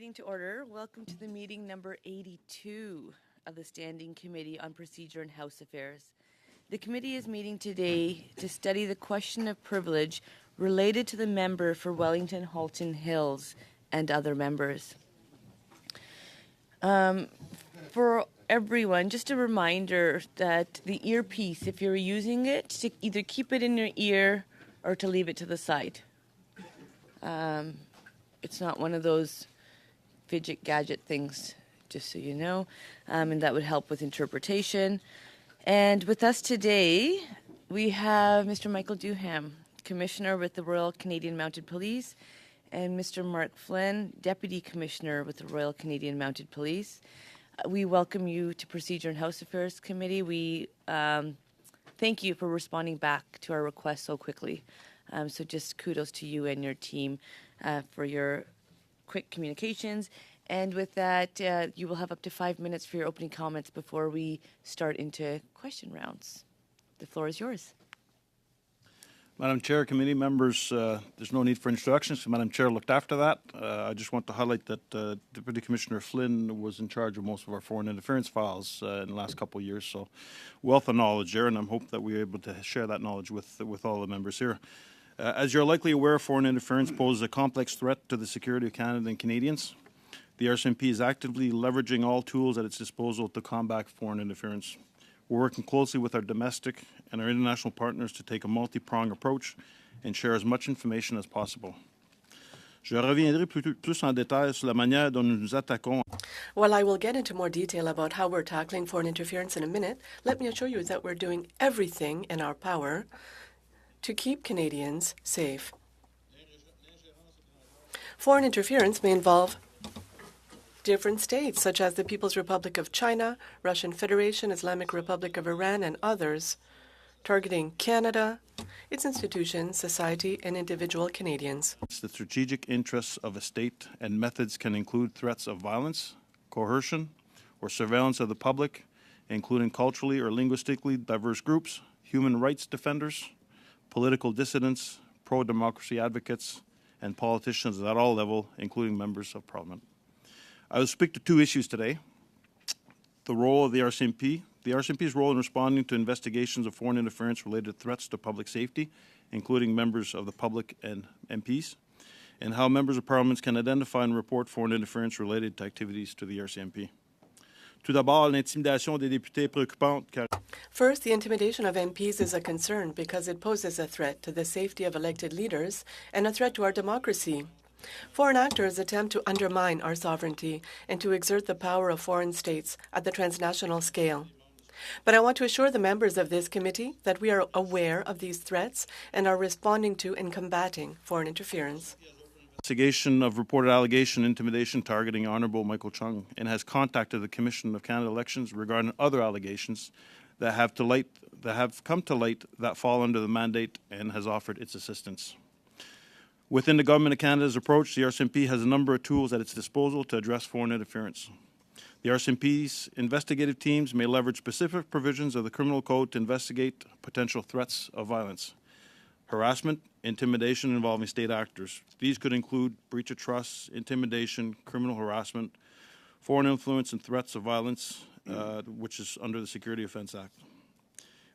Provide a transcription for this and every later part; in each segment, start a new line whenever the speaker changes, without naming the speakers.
meeting to order. Welcome to the meeting number 82 of the Standing Committee on Procedure and House Affairs. The committee is meeting today to study the question of privilege related to the member for Wellington Halton Hills and other members. For everyone, just a reminder that the earpiece, if you're using it, to either keep it in your ear or to leave it to the side. It's not one of those fidget gadget things, just so you know, and that would help with interpretation. And with us today, we have Mr. Michael Duham, Commissioner with the Royal Canadian Mounted Police, and Mr. Mark Flynn, Deputy Commissioner with the Royal Canadian Mounted Police. We welcome you to Procedure and House Affairs Committee. We thank you for responding back to our request so quickly. So just kudos to you and your team for your quick communications. And with that, you will have up to 5 minutes for your opening comments before we start into question rounds. The floor is yours.
Madam Chair, committee members, there's no need for introductions. So Madam Chair looked after that. I just want to highlight that Deputy Commissioner Flynn was in charge of most of our foreign interference files in the last couple of years. So wealth of knowledge there, and I'm hoping that we're able to share that knowledge with all the members here. As you're likely aware, foreign interference poses a complex threat to the security of Canada and Canadians. The RCMP is actively leveraging all tools at its disposal to combat foreign interference. We're working closely with our domestic and our international partners to take a multi-pronged approach and share as much information as possible. Je reviendrai plus en détail sur la manière dont nous nous attaquons.
While I will get into more detail about how we're tackling foreign interference in a minute, let me assure you that we're doing everything in our power to keep Canadians safe. Foreign interference may involve different states, such as the People's Republic of China, Russian Federation, Islamic Republic of Iran, and others, targeting Canada, its institutions, society, and individual Canadians.
The strategic interests of a state and methods can include threats of violence, coercion, or surveillance of the public, including culturally or linguistically diverse groups, human rights defenders, political dissidents, pro-democracy advocates, and politicians at all levels, including members of Parliament. I will speak to two issues today. The role of the RCMP's role in responding to investigations of foreign interference-related threats to public safety, including members of the public and MPs, and how members of Parliament can identify and report foreign interference-related activities to the RCMP. Tout d'abord, l'intimidation des députés est préoccupante car
First, the intimidation of MPs is a concern because it poses a threat to the safety of elected leaders and a threat to our democracy. Foreign actors attempt to undermine our sovereignty and to exert the power of foreign states at the transnational scale. But I want to assure the members of this committee that we are aware of these threats and are responding to and combating foreign interference.
Investigation of reported allegation intimidation targeting Honourable Michael Chung and has contacted the Commission of Canada Elections regarding other allegations that have come to light that fall under the mandate and has offered its assistance. Within the Government of Canada's approach, the RCMP has a number of tools at its disposal to address foreign interference. The RCMP's investigative teams may leverage specific provisions of the Criminal Code to investigate potential threats of violence, harassment, intimidation involving state actors. These could include breach of trust, intimidation, criminal harassment, foreign influence, and threats of violence, which is under the Security Offence Act.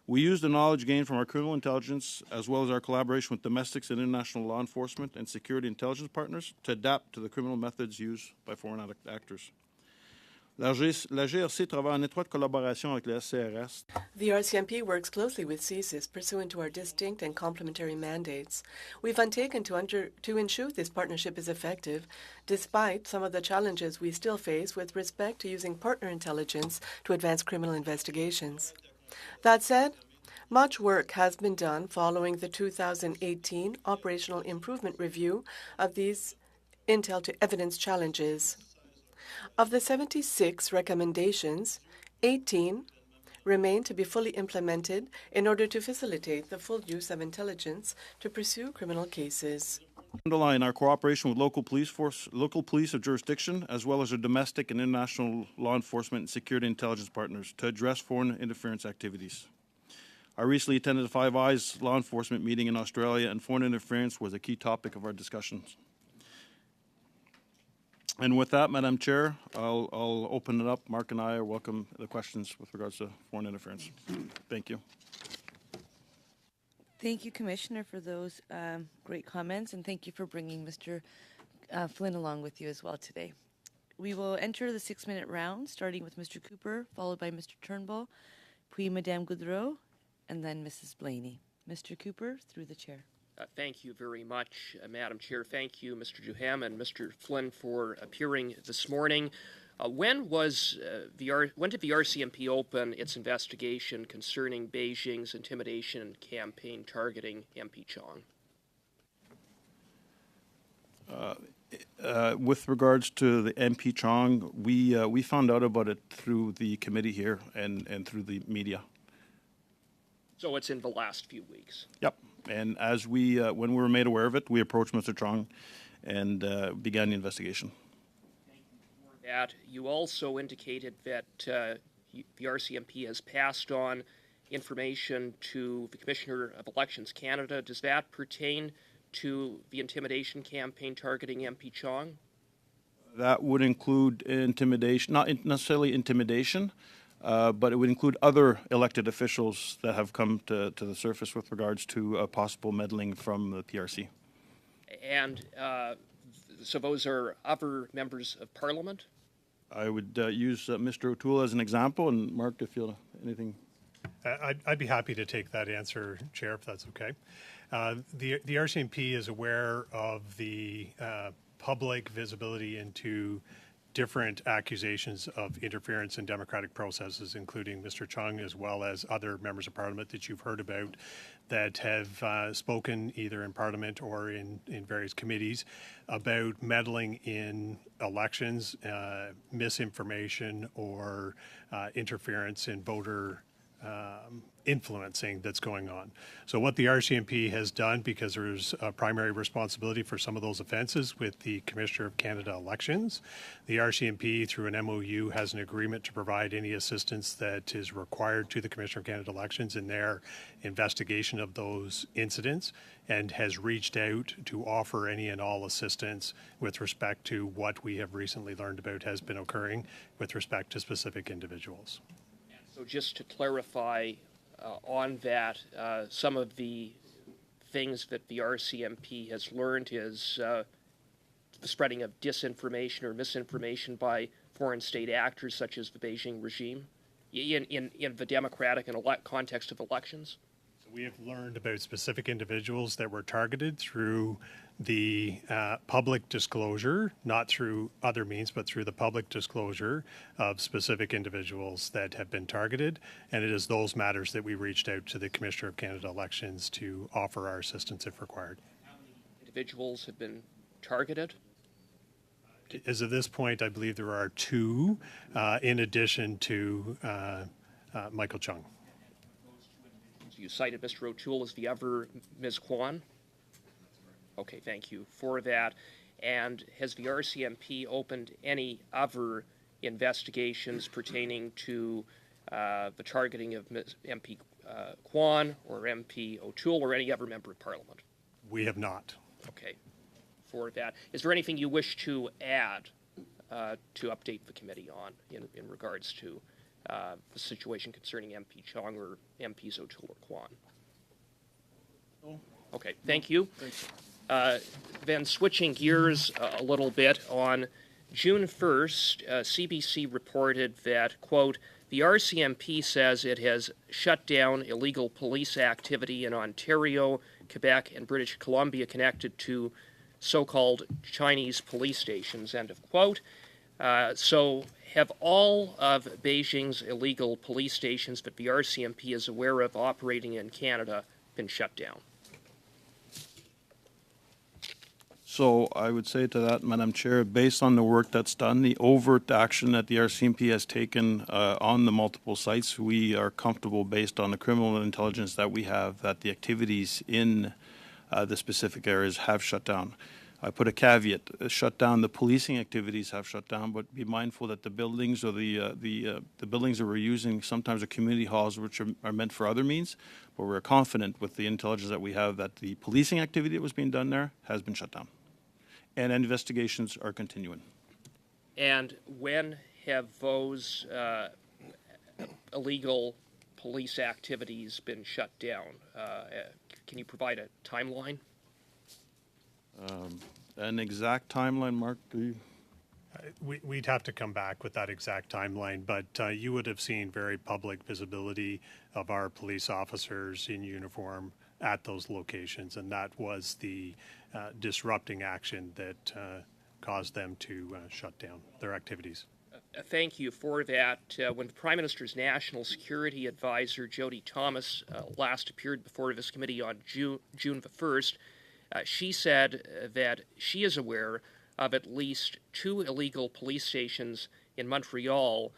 We use the knowledge gained from our criminal intelligence as well as our collaboration with domestic and international law enforcement and security intelligence partners to adapt to the criminal methods used by foreign actors. La GRC travaille en étroite collaboration avec la SCRS.
The RCMP works closely with CSIS pursuant to our distinct and complementary mandates. We've undertaken to ensure this partnership is effective, despite some of the challenges we still face with respect to using partner intelligence to advance criminal investigations. That said, much work has been done following the 2018 Operational Improvement Review of these intel to evidence challenges. Of the 76 recommendations, 18 remain to be fully implemented in order to facilitate the full use of intelligence to pursue criminal cases.
Underline our cooperation with local police of jurisdiction, as well as our domestic and international law enforcement and security intelligence partners to address foreign interference activities. I recently attended a Five Eyes law enforcement meeting in Australia, and foreign interference was a key topic of our discussions. And with that, Madam Chair, I'll open it up. Mark and I welcome the questions with regards to foreign interference. Thank you.
Thank you, Commissioner, for those great comments, and thank you for bringing Mr. Flynn along with you as well today. We will enter the 6-minute round, starting with Mr. Cooper, followed by Mr. Turnbull, puis Madame Goudreau, and then Mrs. Blaney. Mr. Cooper, through the chair.
Thank you very much, Madam Chair. Thank you, Mr. Duham and Mr. Flynn, for appearing this morning. When did the RCMP open its investigation concerning Beijing's intimidation campaign targeting MP Chong?
With regards to the MP Chong, we found out about it through the committee here and through the media.
So it's in the last few weeks.
Yep. And as when we were made aware of it, we approached Mr. Chong and began the investigation.
Thank you for that. You also indicated that the RCMP has passed on information to the Commissioner of Elections Canada. Does that pertain to the intimidation campaign targeting MP Chong?
That would include intimidation, not necessarily intimidation, but it would include other elected officials that have come to the surface with regards to possible meddling from the PRC.
And so those are other members of Parliament?
I would use Mr. O'Toole as an example, and Mark, if you have anything.
I'd be happy to take that answer, Chair, if that's okay. The RCMP is aware of the public visibility into different accusations of interference in democratic processes, including Mr. Chung, as well as other members of Parliament that you've heard about that have spoken either in Parliament or in various committees about meddling in elections, misinformation, or interference in voter influencing that's going on. So what the RCMP has done, because there's a primary responsibility for some of those offences with the Commissioner of Canada Elections, the RCMP through an MOU has an agreement to provide any assistance that is required to the Commissioner of Canada Elections in their investigation of those incidents, and has reached out to offer any and all assistance with respect to what we have recently learned about has been occurring with respect to specific individuals.
So just to clarify on that, some of the things that the RCMP has learned is the spreading of disinformation or misinformation by foreign state actors such as the Beijing regime in the democratic and context of elections.
So we have learned about specific individuals that were targeted through the public disclosure, not through other means, but through the public disclosure of specific individuals that have been targeted. And it is those matters that we reached out to the Commissioner of Canada Elections to offer our assistance if required.
How many individuals have been targeted?
As of this point, I believe there are 2 in addition to Michael Chung.
You cited Mr. O'Toole as the other Ms. Kwan? Okay, thank you for that. And has the RCMP opened any other investigations pertaining to the targeting of MP Kwan or MP O'Toole or any other member of Parliament? We
have not.
Okay, for that. Is there anything you wish to add to update the committee on in regards to the situation concerning MP Chong or MPs O'Toole or Kwan? No. Okay, thank you. Thanks. Then switching gears a little bit, on June 1st, CBC reported that, quote, the RCMP says it has shut down illegal police activity in Ontario, Quebec, and British Columbia connected to so-called Chinese police stations, end of quote. So have all of Beijing's illegal police stations that the RCMP is aware of operating in Canada been shut down?
So I would say to that, Madam Chair, based on the work that's done, the overt action that the RCMP has taken on the multiple sites, we are comfortable based on the criminal intelligence that we have that the activities in the specific areas have shut down. I put a caveat, shut down, the policing activities have shut down, but be mindful that the buildings or the buildings that we're using sometimes are community halls which are meant for other means, but we're confident with the intelligence that we have that the policing activity that was being done there has been shut down. And investigations are continuing.
And when have those illegal police activities been shut down? Can you provide a timeline?
An exact timeline, Mark? Do you?
We'd have to come back with that exact timeline, but you would have seen very public visibility of our police officers in uniform at those locations, and that was the disrupting action that caused them to shut down their activities.
Thank you for that. When the Prime Minister's National Security Advisor, Jody Thomas, last appeared before this committee on June the 1st, she said that she is aware of at least 2 illegal police stations in Montreal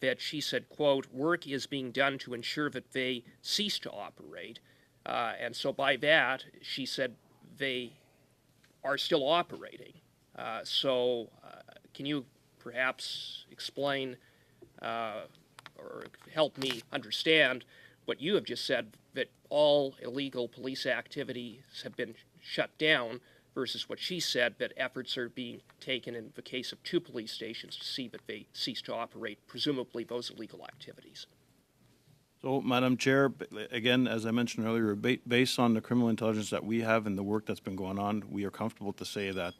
that she said, quote, work is being done to ensure that they cease to operate. And so by that, she said they are still operating. Can you perhaps explain or help me understand what you have just said, that all illegal police activities have been shut down, versus what she said, that efforts are being taken in the case of 2 police stations to see that they cease to operate, presumably those illegal activities?
So, Madam Chair, again, as I mentioned earlier, based on the criminal intelligence that we have and the work that's been going on, we are comfortable to say that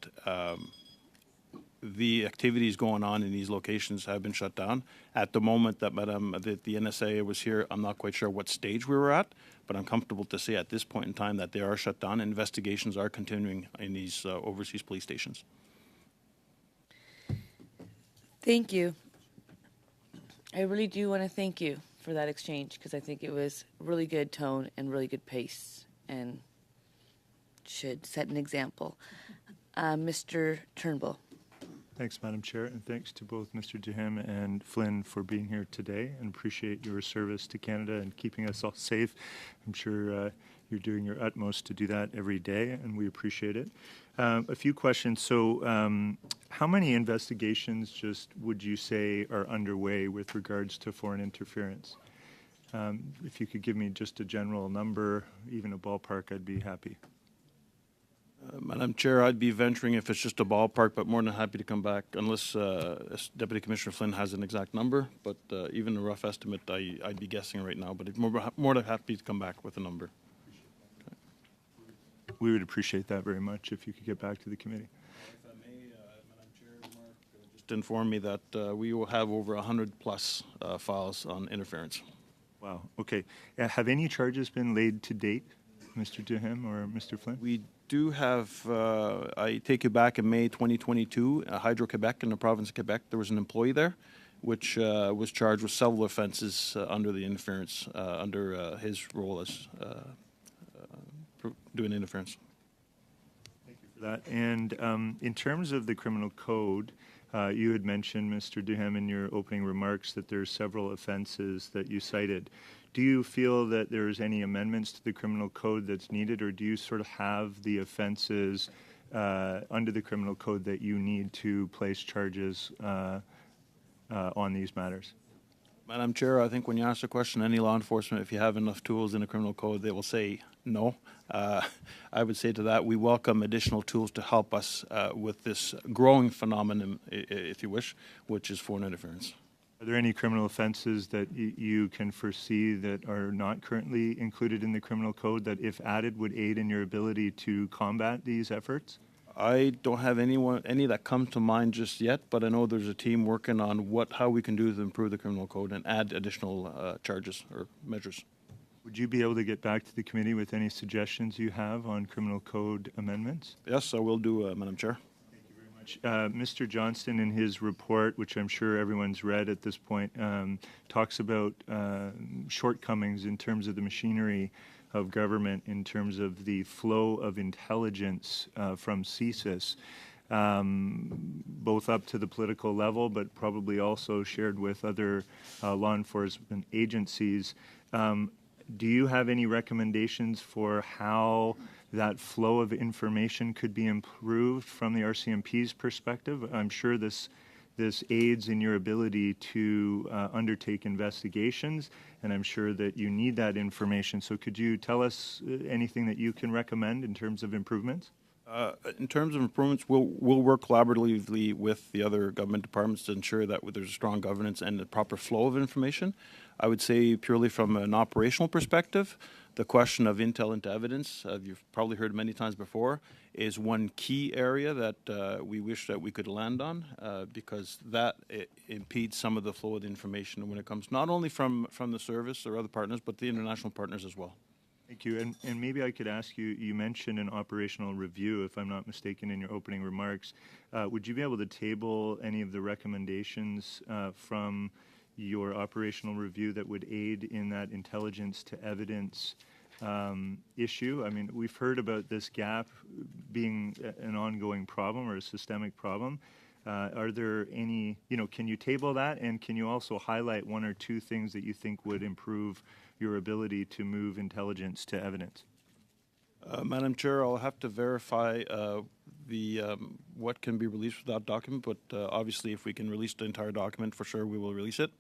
the activities going on in these locations have been shut down. At the moment that the NSA was here, I'm not quite sure what stage we were at, but I'm comfortable to say at this point in time that they are shut down. Investigations are continuing in these overseas police stations.
Thank you. I really do want to thank you for that exchange, because I think it was really good tone and really good pace and should set an example. Mr. Turnbull.
Thanks, Madam Chair, and thanks to both Mr. Duhem and Flynn for being here today, and appreciate your service to Canada and keeping us all safe. I'm sure you're doing your utmost to do that every day, and we appreciate it. A few questions. So how many investigations just would you say are underway with regards to foreign interference? If you could give me just a general number, even a ballpark, I'd be happy.
Madam Chair, I'd be venturing if it's just a ballpark, but more than happy to come back, unless Deputy Commissioner Flynn has an exact number. But even a rough estimate, I'd be guessing right now, but more than happy to come back with a number. Okay.
We would appreciate that very much if you could get back to the committee.
If I may, Madam Chair, Mark just informed me that we will have over 100 plus files on interference.
Wow. Okay. Have any charges been laid to date, Mr. Duhem or Mr. Flynn?
We do have, I take you back in May 2022, Hydro-Quebec in the province of Quebec, there was an employee there which was charged with several offenses under the interference, under his role as doing interference.
Thank you for that. And in terms of the criminal code, you had mentioned, Mr. Duhem, in your opening remarks that there are several offenses that you cited. Do you feel that there's any amendments to the criminal code that's needed, or do you sort of have the offenses under the criminal code that you need to place charges on these matters?
Madam Chair, I think when you ask the question, any law enforcement, if you have enough tools in the criminal code, they will say no. I would say to that, we welcome additional tools to help us with this growing phenomenon, if you wish, which is foreign interference.
Are there any criminal offenses that you can foresee that are not currently included in the criminal code that, if added, would aid in your ability to combat these efforts?
I don't have any that come to mind just yet, but I know there's a team working on how we can do to improve the criminal code and add additional charges or measures.
Would you be able to get back to the committee with any suggestions you have on criminal code amendments?
Yes, I will do, Madam Chair.
Mr. Johnston, in his report, which I'm sure everyone's read at this point, talks about shortcomings in terms of the machinery of government, in terms of the flow of intelligence from CSIS, both up to the political level, but probably also shared with other law enforcement agencies. Do you have any recommendations for how that flow of information could be improved from the RCMP's perspective? I'm sure this aids in your ability to undertake investigations, and I'm sure that you need that information. So could you tell us anything that you can recommend in terms of improvements?
In terms of improvements, we'll work collaboratively with the other government departments to ensure that there's a strong governance and the proper flow of information. I would say purely from an operational perspective, the question of intel into evidence, you've probably heard many times before, is one key area that we wish that we could land on because that impedes some of the flow of the information when it comes not only from the service or other partners, but the international partners as well.
Thank you. And maybe I could ask you, you mentioned an operational review, if I'm not mistaken, in your opening remarks. Would you be able to table any of the recommendations from your operational review that would aid in that intelligence to evidence issue? I mean, we've heard about this gap being an ongoing problem or a systemic problem. Are there any, can you table that? And can you also highlight one or two things that you think would improve your ability to move intelligence to evidence?
Madam Chair, I'll have to verify what can be released with that document, but obviously if we can release the entire document, for sure we will release it.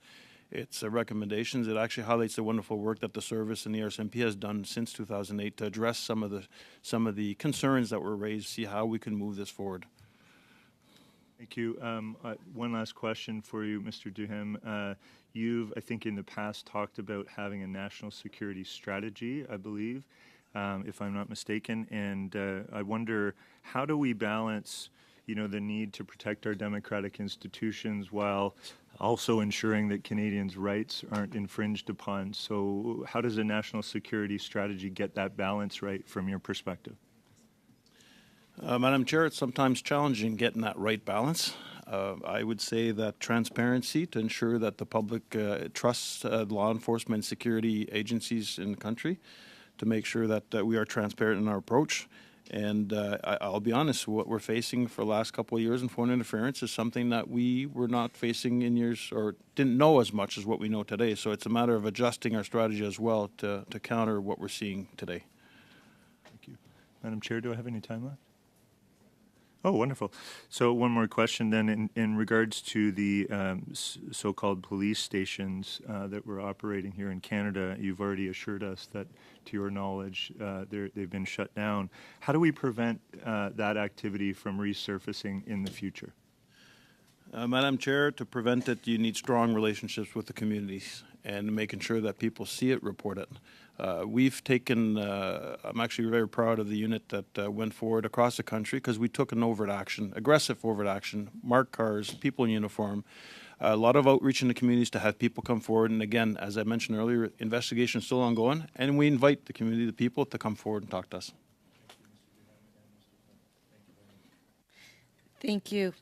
It's recommendations. It actually highlights the wonderful work that the service and the RCMP has done since 2008 to address some of the concerns that were raised, see how we can move this forward.
Thank you. One last question for you, Mr. Duhem. You've, I think, in the past talked about having a national security strategy, I believe, if I'm not mistaken. And I wonder, how do we balance, the need to protect our democratic institutions while also ensuring that Canadians' rights aren't infringed upon? So how does a national security strategy get that balance right from your perspective?
Madam Chair, it's sometimes challenging getting that right balance. I would say that transparency to ensure that the public trusts law enforcement and security agencies in the country, to make sure that we are transparent in our approach. And I'll be honest, what we're facing for the last couple of years in foreign interference is something that we were not facing in years or didn't know as much as what we know today. So it's a matter of adjusting our strategy as well to counter what we're seeing today.
Thank you. Madam Chair, do I have any time left? Oh, wonderful. So one more question then in regards to the so-called police stations that we're operating here in Canada. You've already assured us that, to your knowledge, they've been shut down. How do we prevent that activity from resurfacing in the future?
Madam Chair, to prevent it, you need strong relationships with the communities and making sure that people see it, report it. We've taken, I'm actually very proud of the unit that went forward across the country because we took an overt action, aggressive overt action, marked cars, people in uniform, a lot of outreach in the communities to have people come forward. And again, as I mentioned earlier, investigation is still ongoing, and we invite the community, the people, to come forward and talk to us.
Thank you.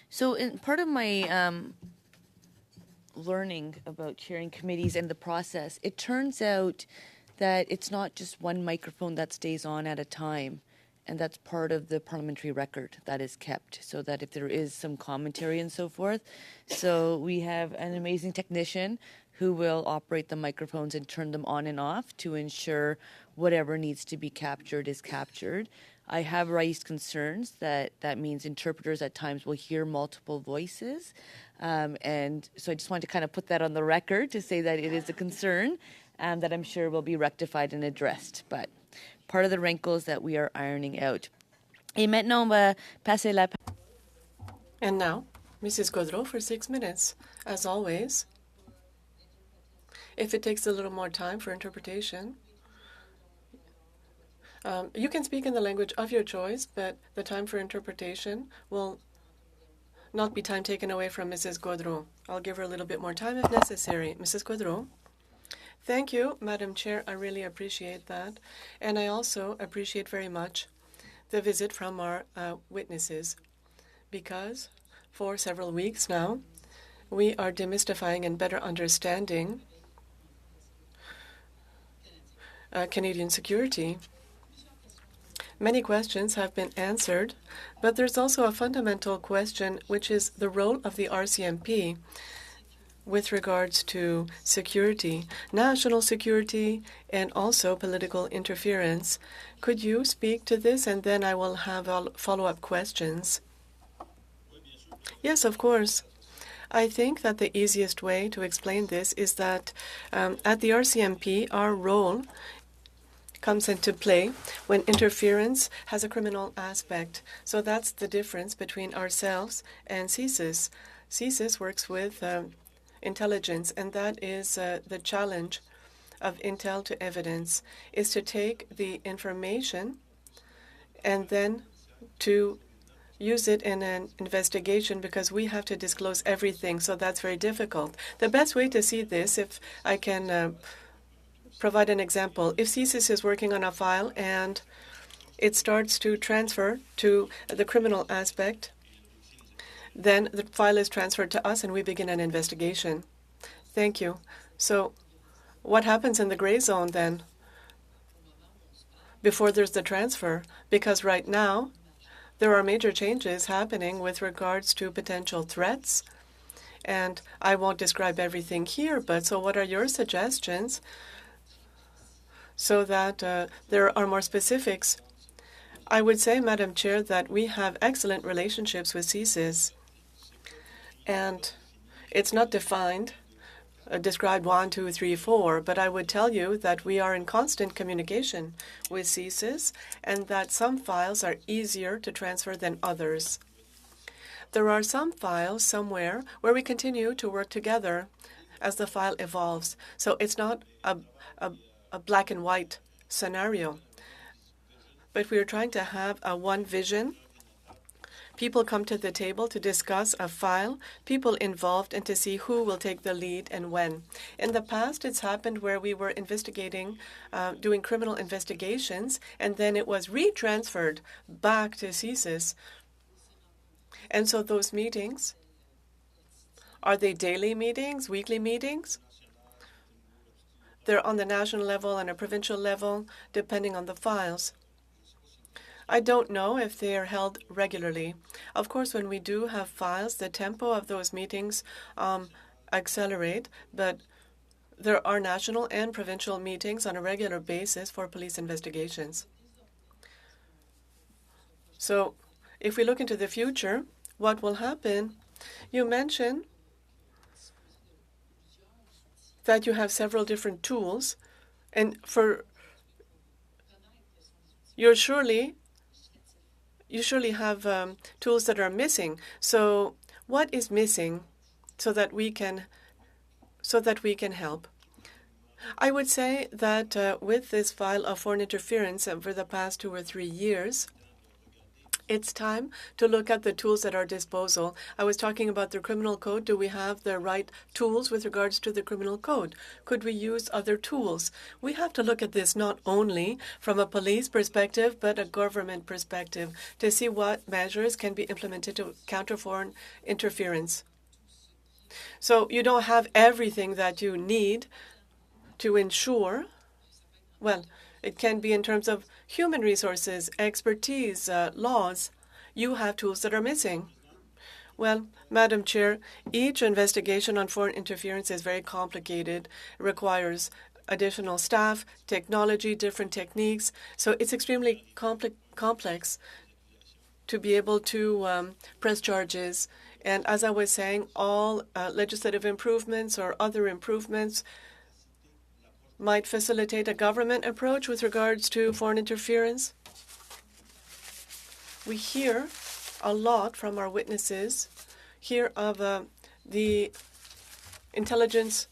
So in part of my learning about chairing committees and the process, it turns out that it's not just one microphone that stays on at a time, and that's part of the parliamentary record that is kept, so that if there is some commentary and so forth. So we have an amazing technician who will operate the microphones and turn them on and off to ensure whatever needs to be captured is captured. I have raised concerns that means interpreters at times will hear multiple voices. And so I just wanted to kind of put that on the record to say that it is a concern that I'm sure will be rectified and addressed. But part of the wrinkles that we are ironing out. Et maintenant, on va passer la...
And now, Mrs. Gaudreau for 6 minutes. As always, if it takes a little more time for interpretation, you can speak in the language of your choice, but the time for interpretation will not be time taken away from Mrs. Gaudreau. I'll give her a little bit more time if necessary. Mrs. Gaudreau. Thank you, Madam Chair. I really appreciate that. And I also appreciate very much the visit from our witnesses, because for several weeks now, we are demystifying and better understanding Canadian security. Many questions have been answered, but there's also a fundamental question, which is the role of the RCMP with regards to security, national security, and also political interference. Could you speak to this, and then I will have follow-up questions? Yes, of course. I think that the easiest way to explain this is that at the RCMP, our role comes into play when interference has a criminal aspect. So that's the difference between ourselves and CSIS. CSIS works with intelligence, and that is the challenge of intel to evidence, is to take the information and then to use it in an investigation, because we have to disclose everything, so that's very difficult. The best way to see this, if I can provide an example, if CSIS is working on a file and it starts to transfer to the criminal aspect, then the file is transferred to us and we begin an investigation. Thank you. So what happens in the gray zone then before there's the transfer? Because right now, there are major changes happening with regards to potential threats. And I won't describe everything here, but so what are your suggestions so that there are more specifics? I would say, Madam Chair, that we have excellent relationships with CSIS. And it's not defined, described 1, 2, 3, 4, but I would tell you that we are in constant communication with CSIS and that some files are easier to transfer than others. There are some files somewhere where we continue to work together as the file evolves. So it's not a black and white scenario, but we are trying to have a one vision. People come to the table to discuss a file, people involved, and to see who will take the lead and when. In the past, it's happened where we were investigating, doing criminal investigations, and then it was retransferred back to CSIS. And so those meetings, are they daily meetings, weekly meetings? They're on the national level and a provincial level, depending on the files. I don't know if they are held regularly. Of course, when we do have files, the tempo of those meetings accelerate, but there are national and provincial meetings on a regular basis for police investigations. So if we look into the future, what will happen? You mentioned that you have several different tools, and you surely have tools that are missing. So what is missing so that we can help? I would say that with this file of foreign interference over the past 2 or 3 years, it's time to look at the tools at our disposal. I was talking about the criminal code. Do we have the right tools with regards to the criminal code? Could we use other tools? We have to look at this not only from a police perspective, but a government perspective to see what measures can be implemented to counter foreign interference. So you don't have everything that you need to ensure, well, it can be in terms of human resources, expertise, laws. You have tools that are missing. Well, Madam Chair, each investigation on foreign interference is very complicated. It requires additional staff, technology, different techniques. So it's extremely complex to be able to press charges. And as I was saying, all legislative improvements or other improvements might facilitate a government approach with regards to foreign interference. We hear a lot from our witnesses here of the intelligence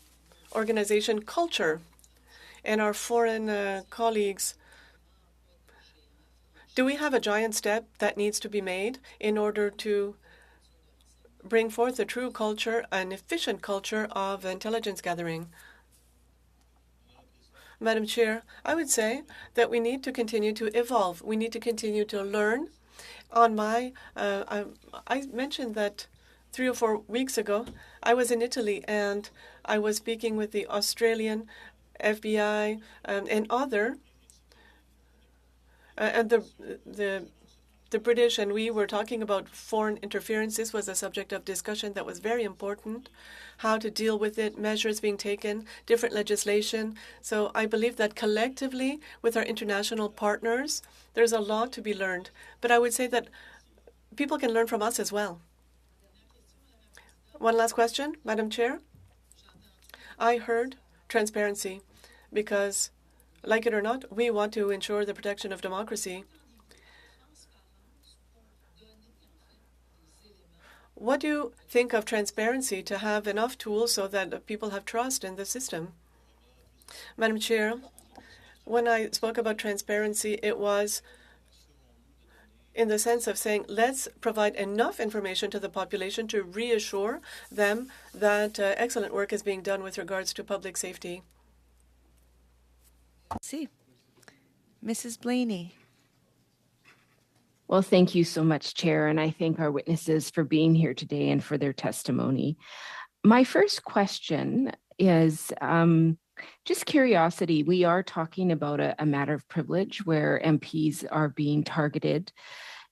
organization culture and our foreign colleagues. Do we have a giant step that needs to be made in order to bring forth a true culture, an efficient culture of intelligence gathering? Madam Chair, I would say that we need to continue to evolve. We need to continue to learn. I mentioned that 3 or 4 weeks ago, I was in Italy and I was speaking with the Australian FBI and other, and the British, and we were talking about foreign interference. This was a subject of discussion that was very important, how to deal with it, measures being taken, different legislation. So I believe that collectively with our international partners, there's a lot to be learned. But I would say that people can learn from us as well. One last question, Madam Chair. I heard transparency because Like it or not, we want to ensure the protection of democracy. What do you think of transparency to have enough tools so that people have trust in the system? Madam Chair, when I spoke about transparency, it was in the sense of saying, let's provide enough information to the population to reassure them that excellent work is being done with regards to public safety.
See, Mrs. Blaney.
Well, thank you so much, Chair, and I thank our witnesses for being here today and for their testimony. My first question is just curiosity. We are talking about a matter of privilege where MPs are being targeted.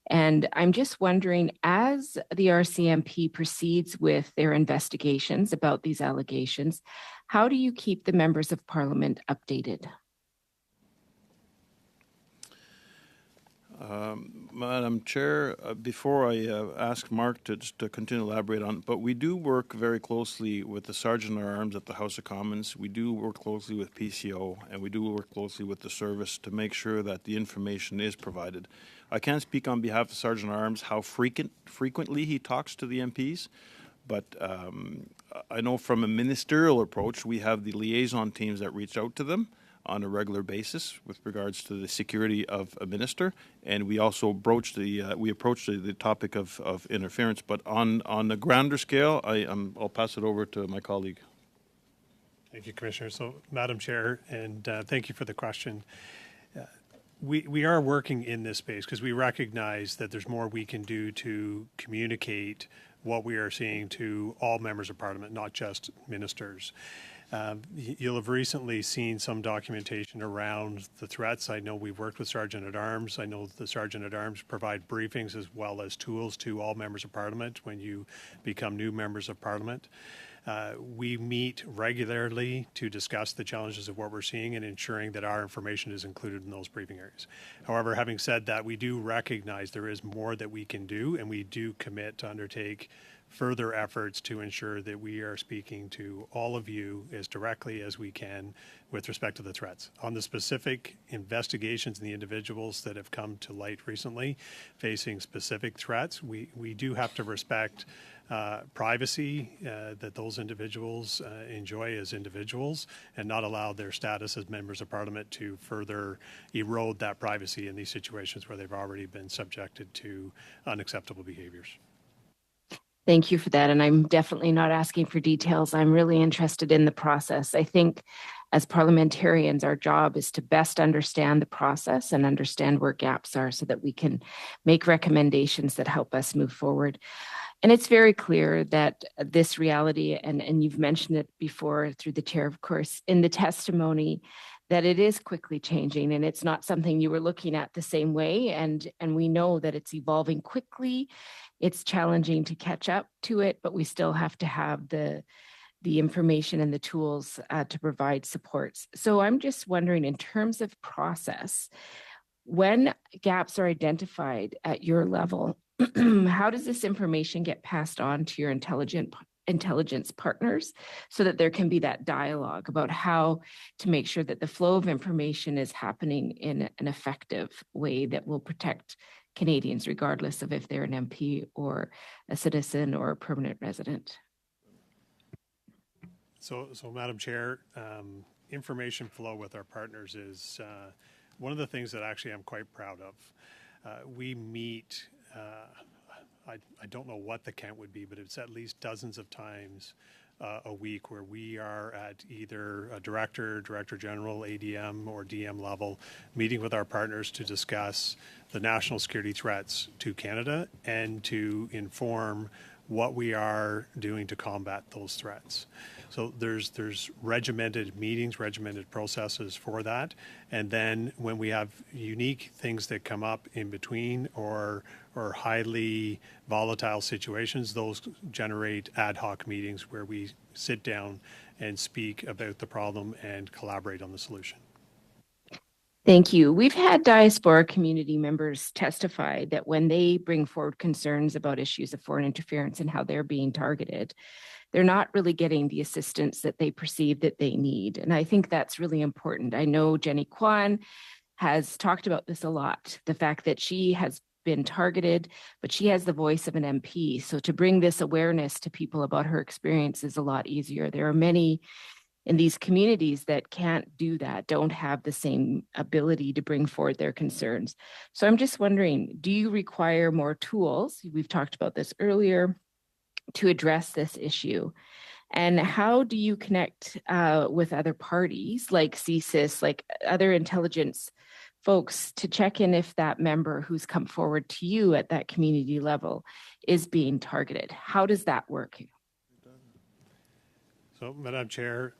And I'm just wondering, as the RCMP proceeds with their investigations about these allegations, how do you keep the members of Parliament updated?
Madam Chair, before I ask Mark to continue to elaborate on, but we do work very closely with the Sergeant at Arms at the House of Commons. We do work closely with PCO, and we do work closely with the service to make sure that the information is provided. I can't speak on behalf of Sergeant at Arms how frequently he talks to the MPs, but I know from a ministerial approach, we have the liaison teams that reach out to them on a regular basis with regards to the security of a minister, and we also approach the topic of interference. But on a grander scale, I'll pass it over to my colleague.
Thank you, Commissioner. So, Madam Chair, and thank you for the question. We are working in this space because we recognize that there's more we can do to communicate what we are seeing to all members of Parliament, not just ministers. You'll have recently seen some documentation around the threats. I know we've worked with Sergeant at Arms. I know the Sergeant at Arms provide briefings as well as tools to all members of Parliament when you become new members of Parliament. We meet regularly to discuss the challenges of what we're seeing and ensuring that our information is included in those briefing areas. However, having said that, we do recognize there is more that we can do, and we do commit to undertake further efforts to ensure that we are speaking to all of you as directly as we can with respect to the threats. On the specific investigations and the individuals that have come to light recently facing specific threats, we do have to respect privacy that those individuals enjoy as individuals and not allow their status as members of Parliament to further erode that privacy in these situations where they've already been subjected to unacceptable behaviors.
Thank you for that. And I'm definitely not asking for details. I'm really interested in the process. I think as parliamentarians, our job is to best understand the process and understand where gaps are so that we can make recommendations that help us move forward. And it's very clear that this reality, and you've mentioned it before through the chair, of course, in the testimony, that it is quickly changing and it's not something you were looking at the same way. And we know that it's evolving quickly. It's challenging to catch up to it, but we still have to have the information and the tools to provide supports. So I'm just wondering, in terms of process, when gaps are identified at your level, how does this information get passed on to your intelligence partners so that there can be that dialogue about how to make sure that the flow of information is happening in an effective way that will protect Canadians, regardless of if they're an MP or a citizen or a permanent resident?
So Madam Chair, information flow with our partners is one of the things that actually I'm quite proud of. We meet, I don't know what the count would be, but it's at least dozens of times a week where we are at either a director general, ADM, or DM level, meeting with our partners to discuss the national security threats to Canada and to inform what we are doing to combat those threats. So there's regimented meetings, regimented processes for that. And then when we have unique things that come up in between or highly volatile situations, those generate ad hoc meetings where we sit down and speak about the problem and collaborate on the solution.
Thank you. We've had diaspora community members testify that when they bring forward concerns about issues of foreign interference and how they're being targeted, they're not really getting the assistance that they perceive that they need. And I think that's really important. I know Jenny Kwan has talked about this a lot, the fact that she has been targeted, but she has the voice of an MP. So to bring this awareness to people about her experience is a lot easier. There are many in these communities that can't do that, don't have the same ability to bring forward their concerns. So I'm just wondering, do you require more tools? We've talked about this earlier to address this issue. And how do you connect with other parties like CSIS, like other intelligence folks to check in if that member who's come forward to you at that community level is being targeted? How does that work?
So, Madam Chair,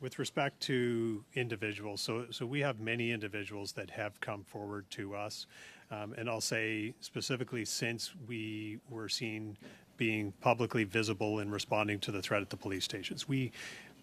with respect to individuals, so we have many individuals that have come forward to us, and I'll say specifically since we were seen being publicly visible in responding to the threat at the police stations.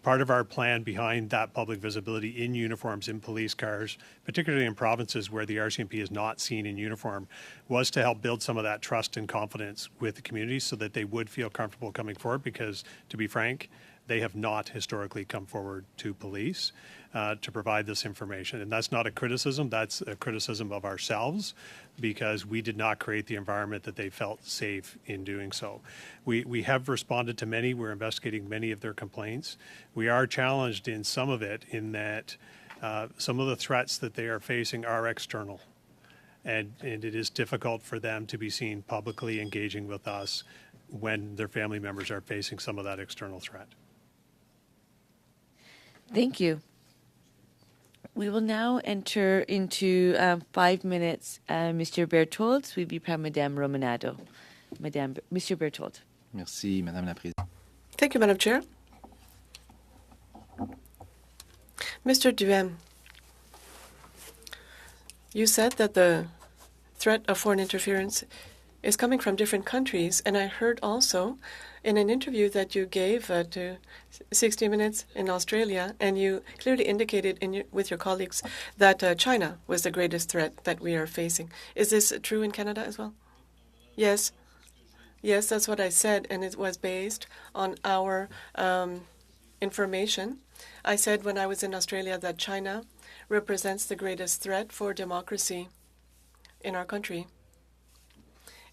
Part of our plan behind that public visibility in uniforms, in police cars, particularly in provinces where the RCMP is not seen in uniform, was to help build some of that trust and confidence with the community so that they would feel comfortable coming forward because, to be frank, they have not historically come forward to police to provide this information. And that's not a criticism, that's a criticism of ourselves because we did not create the environment that they felt safe in doing so. We have responded to many, we're investigating many of their complaints. We are challenged in some of it in that some of the threats that they are facing are external. And it is difficult for them to be seen publicly engaging with us when their family members are facing some of that external threat.
Thank you. We will now enter into 5 minutes. Mr. Berthold, suivi par Madame Romanado. Monsieur Berthold.
Merci, Madame la Présidente.
Thank you, Madam Chair. Mr. Duhem, you said that the threat of foreign interference is coming from different countries, and I heard also in an interview that you gave to 60 Minutes in Australia, and you clearly indicated with your colleagues that China was the greatest threat that we are facing. Is this true in Canada as well? Yes. Yes, that's what I said, and it was based on our information. I said when I was in Australia that China represents the greatest threat for democracy in our country.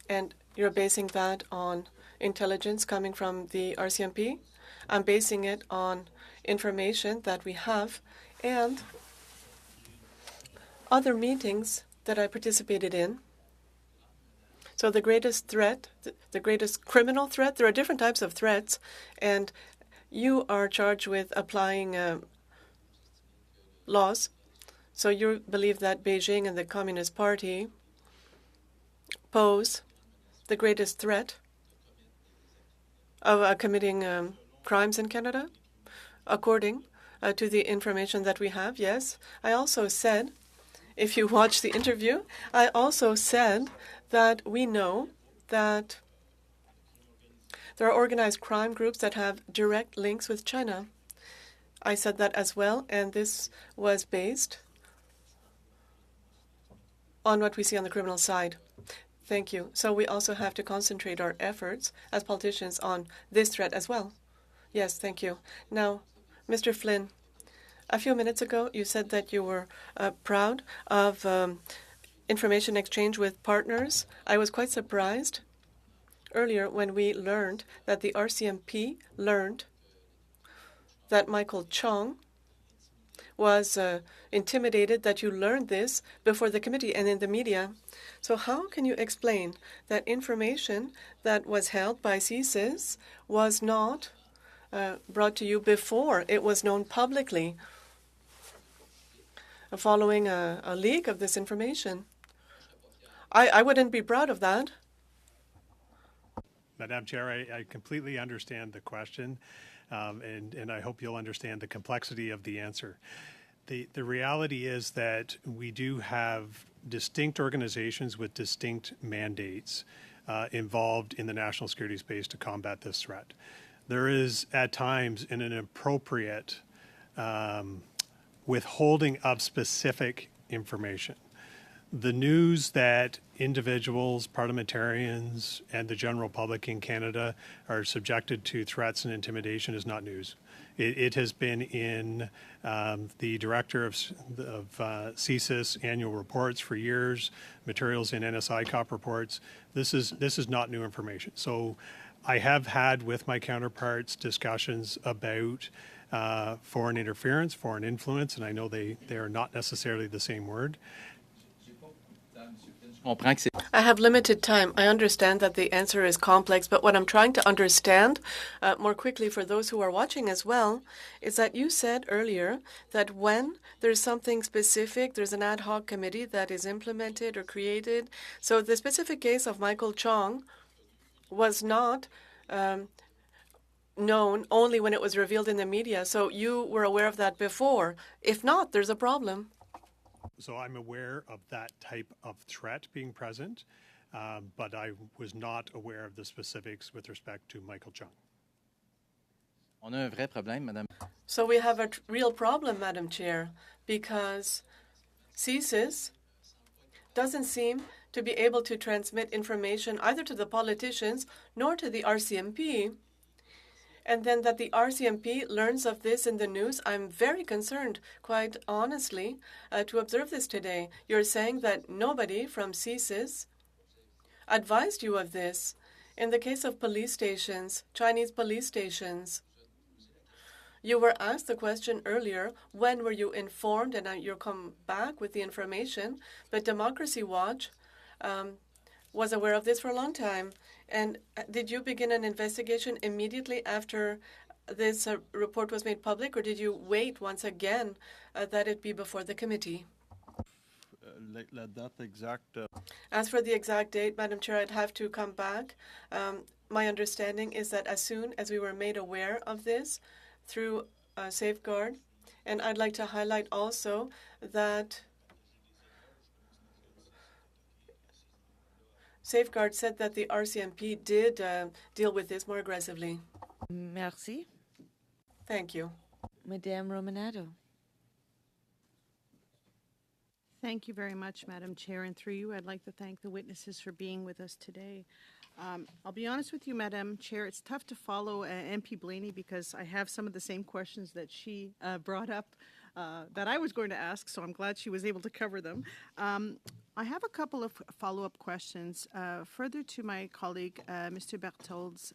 And you're basing that on intelligence coming from the RCMP. I'm basing it on information that we have and other meetings that I participated in. So the greatest threat, the greatest criminal threat, there are different types of threats, and you are charged with applying laws. So you believe that Beijing and the Communist Party pose the greatest threat of committing crimes in Canada, according to the information that we have, yes. I also said, if you watch the interview, I also said that we know that there are organized crime groups that have direct links with China. I said that as well, and this was based on what we see on the criminal side. Thank you. So we also have to concentrate our efforts as politicians on this threat as well. Yes, thank you. Now, Mr. Flynn, a few minutes ago, you said that you were proud of information exchange with partners. I was quite surprised earlier when we learned that the RCMP learned that Michael Chong was intimidated, that you learned this before the committee and in the media. So how can you explain that information that was held by CSIS was not brought to you before it was known publicly following a leak of this information? I wouldn't be proud of that.
Madam Chair, I completely understand the question, and I hope you'll understand the complexity of the answer. The reality is that we do have distinct organizations with distinct mandates involved in the national security space to combat this threat. There is, at times, an inappropriate withholding of specific information. The news that individuals, parliamentarians, and the general public in Canada are subjected to threats and intimidation is not news. It has been in the director of CSIS annual reports for years, materials in NSI COP reports. This is not new information. So I have had with my counterparts discussions about foreign interference, foreign influence, and I know they are not necessarily the same word.
I have limited time. I understand that the answer is complex, but what I'm trying to understand more quickly for those who are watching as well is that you said earlier that when there's something specific, there's an ad hoc committee that is implemented or created. So the specific case of Michael Chong was not known only when it was revealed in the media. So you were aware of that before. If not, there's a problem.
So I'm aware of that type of threat being present, but I was not aware of the specifics with respect to Michael Chung.
On a un vrai problème, Madame.
So we have a real problem, Madam Chair, because CSIS doesn't seem to be able to transmit information either to the politicians nor to the RCMP. And then that the RCMP learns of this in the news, I'm very concerned, quite honestly, to observe this today. You're saying that nobody from CSIS advised you of this. In the case of police stations, Chinese police stations, you were asked the question earlier, when were you informed? And you'll come back with the information. But Democracy Watch was aware of this for a long time. And did you begin an investigation immediately after this report was made public, or did you wait once again that it be before the committee? As for the exact date, Madam Chair, I'd have to come back. My understanding is that as soon as we were made aware of this through Safeguard, and I'd like to highlight also that Safeguard said that the RCMP did deal with this more aggressively.
Merci.
Thank you.
Madame Romanado.
Thank you very much, Madam Chair. And through you, I'd like to thank the witnesses for being with us today. I'll be honest with you, Madam Chair, it's tough to follow MP Blaney because I have some of the same questions that she brought up that I was going to ask, so I'm glad she was able to cover them. I have a couple of follow-up questions. Further to my colleague, Mr. Berthold's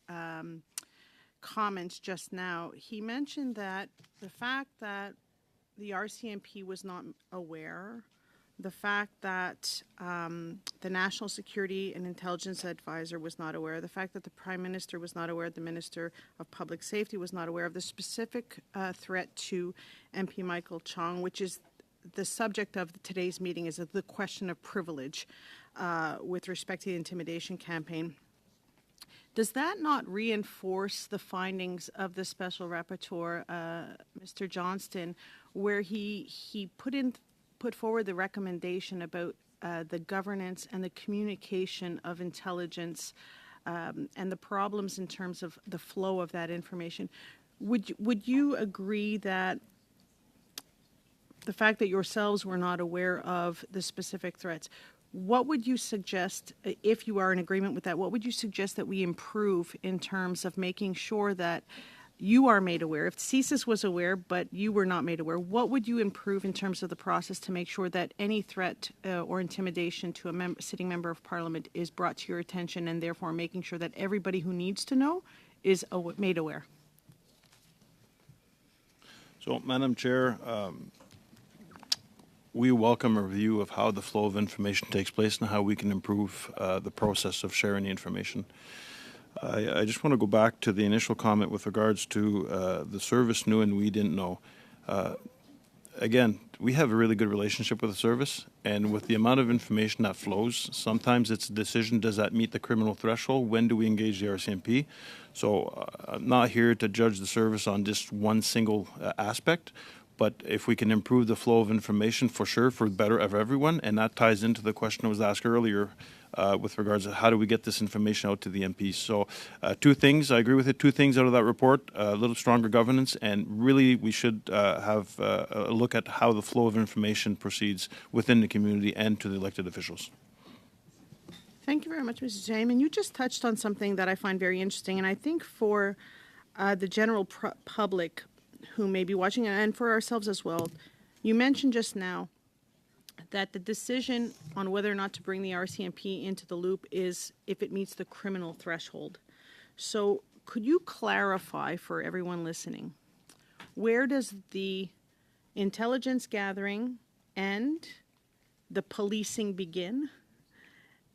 comments just now, he mentioned that the fact that the RCMP was not aware, the fact that the National Security and Intelligence Advisor was not aware, the fact that the Prime Minister was not aware, the Minister of Public Safety was not aware of the specific threat to MP Michael Chong, which is the subject of today's meeting, is the question of privilege with respect to the intimidation campaign. Does that not reinforce the findings of the Special Rapporteur, Mr. Johnston, where he put forward the recommendation about the governance and the communication of intelligence and the problems in terms of the flow of that information? Would you agree that the fact that yourselves were not aware of the specific threats, what would you suggest, if you are in agreement with that, what would you suggest that we improve in terms of making sure that you are made aware? If CSIS was aware, but you were not made aware, what would you improve in terms of the process to make sure that any threat or intimidation to a sitting member of Parliament is brought to your attention, and therefore making sure that everybody who needs to know is made aware?
So, Madam Chair, we welcome a review of how the flow of information takes place and how we can improve the process of sharing the information. I just want to go back to the initial comment with regards to the service knew and we didn't know. Again, we have a really good relationship with the service, and with the amount of information that flows, sometimes it's a decision, does that meet the criminal threshold? When do we engage the RCMP? So I'm not here to judge the service on just one single aspect, but if we can improve the flow of information, for sure, for the better of everyone, and that ties into the question that was asked earlier with regards to how do we get this information out to the MPs. So two things, I agree with it, two things out of that report, a little stronger governance, and really we should have a look at how the flow of information proceeds within the community and to the elected officials.
Thank you very much, Mr. James. And you just touched on something that I find very interesting, and I think for the general public who may be watching, and for ourselves as well, you mentioned just now that the decision on whether or not to bring the RCMP into the loop is if it meets the criminal threshold. So could you clarify for everyone listening, where does the intelligence gathering end, the policing begin,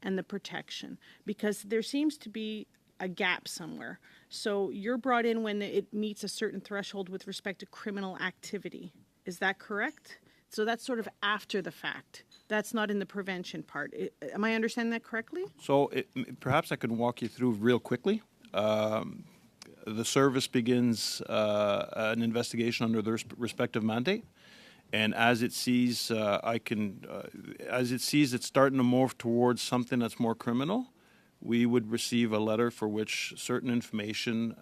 and the protection? Because there seems to be a gap somewhere. So you're brought in when it meets a certain threshold with respect to criminal activity. Is that correct? So that's sort of after the fact. That's not in the prevention part. Am I understanding that correctly?
So perhaps I can walk you through real quickly. The service begins an investigation under their respective mandate, and as it sees, as it sees it's starting to morph towards something that's more criminal, we would receive a letter for which certain information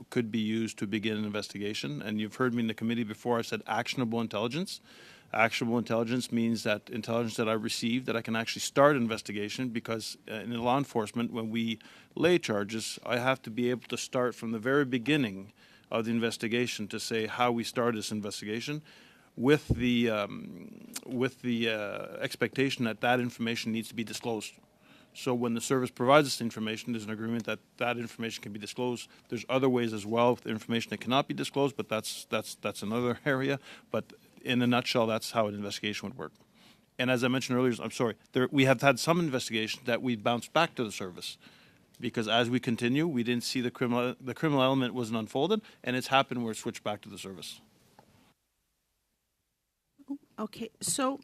could be used to begin an investigation. And you've heard me in the committee before, I said actionable intelligence. Actionable intelligence means that intelligence that I received that I can actually start an investigation, because in law enforcement, when we lay charges, I have to be able to start from the very beginning of the investigation to say how we started this investigation, with the expectation that that information needs to be disclosed. So when the service provides us information, there's an agreement that that information can be disclosed. There's other ways as well with information that cannot be disclosed, but that's another area. But in a nutshell, that's how an investigation would work. And as I mentioned earlier, I'm sorry, we have had some investigations that we bounced back to the service, because as we continue, we didn't see the criminal element wasn't unfolded, and it's happened where it switched back to the service.
Okay, so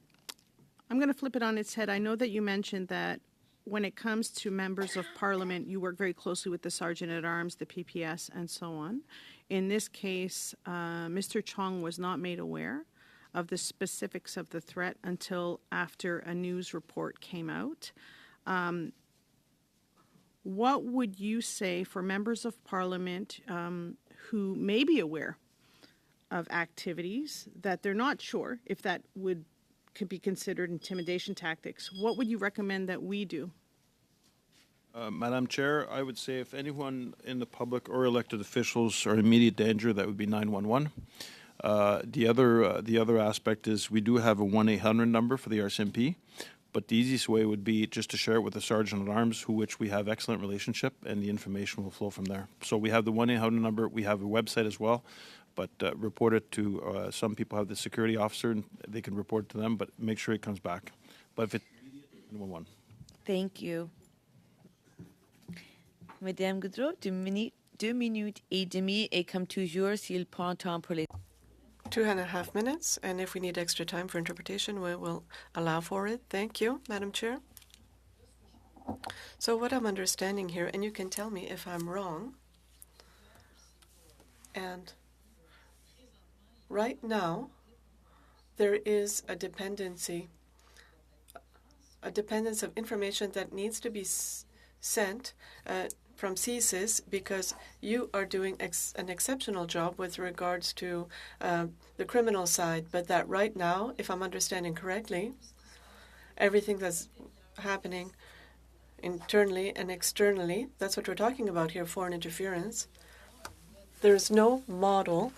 I'm going to flip it on its head. I know that you mentioned that when it comes to members of parliament, you work very closely with the Sergeant-at-Arms, the PPS, and so on. In this case, Mr. Chong was not made aware of the specifics of the threat until after a news report came out. What would you say for members of parliament who may be aware of activities that they're not sure if that could be considered intimidation tactics? What would you recommend that we do?
Madam Chair, I would say if anyone in the public or elected officials are in immediate danger, that would be 911. The other aspect is we do have a 1-800 number for the RCMP, but the easiest way would be just to share it with the Sergeant-at-Arms, which we have excellent relationship, and the information will flow from there. So we have the 1-800 number. We have a website as well, but report it to some people have the security officer, and they can report it to them, but make sure it comes back. But if it's 911.
Thank you. Madame Goudreau, 2 minutes et demie, et comme toujours, s'il prend temps pour les...
2.5 minutes, and if we need extra time for interpretation, we will allow for it. Thank you, Madam Chair. So what I'm understanding here, and you can tell me if I'm wrong, and right now there is a dependence of information that needs to be sent from CSIS, because you are doing an exceptional job with regards to the criminal side, but that right now, if I'm understanding correctly, everything that's happening internally and externally, that's what we're talking about here, foreign interference, there's no model,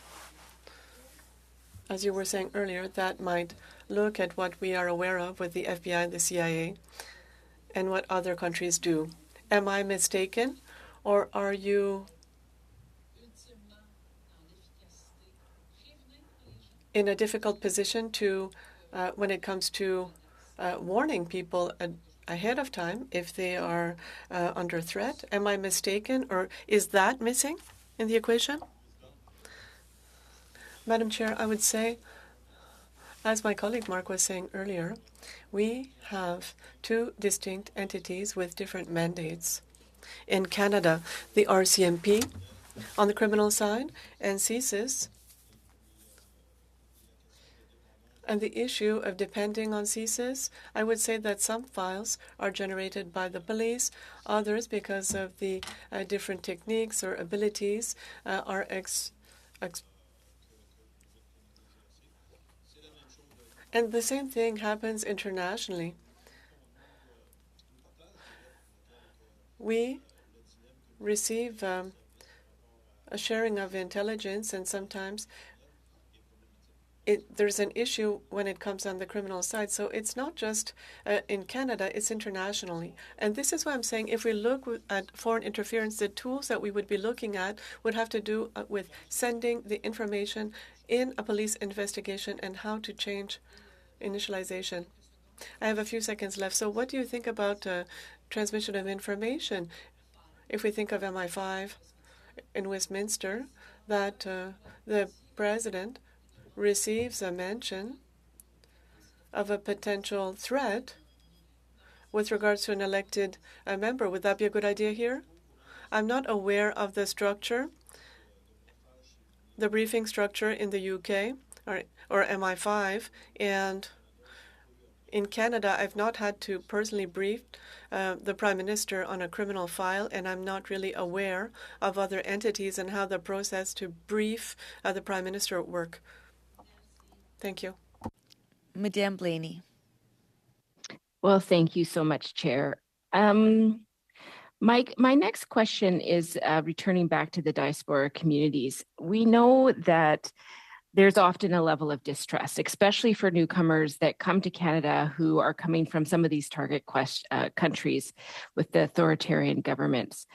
as you were saying earlier, that might look at what we are aware of with the FBI and the CIA and what other countries do. Am I mistaken, or are you in a difficult position to, when it comes to warning people ahead of time if they are under threat? Am I mistaken, or is that missing in the equation? Madam Chair, I would say, as my colleague Mark was saying earlier, we have two distinct entities with different mandates. In Canada, the RCMP on the criminal side and CSIS And the issue of depending on CSIS, I would say that some files are generated by the police, others, because of the different techniques or abilities, are and the same thing happens internationally. We receive a sharing of intelligence, and sometimes there's an issue when it comes on the criminal side. So it's not just in Canada, it's internationally. And this is why I'm saying if we look at foreign interference, the tools that we would be looking at would have to do with sending the information in a police investigation and how to change initialization. I have a few seconds left. So what do you think about transmission of information? If we think of MI5 in Westminster, that the president receives a mention of a potential threat with regards to an elected member. Would that be a good idea here? I'm not aware of the structure, the briefing structure in the UK or MI5, and in Canada, I've not had to personally brief the Prime Minister on a criminal file, and I'm not really aware of other entities and how the process to brief the Prime Minister work. Thank you.
Madame Blaney.
Well, thank you so much, Chair. Mike, my next question is returning back to the diaspora communities. We know that there's often a level of distrust, especially for newcomers that come to Canada who are coming from some of these target countries with the authoritarian governments.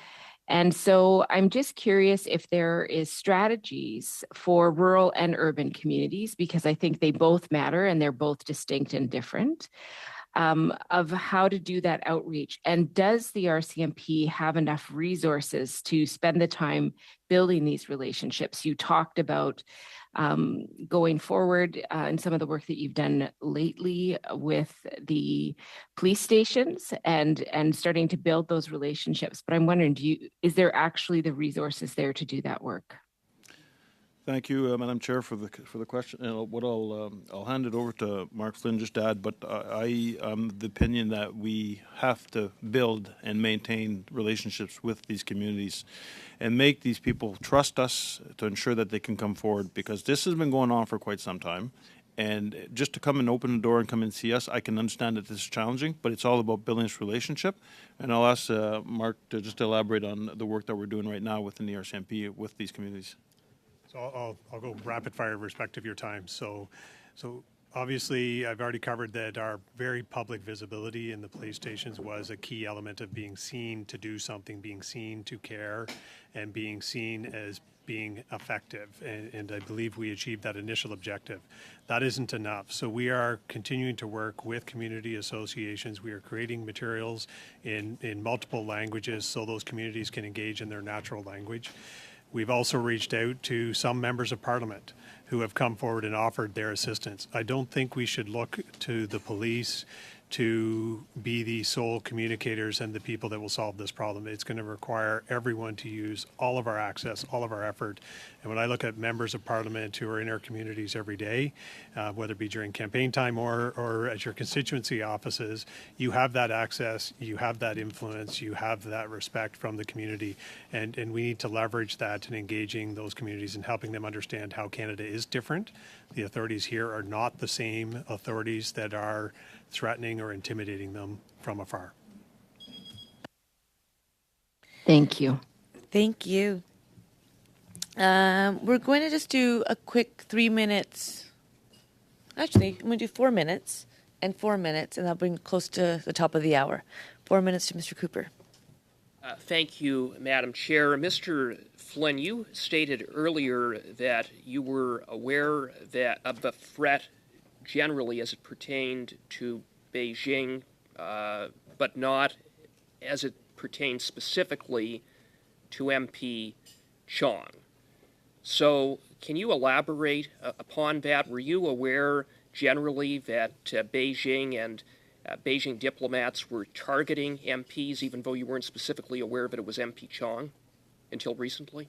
And so I'm just curious if there is strategies for rural and urban communities, because I think they both matter and they're both distinct and different, of how to do that outreach. And does the RCMP have enough resources to spend the time building these relationships? You talked about going forward in some of the work that you've done lately with the police stations and starting to build those relationships. But I'm wondering, is there actually the resources there to do that work?
Thank you, Madam Chair, for the question. And I'll hand it over to Mark Flynn just to add. But I am the opinion that we have to build and maintain relationships with these communities, and make these people trust us to ensure that they can come forward. Because this has been going on for quite some time, and just to come and open the door and come and see us, I can understand that this is challenging. But it's all about building this relationship. And I'll ask Mark to just elaborate on the work that we're doing right now within the RCMP with these communities.
So I'll go rapid fire respect of your time. So obviously I've already covered that our very public visibility in the police stations was a key element of being seen to do something, being seen to care, and being seen as being effective. And I believe we achieved that initial objective. That isn't enough. So we are continuing to work with community associations. We are creating materials in multiple languages so those communities can engage in their natural language. We've also reached out to some members of Parliament who have come forward and offered their assistance. I don't think we should look to the police to be the sole communicators and the people that will solve this problem. It's going to require everyone to use all of our access, all of our effort. And when I look at members of Parliament who are in our communities every day, whether it be during campaign time or at your constituency offices, you have that access, you have that influence, you have that respect from the community. And we need to leverage that in engaging those communities and helping them understand how Canada is different. The authorities here are not the same authorities that are threatening or intimidating them from afar.
Thank you.
Thank you. We're going to just do a quick 3 minutes. Actually, I'm going to do 4 minutes and 4 minutes, and that'll bring close to the top of the hour. 4 minutes to Mr. Cooper.
Thank you, Madam Chair. Mr. Flynn, you stated earlier that you were aware of the threat generally as it pertained to Beijing, but not as it pertains specifically to MP Chong. So can you elaborate upon that? Were you aware generally that Beijing and Beijing diplomats were targeting MPs, even though you weren't specifically aware that it was MP Chong until recently?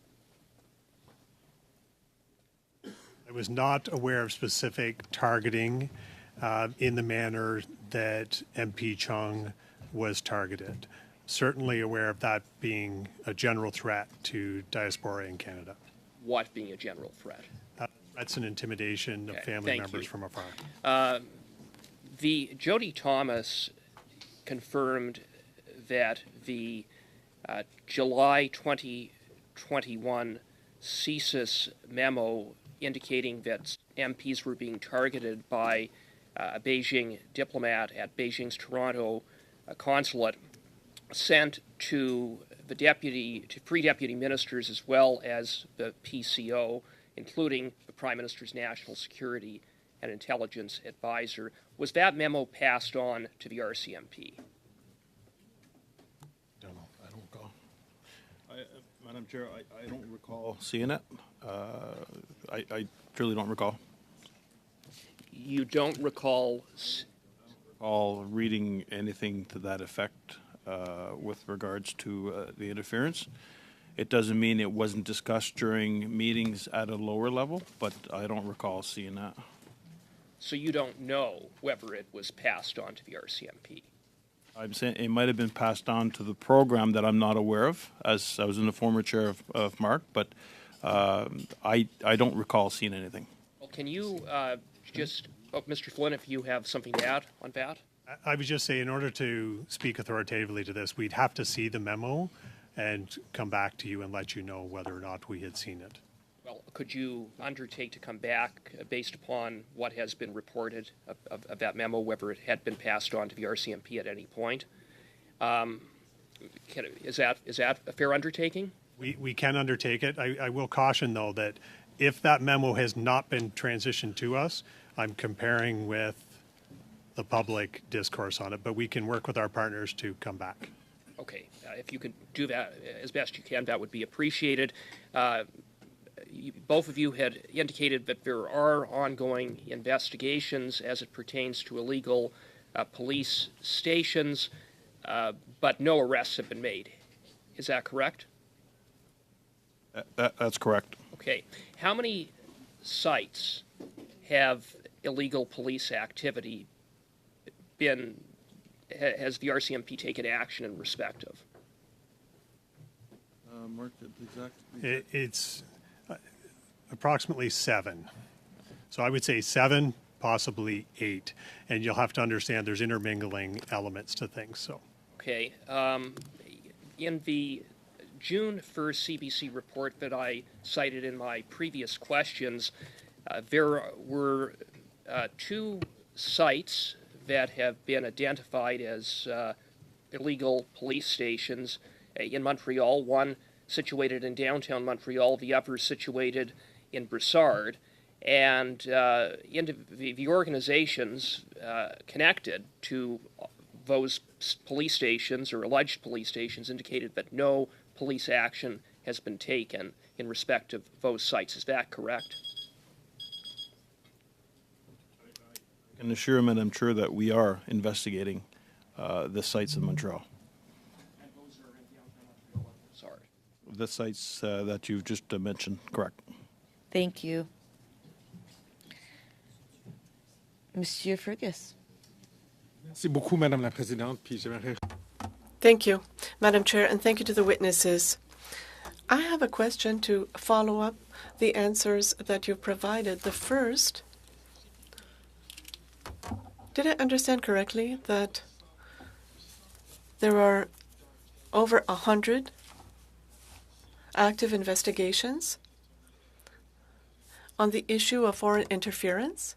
was not aware of specific targeting in the manner that MP Chung was targeted. Certainly aware of that being a general threat to diaspora in Canada.
What being a general threat?
That's an intimidation of
Okay,
family
thank
members
you.
from afar.
The Jody Thomas confirmed that the July 2021 CSIS memo indicating that MPs were being targeted by a Beijing diplomat at Beijing's Toronto consulate sent to the three deputy ministers as well as the PCO, including the Prime Minister's National Security and Intelligence Advisor. Was that memo passed on to the RCMP?
I don't recall. Madam Chair, I don't recall seeing it. I truly don't recall.
You don't recall?
All reading anything to that effect with regards to the interference. It doesn't mean it wasn't discussed during meetings at a lower level, but I don't recall seeing that.
So you don't know whether it was passed on to the RCMP?
I'm saying it might have been passed on to the program that I'm not aware of, as I was in the former chair of Mark, but I don't recall seeing anything.
Well, can you Mr. Flynn, if you have something to add on that?
I would just say, in order to speak authoritatively to this, we'd have to see the memo and come back to you and let you know whether or not we had seen it.
Well, could you undertake to come back based upon what has been reported of that memo, whether it had been passed on to the RCMP at any point? Is that a fair undertaking?
We can undertake it. I will caution, though, that if that memo has not been transitioned to us, I'm comparing with the public discourse on it, but we can work with our partners to come back.
Okay. If you could do that as best you can, that would be appreciated. Both of you had indicated that there are ongoing investigations as it pertains to illegal police stations, but no arrests have been made. Is that correct?
That's correct.
Okay. How many sites have illegal police activity has the RCMP taken action in respect of?
Mark, the exact.
It's approximately 7. So I would say 7, possibly 8. And you'll have to understand there's intermingling elements to things. So.
Okay. In the June 1st CBC report that I cited in my previous questions, there were 2 sites that have been identified as illegal police stations in Montreal, one situated in downtown Montreal, the other situated in Brossard. And the organizations connected to those police stations or alleged police stations indicated that no police action has been taken in respect of those sites. Is that correct?
I can assure Madam Chair that we are investigating the sites in Montreal.
And those are in downtown Montreal and Brossard.
The sites that you've just mentioned, correct.
Thank you. Monsieur Fergus.
Merci beaucoup, Madame la Présidente. Puis j'aimerais...
Thank you, Madam Chair, and thank you to the witnesses. I have a question to follow up the answers that you provided. The first, did I understand correctly that there are over 100 active investigations on the issue of foreign interference?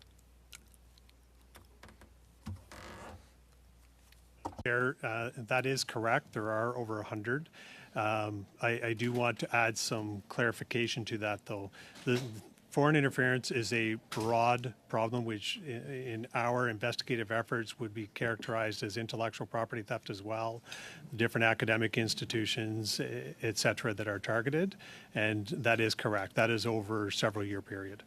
That is correct. There are over 100. I do want to add some clarification to that, though. The foreign interference is a broad problem, which in our investigative efforts would be characterized as intellectual property theft as well, different academic institutions, et cetera, that are targeted. And that is correct. That is over a several-year period.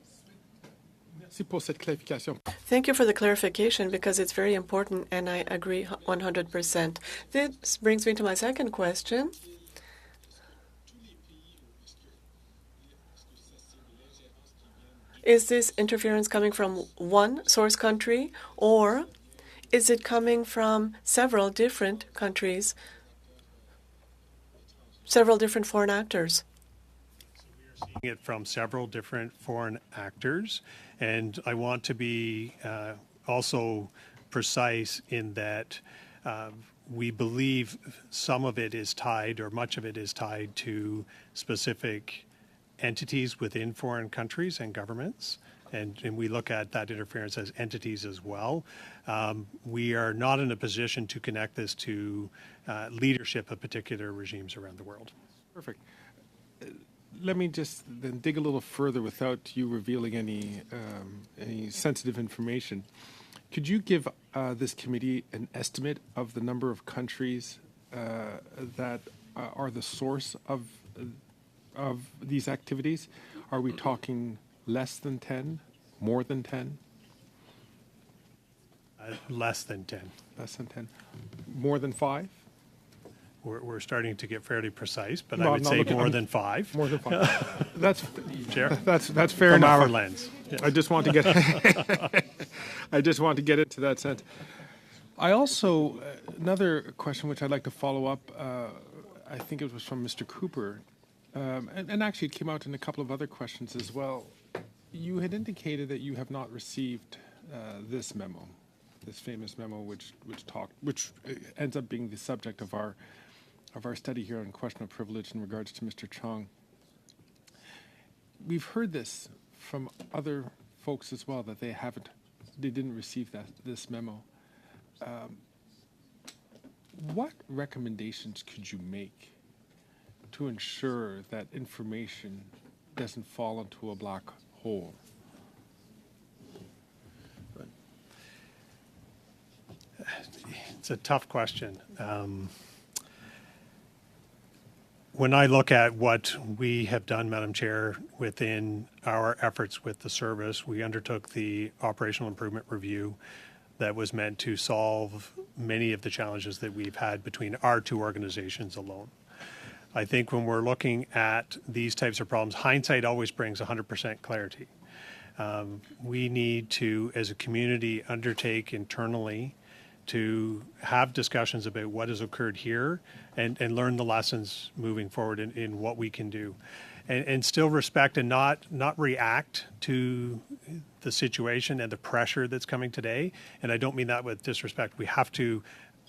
Merci pour cette clarification.
Thank you for the clarification because it's very important and I agree 100%. This brings me to my second question. Is this interference coming from one source country, or is it coming from several different countries, several different foreign actors?
It from several different foreign actors, and I want to be also precise in that we believe some of it is tied, or much of it is tied to specific entities within foreign countries and governments, and we look at that interference as entities as well. We are not in a position to connect this to leadership of particular regimes around the world.
Perfect. Let me just then dig a little further without you revealing any sensitive information. Could you give this committee an estimate of the number of countries that are the source of these activities? Are we talking less than 10, more than 10?
Less than 10.
Less than 10. More than 5?
We're starting to get fairly precise, but I would say more than 5.
More than 5. That's
Chair?
That's fair
From
enough.
our lens. Yes.
I just want to get I just want to get it to that sense. I also another question which I'd like to follow up. I think it was from Mr. Cooper, and actually it came out in a couple of other questions as well. You had indicated that you have not received this memo, this famous memo, which ends up being the subject of our study here on question of privilege in regards to Mr. Chong. We've heard this from other folks as well, that they didn't receive this memo. What recommendations could you make to ensure that information doesn't fall into a black hole?
It's a tough question. When I look at what we have done, Madam Chair, within our efforts with the service, we undertook the operational improvement review that was meant to solve many of the challenges that we've had between our two organizations alone. I think when we're looking at these types of problems, hindsight always brings 100% clarity. We need to, as a community, undertake internally to have discussions about what has occurred here and learn the lessons moving forward in what we can do. And still respect and not react to the situation and the pressure that's coming today. And I don't mean that with disrespect. We have to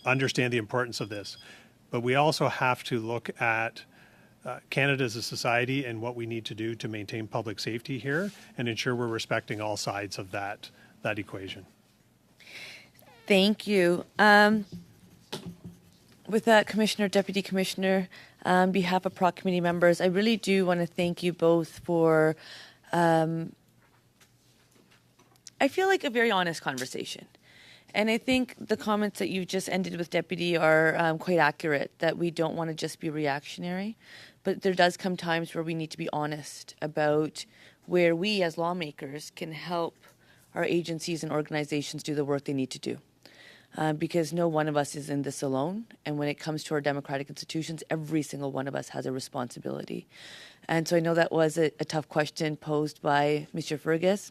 understand the importance of this. But we also have to look at Canada as a society and what we need to do to maintain public safety here and ensure we're respecting all sides of that equation.
Thank you. With that, Commissioner, Deputy Commissioner, on behalf of PROC committee members, I really do want to thank you both for, I feel like, a very honest conversation. And I think the comments that you just ended with, Deputy, are quite accurate, that we don't want to just be reactionary. But there does come times where we need to be honest about where we as lawmakers can help our agencies and organizations do the work they need to do. Because no one of us is in this alone. And when it comes to our democratic institutions, every single one of us has a responsibility. And so I know that was a tough question posed by Mr. Fergus.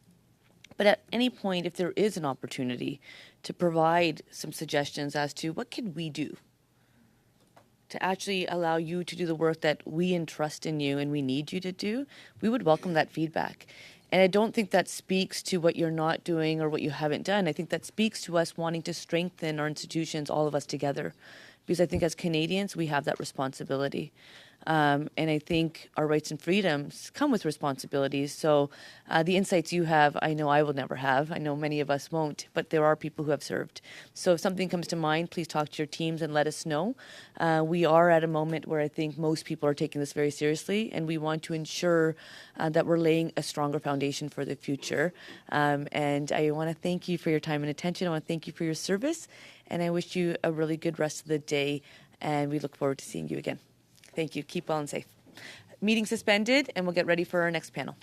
But at any point, if there is an opportunity to provide some suggestions as to what can we do to actually allow you to do the work that we entrust in you and we need you to do, we would welcome that feedback. And I don't think that speaks to what you're not doing or what you haven't done. I think that speaks to us wanting to strengthen our institutions, all of us together. Because I think as Canadians, we have that responsibility. And I think our rights and freedoms come with responsibilities. So the insights you have, I know I will never have. I know many of us won't, but there are people who have served. So if something comes to mind, please talk to your teams and let us know. We are at a moment where I think most people are taking this very seriously, and we want to ensure that we're laying a stronger foundation for the future. And I want to thank you for your time and attention. I want to thank you for your service, and I wish you a really good rest of the day, and we look forward to seeing you again. Thank you. Keep well and safe. Meeting suspended, and we'll get ready for our next panel.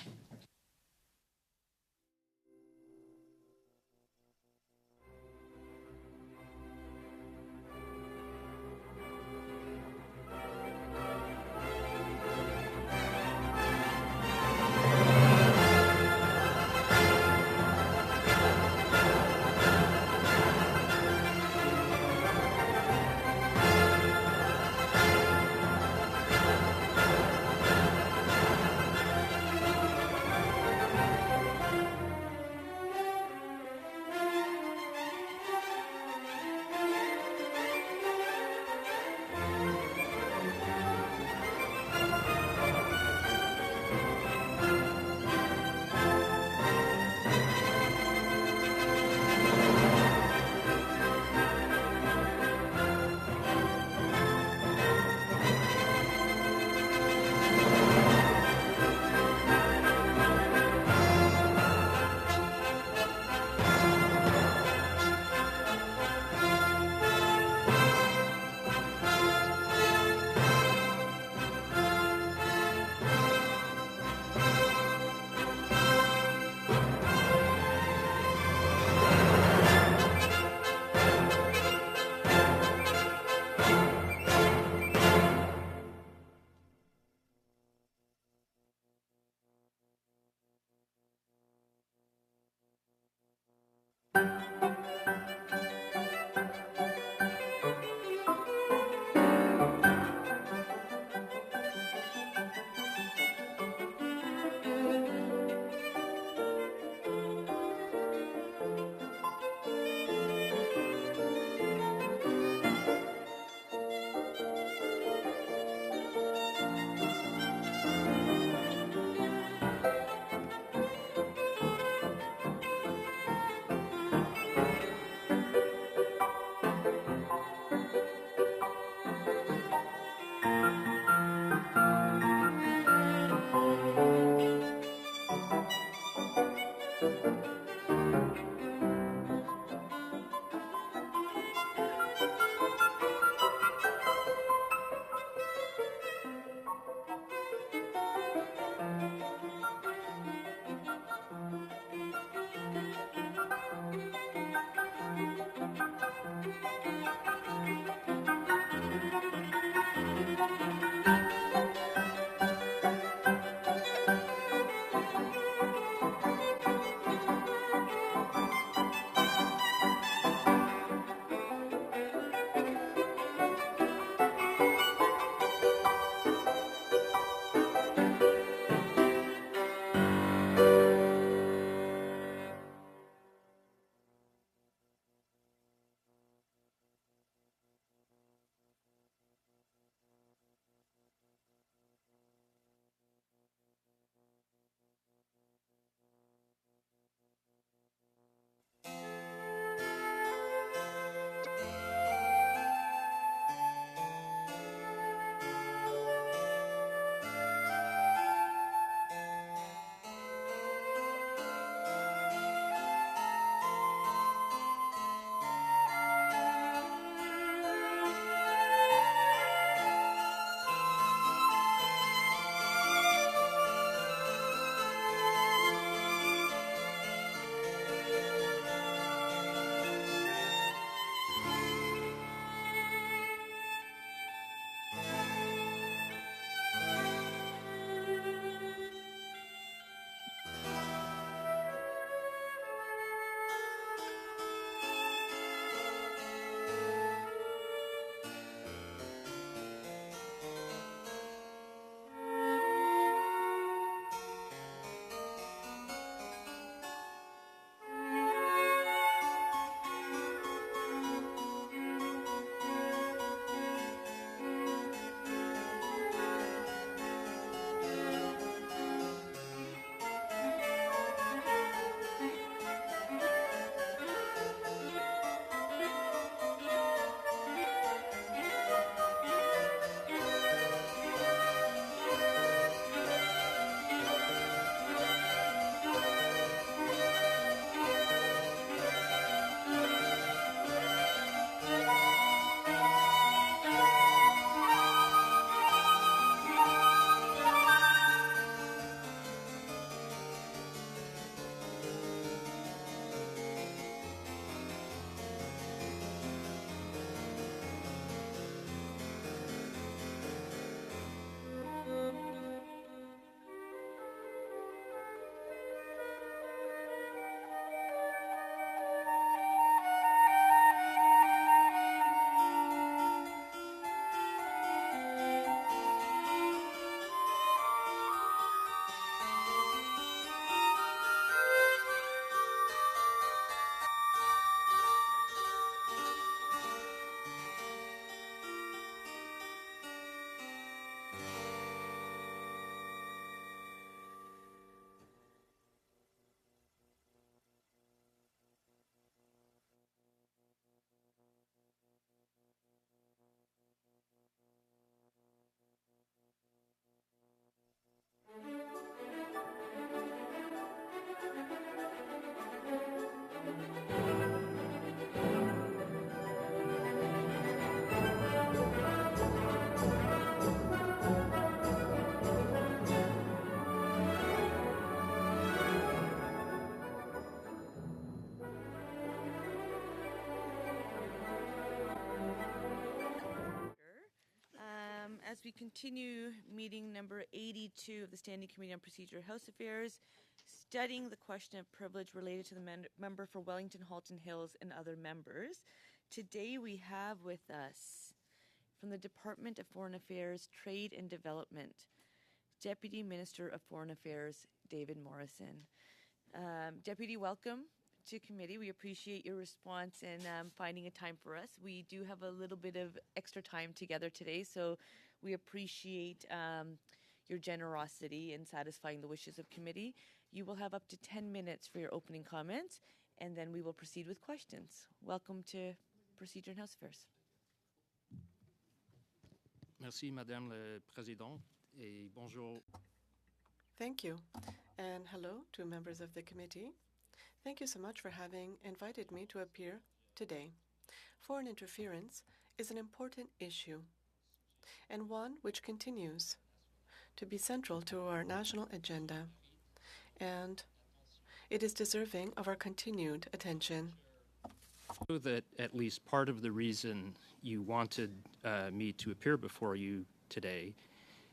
continue meeting number 82 of the Standing Committee on Procedure House Affairs, studying the question of privilege related to the member for Wellington Halton Hills and other members. Today we have with us from the Department of Foreign Affairs, Trade and Development, Deputy Minister of Foreign Affairs, David Morrison. Deputy, welcome to committee. We appreciate your response and finding a time for us. We do have a little bit of extra time together today, so we appreciate your generosity in satisfying the wishes of committee. You will have up to 10 minutes for your opening comments, and then we will proceed with questions. Welcome to Procedure and House Affairs.
Merci, Madame la Présidente, et bonjour.
Thank you, and hello to members of the committee. Thank you so much for having invited me to appear today. Foreign interference is an important issue and one which continues to be central to our national agenda, and it is deserving of our continued attention.
I know that at least part of the reason you wanted me to appear before you today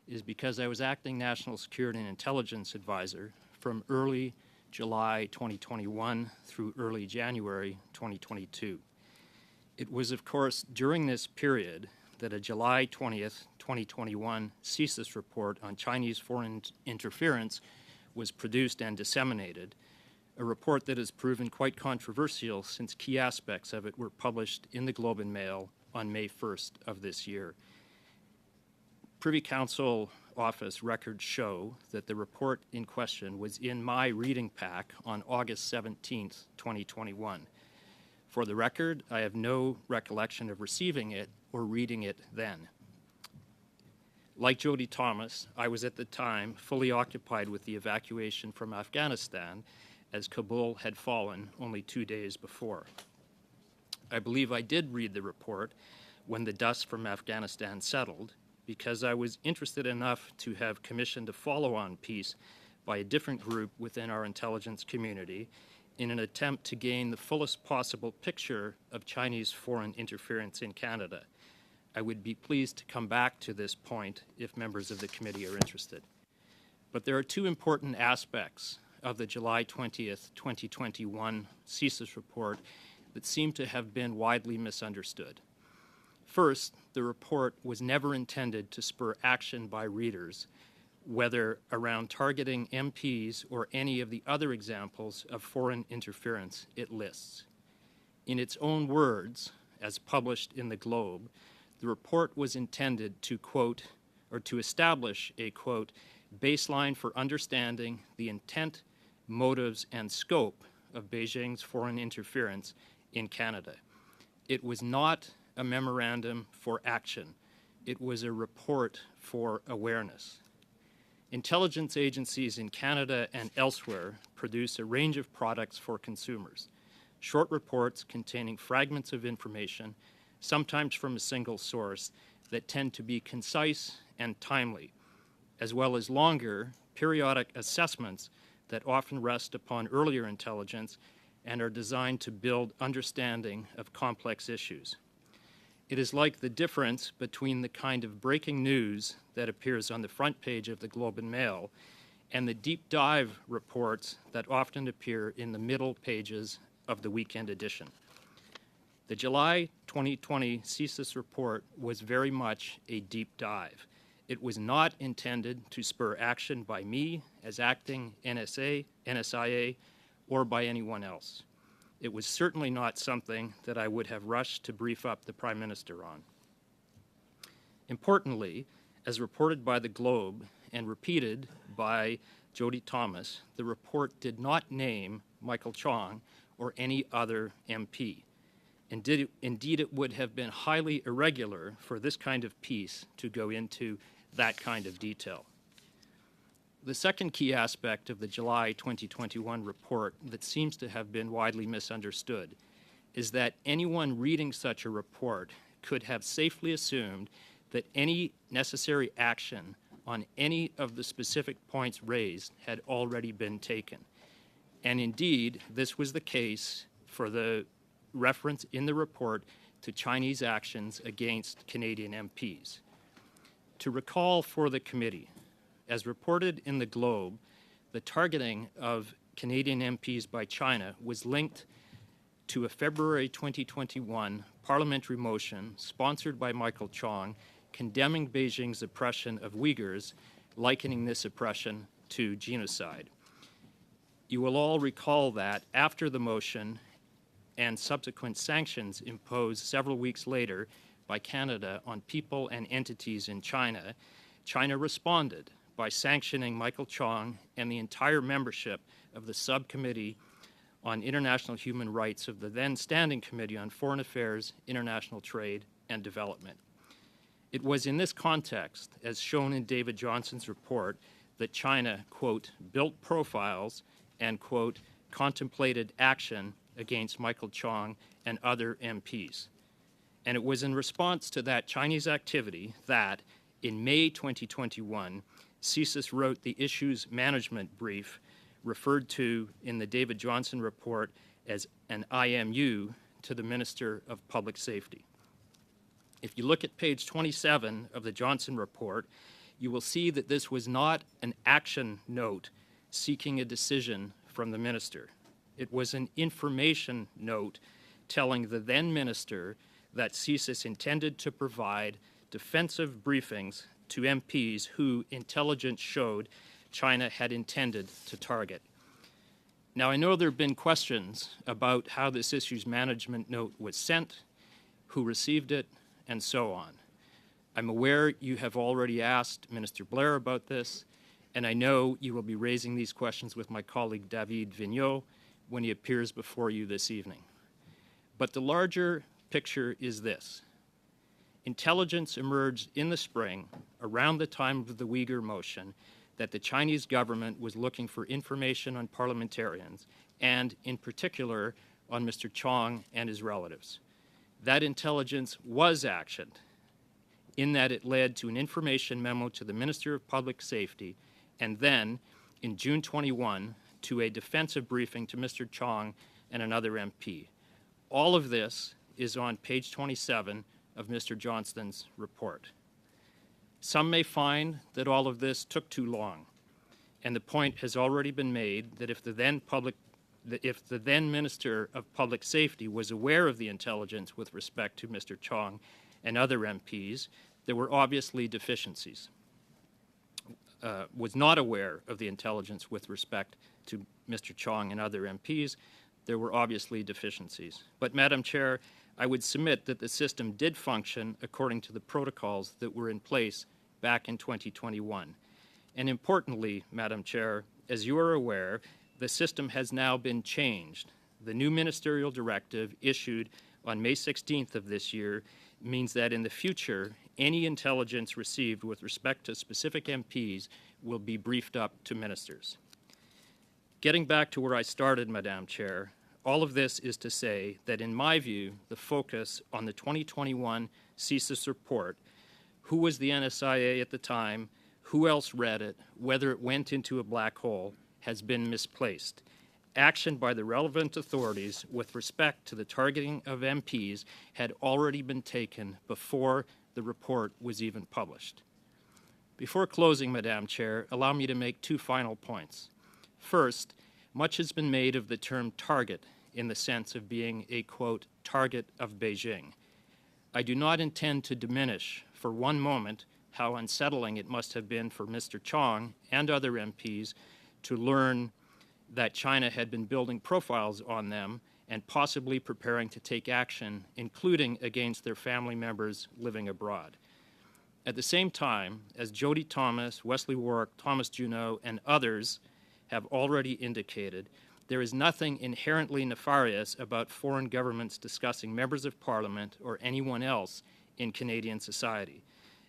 is because I was acting National Security and Intelligence Advisor from early July 2021 through early January 2022. It was, of course, during this period that a July 20th, 2021 CSIS report on Chinese foreign interference was produced and disseminated, a report that has proven quite controversial since key aspects of it were published in the Globe and Mail on May 1st of this year. Privy Council Office records show that the report in question was in my reading pack on August 17th, 2021. For the record, I have no recollection of receiving it or reading it then. Like Jody Thomas, I was at the time fully occupied with the evacuation from Afghanistan, as Kabul had fallen only 2 days before. I believe I did read the report when the dust from Afghanistan settled, because I was interested enough to have commissioned a follow-on piece by a different group within our intelligence community in an attempt to gain the fullest possible picture of Chinese foreign interference in Canada. I would be pleased to come back to this point if members of the committee are interested. But there are two important aspects of the July 20th, 2021 CSIS report that seem to have been widely misunderstood. First, the report was never intended to spur action by readers, whether around targeting MPs or any of the other examples of foreign interference it lists. In its own words, as published in the Globe, the report was intended to, quote, or to establish a, quote, baseline for understanding the intent, motives, and scope of Beijing's foreign interference in Canada. It was not a memorandum for action. It was a report for awareness. Intelligence agencies in Canada and elsewhere produce a range of products for consumers. Short reports containing fragments of information, sometimes from a single source, that tend to be concise and timely, as well as longer, periodic assessments that often rest upon earlier intelligence and are designed to build understanding of complex issues. It is like the difference between the kind of breaking news that appears on the front page of the Globe and Mail and the deep dive reports that often appear in the middle pages of the weekend edition. The July 2020 CSIS report was very much a deep dive. It was not intended to spur action by me as acting NSIA, or by anyone else. It was certainly not something that I would have rushed to brief up the Prime Minister on. Importantly, as reported by the Globe and repeated by Jody Thomas, the report did not name Michael Chong or any other MP. Indeed, it would have been highly irregular for this kind of piece to go into that kind of detail. The second key aspect of the July 2021 report that seems to have been widely misunderstood is that anyone reading such a report could have safely assumed that any necessary action on any of the specific points raised had already been taken. And indeed, this was the case for the reference in the report to Chinese actions against Canadian MPs. To recall for the committee, as reported in the Globe, the targeting of Canadian MPs by China was linked to a February 2021 parliamentary motion sponsored by Michael Chong condemning Beijing's oppression of Uyghurs, likening this oppression to genocide. You will all recall that after the motion and subsequent sanctions imposed several weeks later by Canada on people and entities in China, China responded by sanctioning Michael Chong and the entire membership of the Subcommittee on International Human Rights of the then Standing Committee on Foreign Affairs, International Trade, and Development. It was in this context, as shown in David Johnson's report, that China, quote, built profiles and, quote, contemplated action against Michael Chong and other MPs. And it was in response to that Chinese activity that, in May 2021, CSIS wrote the issues management brief referred to in the David Johnson report as an IMU to the Minister of Public Safety. If you look at page 27 of the Johnson report, you will see that this was not an action note seeking a decision from the minister. It was an information note telling the then minister that CSIS intended to provide defensive briefings to MPs who intelligence showed China had intended to target. Now, I know there have been questions about how this issues management note was sent, who received it, and so on. I'm aware you have already asked Minister Blair about this, and I know you will be raising these questions with my colleague David Vigneault when he appears before you this evening. But the larger picture is this. Intelligence emerged in the spring, around the time of the Uyghur motion, that the Chinese government was looking for information on parliamentarians, and in particular on Mr. Chong and his relatives. That intelligence was actioned, in that it led to an information memo to the Minister of Public Safety, and then, in June 21, to a defensive briefing to Mr. Chong and another MP. All of this is on page 27 of Mr. Johnston's report. Some may find that all of this took too long, and the point has already been made that if the then Minister of Public Safety was aware of the intelligence with respect to Mr. Chong and other MPs, there were obviously deficiencies. Was not aware of the intelligence with respect to Mr. Chong and other MPs, there were obviously deficiencies. But, Madam Chair, I would submit that the system did function according to the protocols that were in place back in 2021. And importantly, Madam Chair, as you are aware, the system has now been changed. The new ministerial directive issued on May 16th of this year means that in the future, any intelligence received with respect to specific MPs will be briefed up to ministers. Getting back to where I started, Madam Chair, all of this is to say that in my view, the focus on the 2021 CSIS report, who was the NSIA at the time, who else read it, whether it went into a black hole, has been misplaced. Action by the relevant authorities with respect to the targeting of MPs had already been taken before the report was even published. Before closing, Madam Chair, allow me to make two final points. First, much has been made of the term target in the sense of being a, quote, target of Beijing. I do not intend to diminish for one moment how unsettling it must have been for Mr. Chong and other MPs to learn that China had been building profiles on them and possibly preparing to take action, including against their family members living abroad. At the same time, as Jody Thomas, Wesley Warwick, Thomas Juneau, and others have already indicated, there is nothing inherently nefarious about foreign governments discussing members of Parliament or anyone else in Canadian society.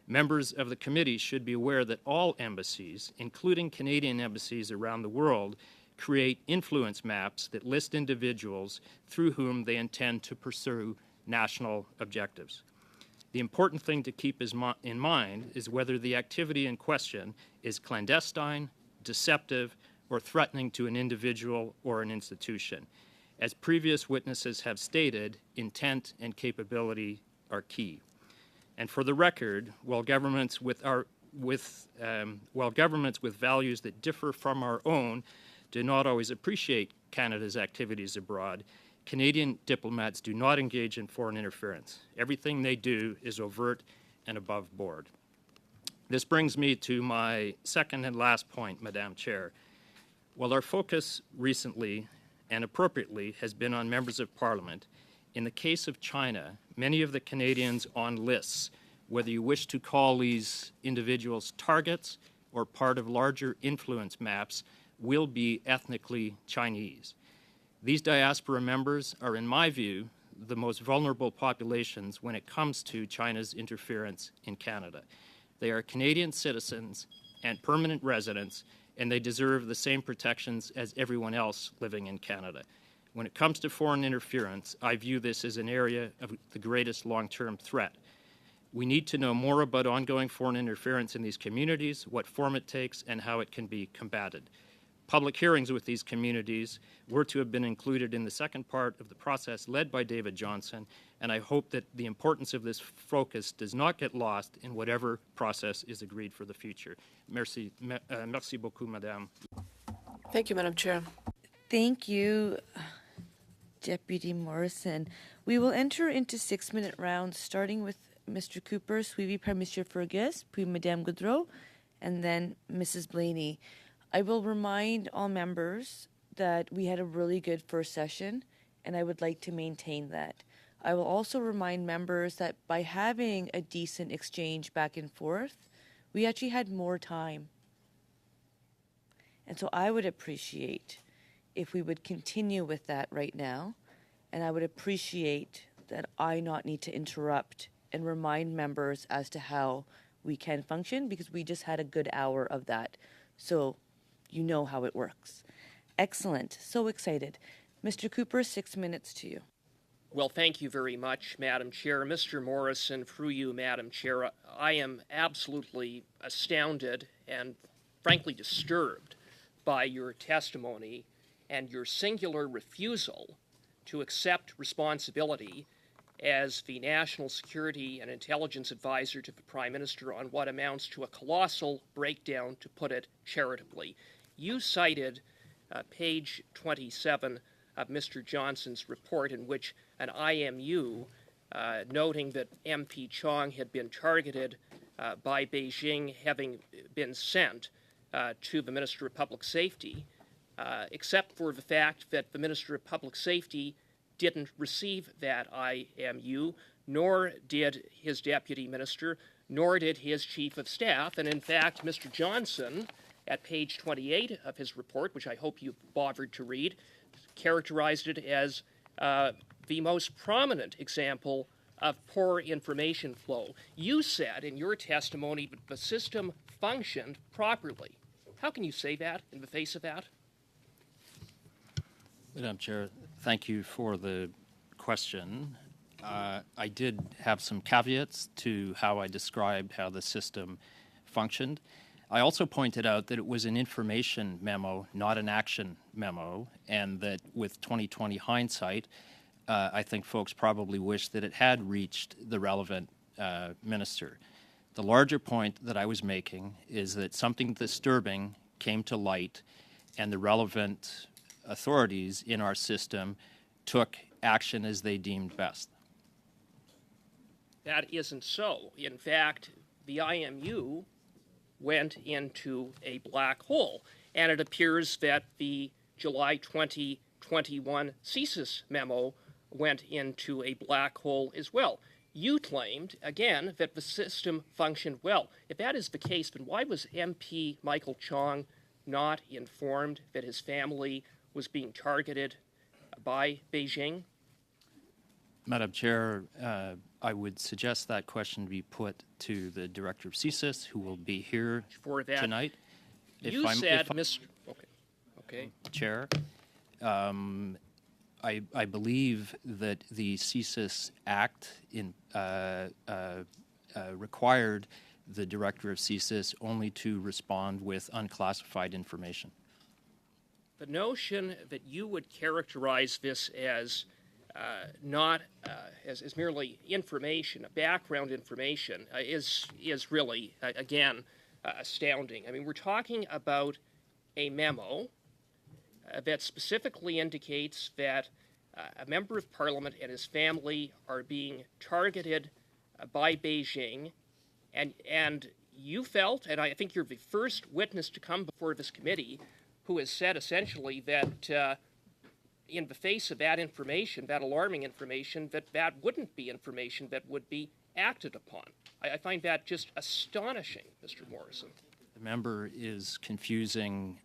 Members of the committee should be aware that all embassies, including Canadian embassies around the world, create influence maps that list individuals through whom they intend to pursue national objectives. The important thing to keep in mind is whether the activity in question is clandestine, deceptive, or threatening to an individual or an institution. As previous witnesses have stated, intent and capability are key. And for the record, while governments with values that differ from our own do not always appreciate Canada's activities abroad, Canadian diplomats do not engage in foreign interference. Everything they do is overt and above board. This brings me to my second and last point, Madam Chair. While our focus recently and appropriately has been on members of Parliament, in the case of China, many of the Canadians on lists, whether you wish to call these individuals targets or part of larger influence maps, will be ethnically Chinese. These diaspora members are, in my view, the most vulnerable populations when it comes to China's interference in Canada. They are Canadian citizens and permanent residents, and they deserve the same protections as everyone else living in Canada. When it comes to foreign interference, I view this as an area of the greatest long-term threat. We need to know more about ongoing foreign interference in these communities, what form it takes, and how it can be combated. Public hearings with these communities were to have been included in the second part of the process led by David Johnson, and I hope that the importance of this focus does not get lost in whatever process is agreed for the future. Merci beaucoup, Madame.
Thank you, Madam Chair.
Thank you, Deputy Morrison. We will enter into 6-minute rounds, starting with Mr. Cooper, suivi par Monsieur Fergus, puis Madame Goudreau, and then Mrs. Blaney. I will remind all members that we had a really good first session, and I would like to maintain that. I will also remind members that by having a decent exchange back and forth, we actually had more time. And so I would appreciate if we would continue with that right now, and I would appreciate that I not need to interrupt and remind members as to how we can function, because we just had a good hour of that. So you know how it works. Excellent. So excited. Mr. Cooper, 6 minutes to you.
Well, thank you very much, Madam Chair. Mr. Morrison, through you, Madam Chair, I am absolutely astounded and frankly disturbed by your testimony and your singular refusal to accept responsibility as the National Security and Intelligence Advisor to the Prime Minister on what amounts to a colossal breakdown, to put it charitably. You cited page 27 of Mr. Johnson's report, in which an IMU noting that MP Chong had been targeted by Beijing, having been sent to the Minister of Public Safety, except for the fact that the Minister of Public Safety didn't receive that IMU, nor did his deputy minister, nor did his chief of staff. And in fact, Mr. Johnson, at page 28 of his report, which I hope you bothered to read, characterized it as the most prominent example of poor information flow. You said in your testimony that the system functioned properly. How can you say that in the face of that?
Madam Chair, thank you for the question. I did have some caveats to how I described how the system functioned. I also pointed out that it was an information memo, not an action memo, and that with 2020 hindsight, I think folks probably wish that it had reached the relevant minister. The larger point that I was making is that something disturbing came to light, and the relevant authorities in our system took action as they deemed best.
That isn't so. In fact, the IMU went into a black hole, and it appears that the July 2021 CSIS memo went into a black hole as well. You claimed, again, that the system functioned well. If that is the case, then why was MP Michael Chong not informed that his family was being targeted by Beijing?
Madam Chair, I would suggest that question be put to the Director of CSIS, who will be here
For that,
tonight.
You said, Mr. Okay.
Chair, I believe that the CSIS Act required the Director of CSIS only to respond with unclassified information.
The notion that you would characterize this as not as merely information, background information, is really, again, astounding. I mean, we're talking about a memo that specifically indicates that a member of parliament and his family are being targeted by Beijing, and you felt, and I think you're the first witness to come before this committee who has said essentially that in the face of that information, that alarming information, that wouldn't be information that would be acted upon. I find that just astonishing, Mr. Morrison.
The member is confusing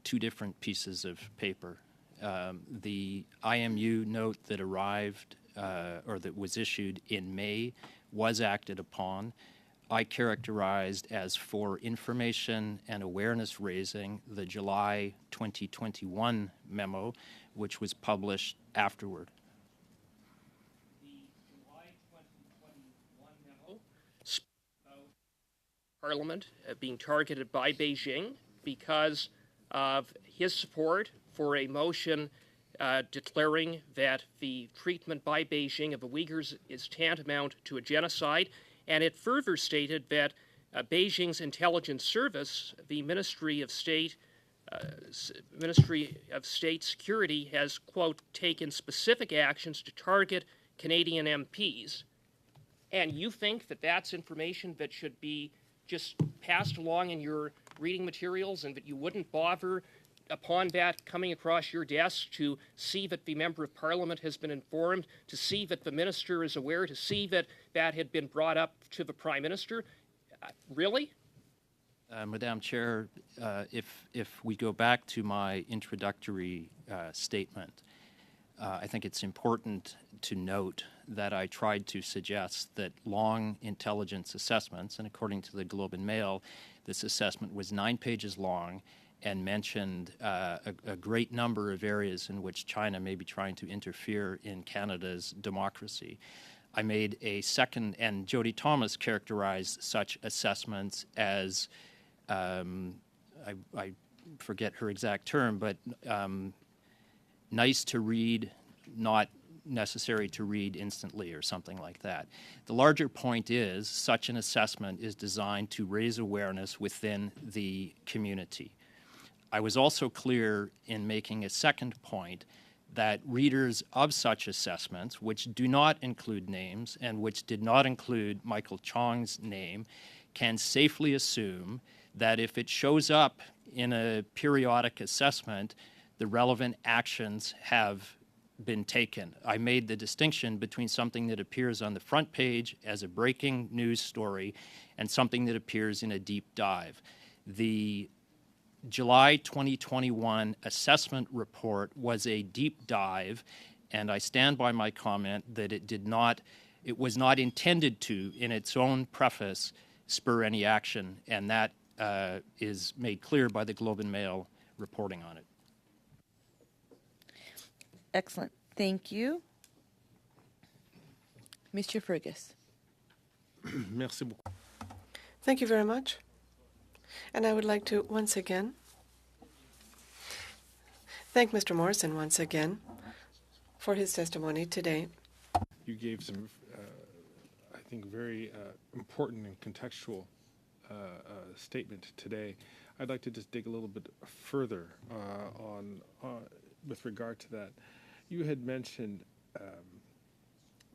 two different pieces of paper. The IMU note that arrived or that was issued in May was acted upon. I characterized as for information and awareness raising the July 2021 memo, which was published afterward.
The July 2021 memo spoke about Parliament being targeted by Beijing because of his support for a motion declaring that the treatment by Beijing of the Uyghurs is tantamount to a genocide. And it further stated that Beijing's intelligence service, the Ministry of State Security, has, quote, taken specific actions to target Canadian MPs. And you think that that's information that should be just passed along in your reading materials and that you wouldn't bother upon that coming across your desk to see that the member of parliament has been informed, to see that the minister is aware, to see that that had been brought up to the prime minister? Really?
Madam Chair, if we go back to my introductory statement, I think it's important to note that I tried to suggest that long intelligence assessments, and according to the Globe and Mail, this assessment was 9 pages long and mentioned a great number of areas in which China may be trying to interfere in Canada's democracy. I made a second, and Jody Thomas characterized such assessments as, I forget her exact term, but nice to read, not necessary to read instantly or something like that. The larger point is such an assessment is designed to raise awareness within the community. I was also clear in making a second point that readers of such assessments, which do not include names and which did not include Michael Chong's name, can safely assume that if it shows up in a periodic assessment, the relevant actions have been taken. I made the distinction between something that appears on the front page as a breaking news story and something that appears in a deep dive. The July 2021 assessment report was a deep dive, and I stand by my comment that it was not intended to, in its own preface, spur any action, and that is made clear by the Globe and Mail reporting on it.
Excellent. Thank you. Mr. Fergus.
Merci beaucoup.
Thank you very much. And I would like to once again thank Mr. Morrison once again for his testimony today.
You gave some, I think, very important and contextual statement today. I'd like to just dig a little bit further on with regard to that. You had mentioned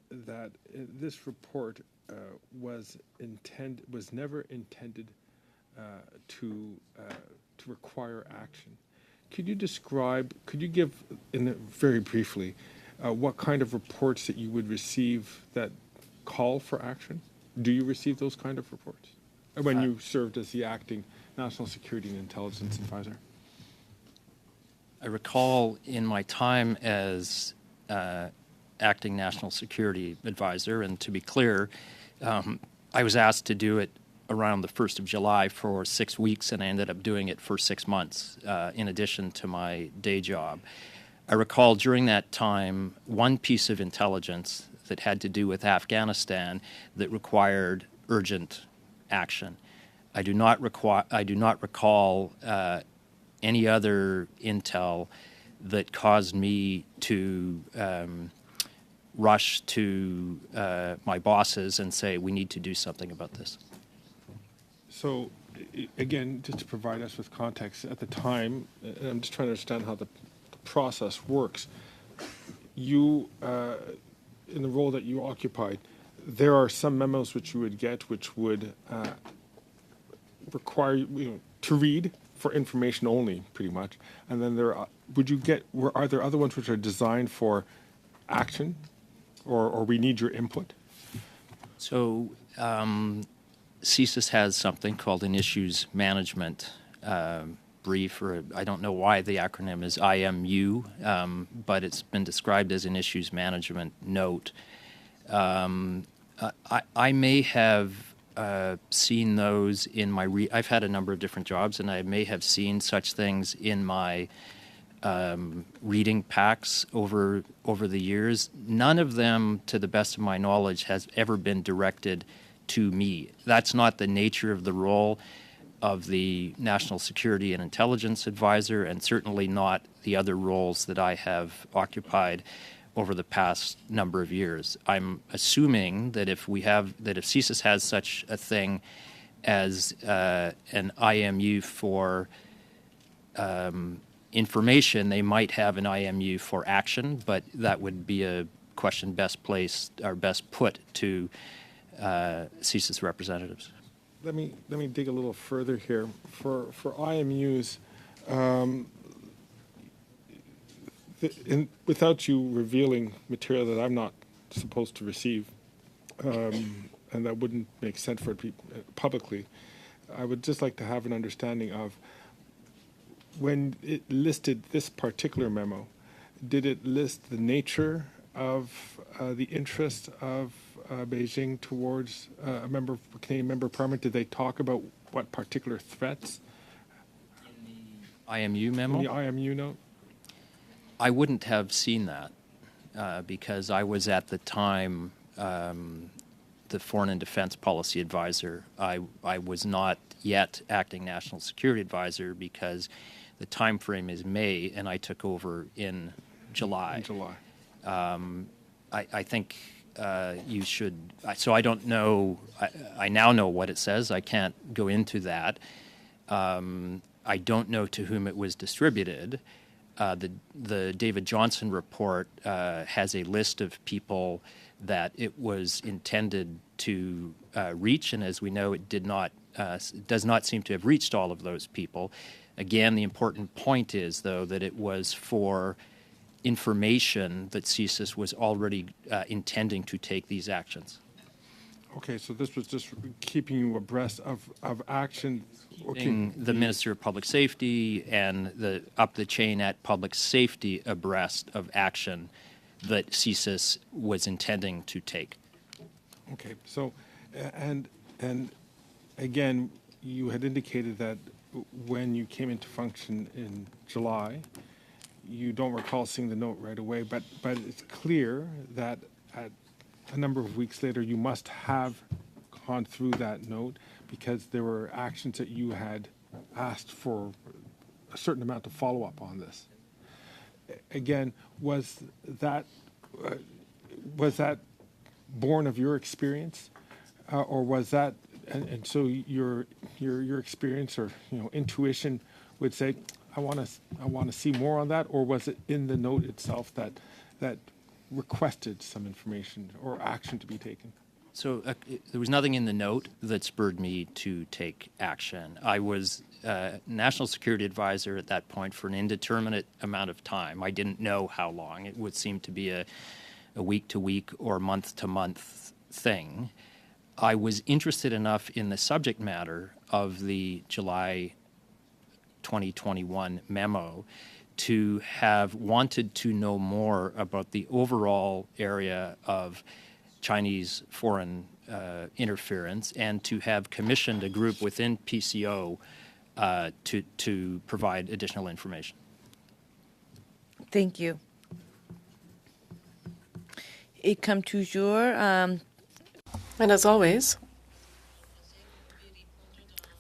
that this report was never intended to require action. Could you give, very briefly, what kind of reports that you would receive that call for action? Do you receive those kind of reports when you served as the acting National Security and Intelligence Advisor?
I recall in my time as acting National Security Advisor, and to be clear, I was asked to do it around the 1st of July for 6 weeks, and I ended up doing it for 6 months in addition to my day job. I recall during that time one piece of intelligence that had to do with Afghanistan that required urgent action. I do not recall any other intel that caused me to rush to my bosses and say, we need to do something about this.
So, again, just to provide us with context, at the time, and I'm just trying to understand how the process works, you, in the role that you occupied, there are some memos which you would get which would require you to read for information only, pretty much, and then are there other ones which are designed for action, or we need your input?
So CSIS has something called an issues management brief, or I don't know why the acronym is IMU, but it's been described as an issues management note. I may have seen those in my I've had a number of different jobs, and I may have seen such things in my reading packs over the years. None of them, to the best of my knowledge, has ever been directed to me. That's not the nature of the role of the National Security and Intelligence Advisor, and certainly not the other roles that I have occupied over the past number of years. I'm assuming that if CSIS has such a thing as an IMU for information, they might have an IMU for action, but that would be a question best put to CSIS representatives.
Let me dig a little further here. For IMUs, without you revealing material that I'm not supposed to receive, and that wouldn't make sense for it publicly, I would just like to have an understanding of when it listed this particular memo, did it list the nature of the interest of Beijing towards a Canadian member of Parliament? Did they talk about what particular threats?
In the IMU memo?
In the IMU note?
I wouldn't have seen that because I was at the time the Foreign and Defense Policy Advisor. I was not yet acting National Security Advisor because the time frame is May, and I took over in July. I think you should. So I don't know. I now know what it says. I can't go into that. I don't know to whom it was distributed. The David Johnson report has a list of people that it was intended to reach, and as we know, it does not seem to have reached all of those people. Again, the important point is, though, that it was for information that CSIS was already intending to take these actions.
Okay, so this was just keeping you abreast of action.
Keeping the Minister of Public Safety and up the chain at Public Safety abreast of action that CSIS was intending to take.
Okay, so, and again, you had indicated that when you came into function in July, you don't recall seeing the note right away, but it's clear that at a number of weeks later, you must have gone through that note because there were actions that you had asked for a certain amount of follow-up on this. Again, was that born of your experience, or was that, and so your experience or intuition would say, I want to see more on that, or was it in the note itself that requested some information or action to be taken?
So there was nothing in the note that spurred me to take action. I was National Security Advisor at that point for an indeterminate amount of time. I didn't know how long. It would seem to be a week-to-week or month-to-month thing. I was interested enough in the subject matter of the July 2021 memo to have wanted to know more about the overall area of Chinese foreign interference, and to have commissioned a group within PCO to provide additional information.
Thank you. Et comme toujours,
And as always,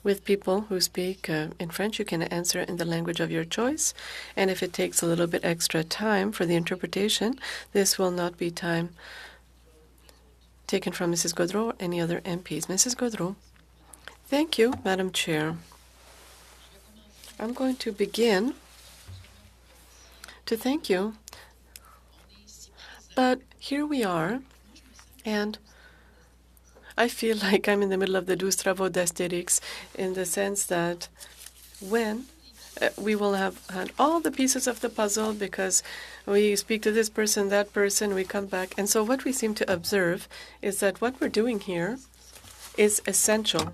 With people who speak in French, you can answer in the language of your choice. And if it takes a little bit extra time for the interpretation, this will not be time taken from Mrs. Gaudreau or any other MPs. Mrs. Gaudreau. Thank you, Madam Chair. I'm going to begin to thank you. But here we are, and I feel like I'm in the middle of the 12 travaux d'Astérix in the sense that when we will have had all the pieces of the puzzle because we speak to this person, that person, we come back. And so what we seem to observe is that what we're doing here is essential.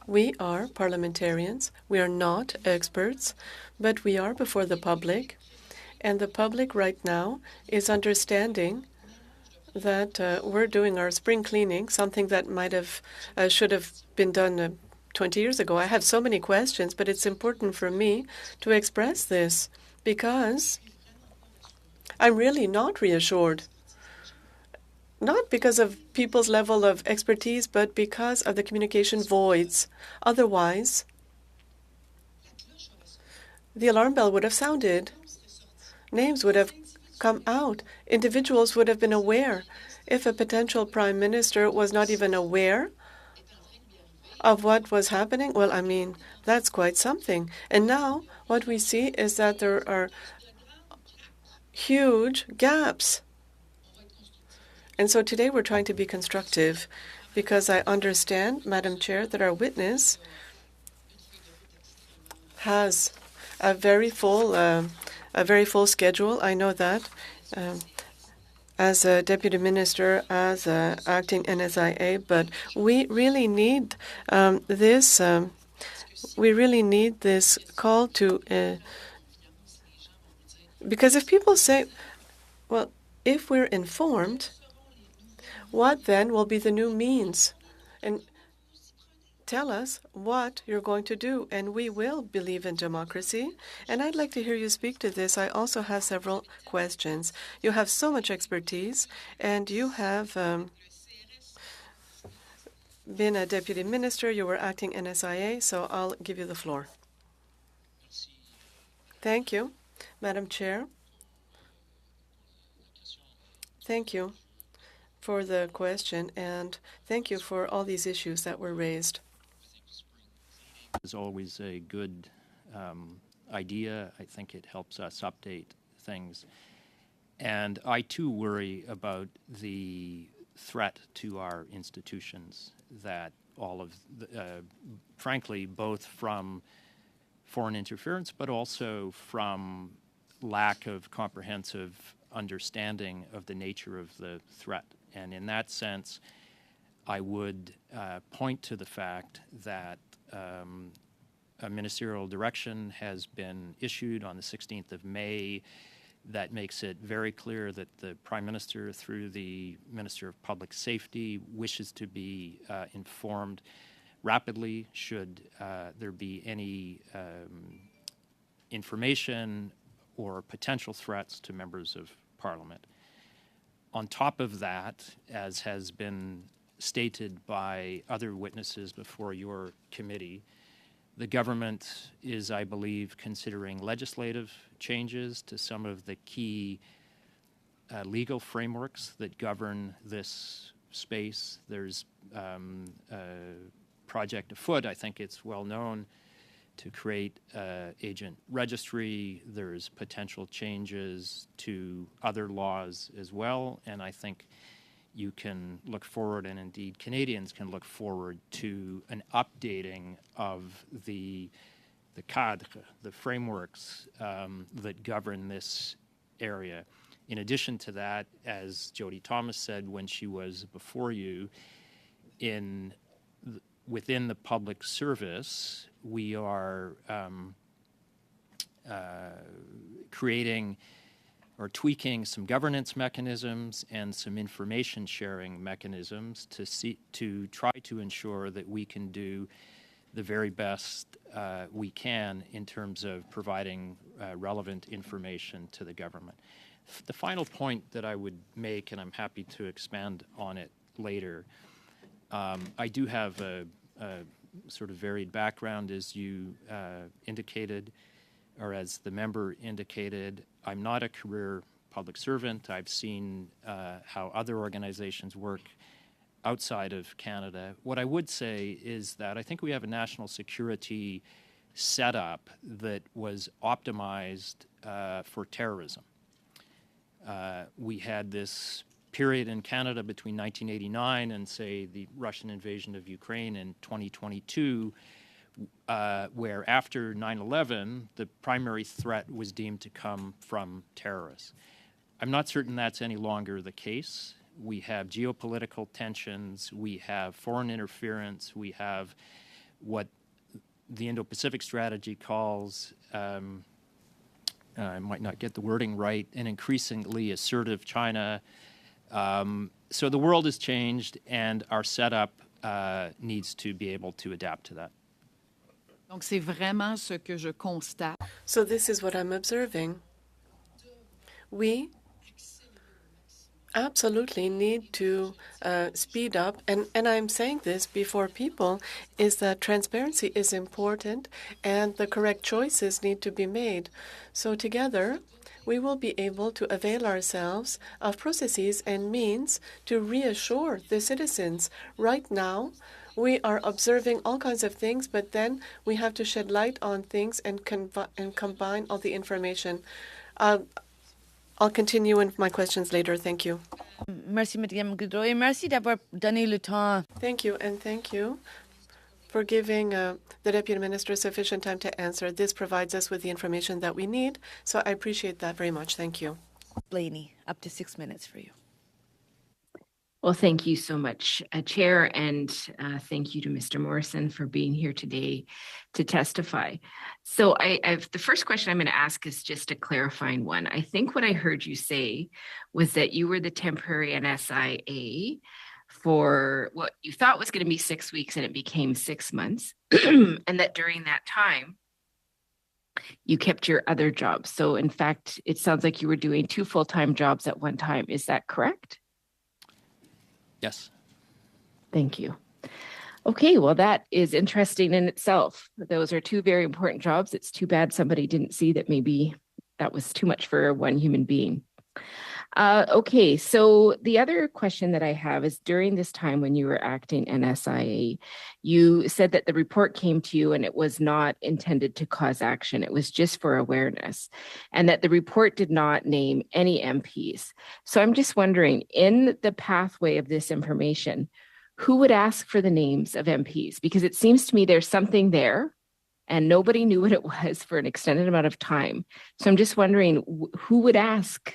We are parliamentarians. We are not experts, but we are before the public. And the public right now is understanding that we're doing our spring cleaning, something that might have should have been done 20 years ago. I have so many questions, but it's important for me to express this because I'm really not reassured. Not because of people's level of expertise, but because of the communication voids. Otherwise, the alarm bell would have sounded. Names would have come out. Individuals would have been aware. If a potential prime minister was not even aware of what was happening, well, I mean, that's quite something. And now what we see is that there are huge gaps. And so today we're trying to be constructive because I understand, Madam Chair, that our witness has a very full schedule. I know that as a deputy minister, as a acting NSIA, but we really need this. We really need this call to because if people say, well, if we're informed, what then will be the new means? And tell us what you're going to do, and we will believe in democracy. And I'd like to hear you speak to this. I also have several questions. You have so much expertise, and you have been a deputy minister. You were acting NSIA, so I'll give you the floor. Thank you, Madam Chair. Thank you for the question, and thank you for all these issues that were raised.
Is always a good idea. I think it helps us update things. And I too worry about the threat to our institutions that all of, frankly, both from foreign interference, but also from lack of comprehensive understanding of the nature of the threat. And in that sense, I would point to the fact that a ministerial direction has been issued on the 16th of May that makes it very clear that the Prime Minister, through the Minister of Public Safety, wishes to be informed rapidly should there be any information or potential threats to members of Parliament. On top of that, as has been stated by other witnesses before your committee, the government is, I believe, considering legislative changes to some of the key legal frameworks that govern this space. There's a project afoot, I think it's well known, to create agent registry. There's potential changes to other laws as well, and I think you can look forward, and indeed Canadians can look forward to an updating of the cadre, the frameworks that govern this area. In addition to that, as Jody Thomas said when she was before you, within the public service, we are creating or tweaking some governance mechanisms and some information sharing mechanisms to try to ensure that we can do the very best we can in terms of providing relevant information to the government. The final point that I would make, and I'm happy to expand on it later, I do have a sort of varied background, as you indicated, or as the member indicated. I'm not a career public servant. I've seen how other organizations work outside of Canada. What I would say is that I think we have a national security setup that was optimized for terrorism. We had this period in Canada between 1989 and, say, the Russian invasion of Ukraine in 2022, where after 9/11, the primary threat was deemed to come from terrorists. I'm not certain that's any longer the case. We have geopolitical tensions, we have foreign interference, we have what the Indo-Pacific strategy calls, I might not get the wording right, an increasingly assertive China. So the world has changed, and our setup needs to be able to adapt to that.
Donc, c'est vraiment ce que je constate.
So this is what I'm observing. We absolutely need to speed up, and I'm saying this before people, is that transparency is important and the correct choices need to be made. So together, we will be able to avail ourselves of processes and means to reassure the citizens. Right now, we are observing all kinds of things, but then we have to shed light on things and combine all the information. I'll continue in my questions later. Thank you.
Merci, Madame Goudreau, et merci d'avoir donné le temps.
Thank you, and thank you for giving the Deputy Minister sufficient time to answer. This provides us with the information that we need, so I appreciate that very much. Thank you.
Blaney, up to 6 minutes for you.
Well, thank you so much, Chair, and thank you to Mr. Morrison for being here today to testify. So the first question I'm going to ask is just a clarifying one. I think what I heard you say was that you were the temporary NSIA for what you thought was going to be 6 weeks and it became 6 months, and that during that time, you kept your other jobs. So in fact, it sounds like you were doing 2 full-time jobs at one time. Is that correct?
Yes.
Thank you. Okay, well, that is interesting in itself. Those are 2 very important jobs. It's too bad somebody didn't see that maybe that was too much for one human being. Okay, so the other question that I have is during this time when you were acting NSIA, you said that the report came to you and it was not intended to cause action. It was just for awareness, and that the report did not name any MPs. So I'm just wondering, in the pathway of this information, who would ask for the names of MPs? Because it seems to me there's something there and nobody knew what it was for an extended amount of time. So I'm just wondering who would ask.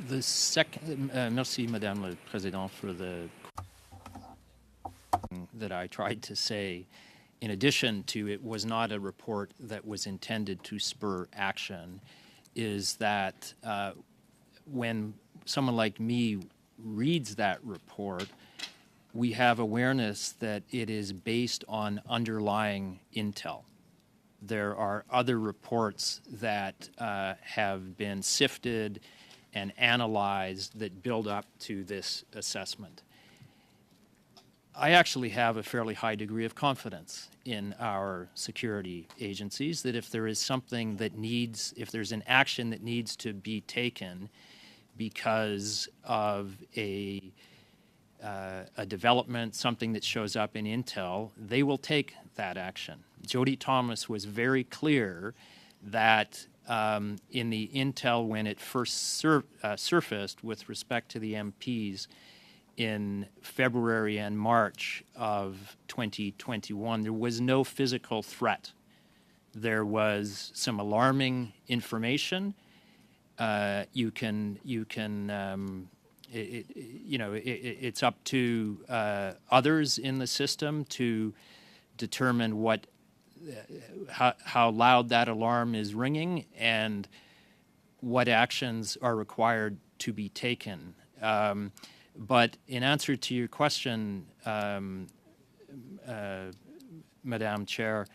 The second, merci, Madame la Présidente, for the that I tried to say. In addition to it was not a report that was intended to spur action, is that when someone like me reads that report, we have awareness that it is based on underlying intel. There are other reports that have been sifted and analyzed that build up to this assessment. I actually have a fairly high degree of confidence in our security agencies that if there is something that needs, if there's an action that needs to be taken because of a development, something that shows up in intel, they will take that action. Jody Thomas was very clear that in the intel when it first surfaced with respect to the MPs in February and March of 2021, there was no physical threat. There was some alarming information. It's up to others in the system to determine what how loud that alarm is ringing and what actions are required to be taken. But in answer to your question, Madam Chair,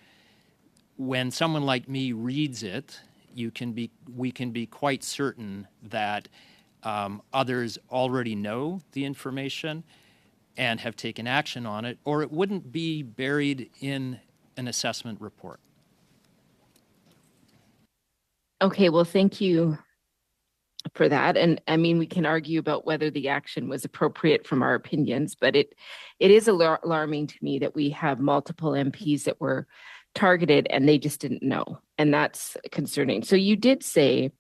when someone like me reads it, we can be quite certain that others already know the information, and have taken action on it, or it wouldn't be buried in an assessment report.
Okay, well, thank you for that. And I mean, we can argue about whether the action was appropriate from our opinions, but it is alarming to me that we have multiple MPs that were targeted and they just didn't know. And that's concerning. So you did say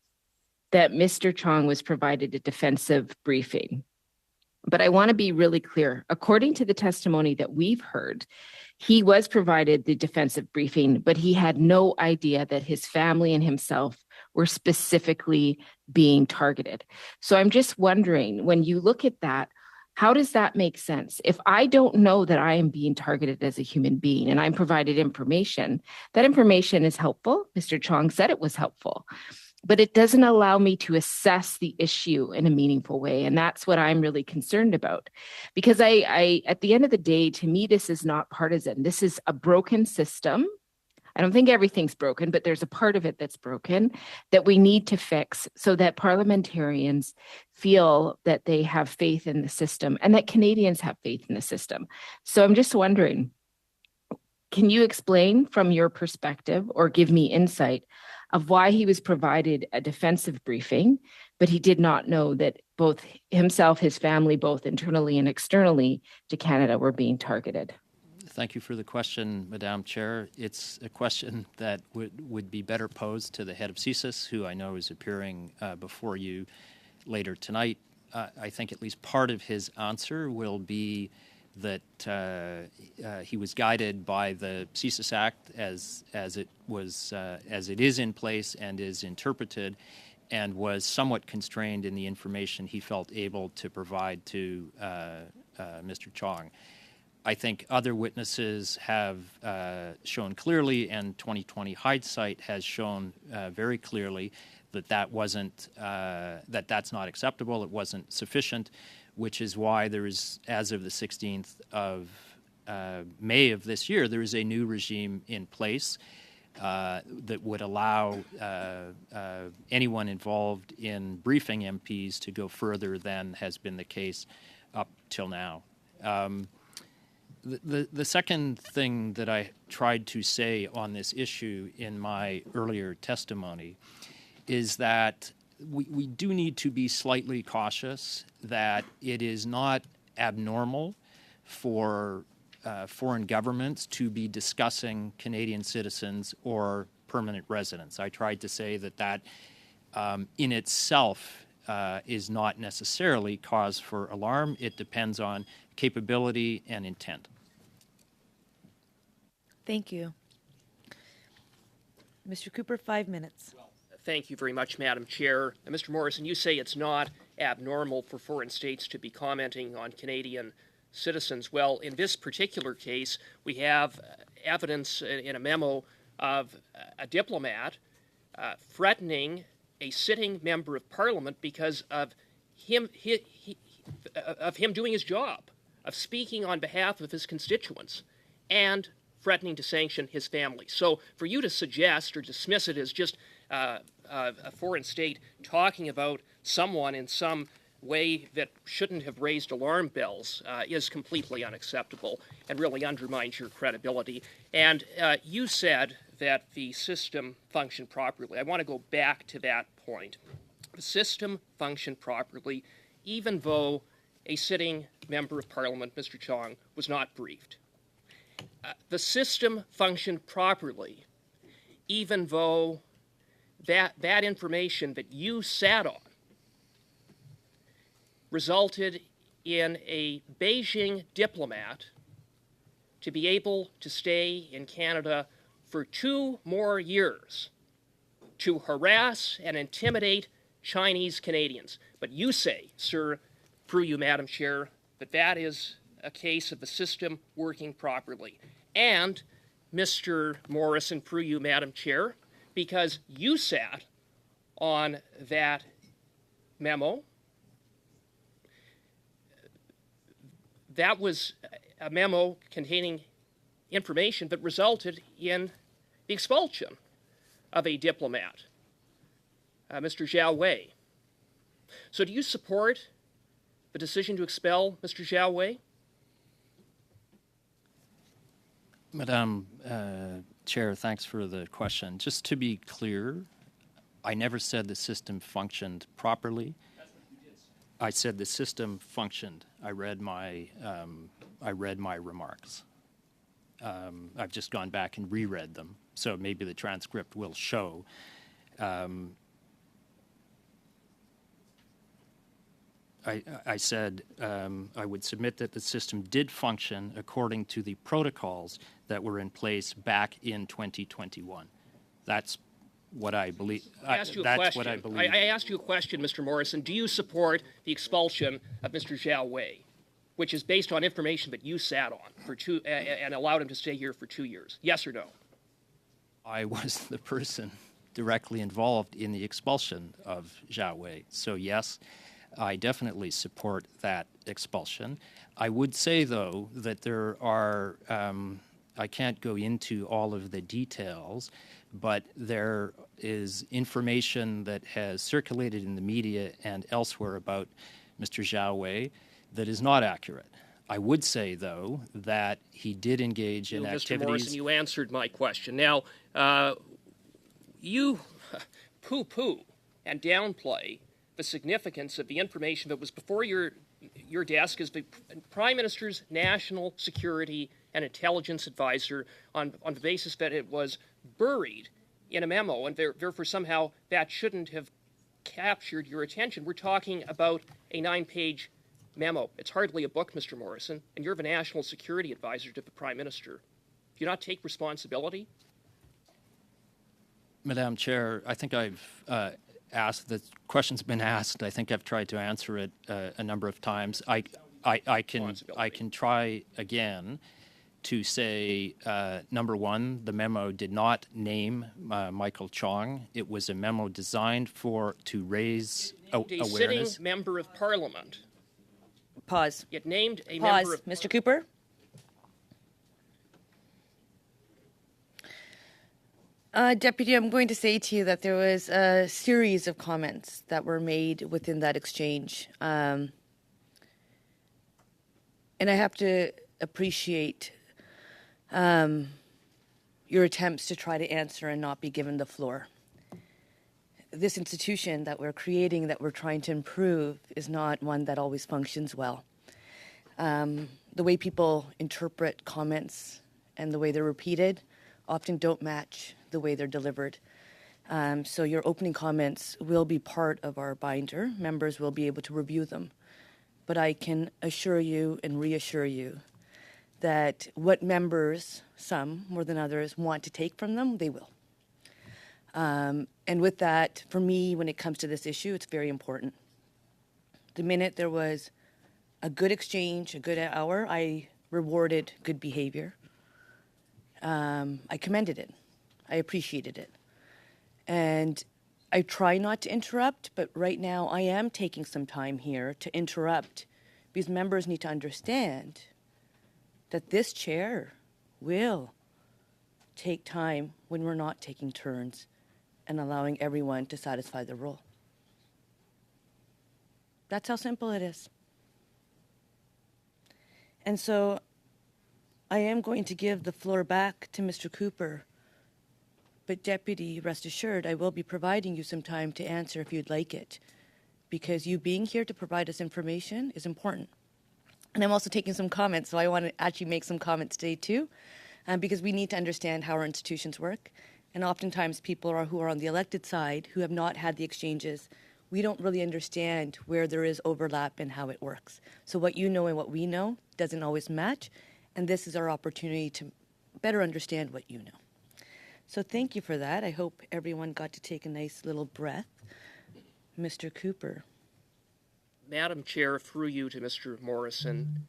that Mr. Chong was provided a defensive briefing. But I want to be really clear. According to the testimony that we've heard, he was provided the defensive briefing, but he had no idea that his family and himself were specifically being targeted. So I'm just wondering, when you look at that, how does that make sense? If I don't know that I am being targeted as a human being and I'm provided information, that information is helpful. Mr. Chong said it was helpful, but it doesn't allow me to assess the issue in a meaningful way. And that's what I'm really concerned about. Because I at the end of the day, to me, this is not partisan. This is a broken system. I don't think everything's broken, but there's a part of it that's broken that we need to fix so that parliamentarians feel that they have faith in the system and that Canadians have faith in the system. So I'm just wondering, can you explain from your perspective or give me insight of why he was provided a defensive briefing, but he did not know that both himself, his family, both internally and externally to Canada were being targeted?
Thank you for the question, Madam Chair. It's a question that would be better posed to the head of CSIS, who I know is appearing before you later tonight. I think at least part of his answer will be that he was guided by the CSIS Act as it is in place and is interpreted, and was somewhat constrained in the information he felt able to provide to Mr. Chong. I think other witnesses have shown clearly, and 2020 hindsight has shown very clearly that that's not acceptable. It wasn't sufficient, which is why there is, as of the 16th of May of this year, there is a new regime in place that would allow anyone involved in briefing MPs to go further than has been the case up till now. The second thing that I tried to say on this issue in my earlier testimony is that we do need to be slightly cautious that it is not abnormal for foreign governments to be discussing Canadian citizens or permanent residents. I tried to say that in itself is not necessarily cause for alarm. It depends on capability and intent.
Thank you. Mr. Cooper, 5 minutes.
Thank you very much, Madam Chair. Mr. Morrison, you say it's not abnormal for foreign states to be commenting on Canadian citizens. Well, in this particular case, we have evidence in a memo of a diplomat threatening a sitting member of Parliament because of him doing his job, of speaking on behalf of his constituents, and threatening to sanction his family. So for you to suggest or dismiss it as just a foreign state talking about someone in some way that shouldn't have raised alarm bells is completely unacceptable and really undermines your credibility. And you said that the system functioned properly. I want to go back to that point. The system functioned properly even though a sitting member of Parliament, Mr. Chong, was not briefed. The system functioned properly even though that information that you sat on resulted in a Beijing diplomat to be able to stay in Canada for 2 more years to harass and intimidate Chinese Canadians. But you say, sir, through you, Madam Chair, that is a case of the system working properly. And, Mr. Morrison, through you, Madam Chair, because you sat on that memo, that was a memo containing information that resulted in the expulsion of a diplomat, Mr. Zhao Wei. So do you support the decision to expel Mr. Zhao Wei?
Madam Chair, thanks for the question. Just to be clear, I never said the system functioned properly. I said the system functioned. I read my remarks. I've just gone back and reread them, so maybe the transcript will show. I said I would submit that the system did function according to the protocols that were in place back in 2021. That's what I believe.
That's what I believe. I asked you a question, Mr. Morrison. Do you support the expulsion of Mr. Zhao Wei, which is based on information that you sat on for and allowed him to stay here for 2 years? Yes or no?
I was the person directly involved in the expulsion of Zhao Wei. So yes, I definitely support that expulsion. I would say, though, that there are, I can't go into all of the details, but there is information that has circulated in the media and elsewhere about Mr. Zhao Wei that is not accurate. I would say, though, that he did engage in activities.
Mr. Morrison, you answered my question. Now, you poo-poo and downplay the significance of the information that was before your desk as the Prime Minister's National Security and Intelligence Advisor on the basis that it was buried in a memo, and therefore somehow that shouldn't have captured your attention. We're talking about a 9-page memo. It's hardly a book, Mr. Morrison, and you're the National Security Advisor to the Prime Minister. Do you not take responsibility?
Madam Chair, I think I've asked, the question's been asked. I think I've tried to answer it a number of times. I can try again to say, number one, the memo did not name Michael Chong. It was a memo designed to raise awareness.
A sitting member of Parliament.
Pause.
It named a
Pause.
member of...
Mr. Cooper? Deputy, I'm going to say to you that there was a series of comments that were made within that exchange. And I have to appreciate your attempts to try to answer and not be given the floor. This institution that we're creating, that we're trying to improve, is not one that always functions well. The way people interpret comments and the way they're repeated often don't match the way they're delivered. So your opening comments will be part of our binder. Members will be able to review them. But I can assure you and reassure you that what members, some more than others, want to take from them, they will. And with that, for me, when it comes to this issue, it's very important. The minute there was a good exchange, a good hour, I rewarded good behavior. I commended it. I appreciated it. And I try not to interrupt, but right now I am taking some time here to interrupt because members need to understand that this chair will take time when we're not taking turns and allowing everyone to satisfy the role. That's how simple it is. And so I am going to give the floor back to Mr. Cooper. But Deputy, rest assured, I will be providing you some time to answer if you'd like it, because you being here to provide us information is important. And I'm also taking some comments, so I want to actually make some comments today too, because we need to understand how our institutions work. And oftentimes people who are on the elected side who have not had the exchanges, we don't really understand where there is overlap and how it works. So what you know and what we know doesn't always match, and this is our opportunity to better understand what you know. So thank you for that. I hope everyone got to take a nice little breath. Mr. Cooper.
Madam Chair, through you to Mr. Morrison,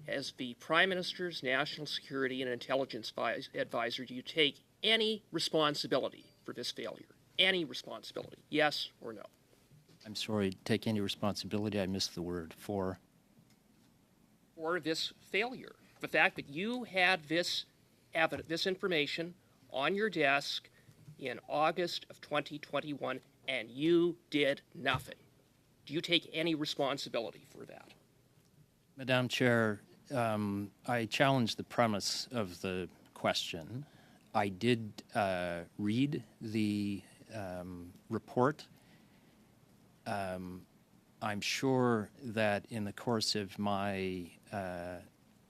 as the Prime Minister's National Security and Intelligence Advisor, do you take any responsibility for this failure? Any responsibility? Yes or no?
I'm sorry, take any responsibility? I missed the word. For
this failure. The fact that you had this information on your desk in August of 2021 and you did nothing. Do you take any responsibility for that?
Madam Chair, I challenge the premise of the question. I did read the report. I'm sure that in the course of my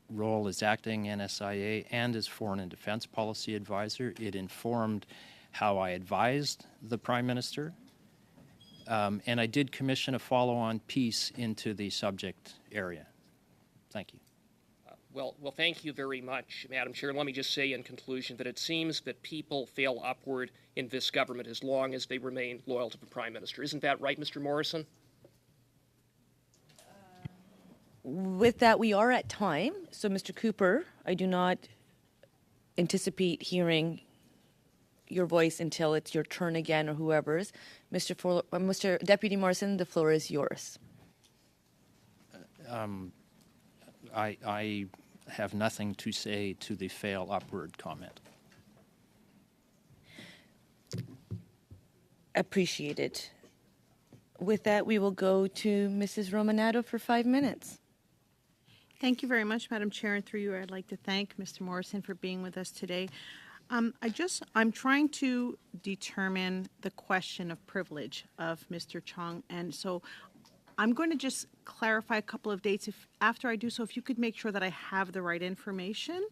role as acting NSIA and as Foreign and Defense Policy Advisor, it informed how I advised the Prime Minister. And I did commission a follow-on piece into the subject area. Thank you.
Well, thank you very much, Madam Chair. Let me just say in conclusion that it seems that people fail upward in this government as long as they remain loyal to the Prime Minister. Isn't that right, Mr. Morrison?
With that, we are at time. So, Mr. Cooper, I do not anticipate hearing your voice until it's your turn again or whoever's. Mr. Deputy Morrison, the floor is yours.
I have nothing to say to the fail upward comment.
Appreciated. With that, we will go to Mrs. Romanato for 5 minutes.
Thank you very much, Madam Chair, and through you, I'd like to thank Mr. Morrison for being with us today. I'm trying to determine the question of privilege of Mr. Chong, and so I'm going to just clarify a couple of dates. After I do so, if you could make sure that I have the right information.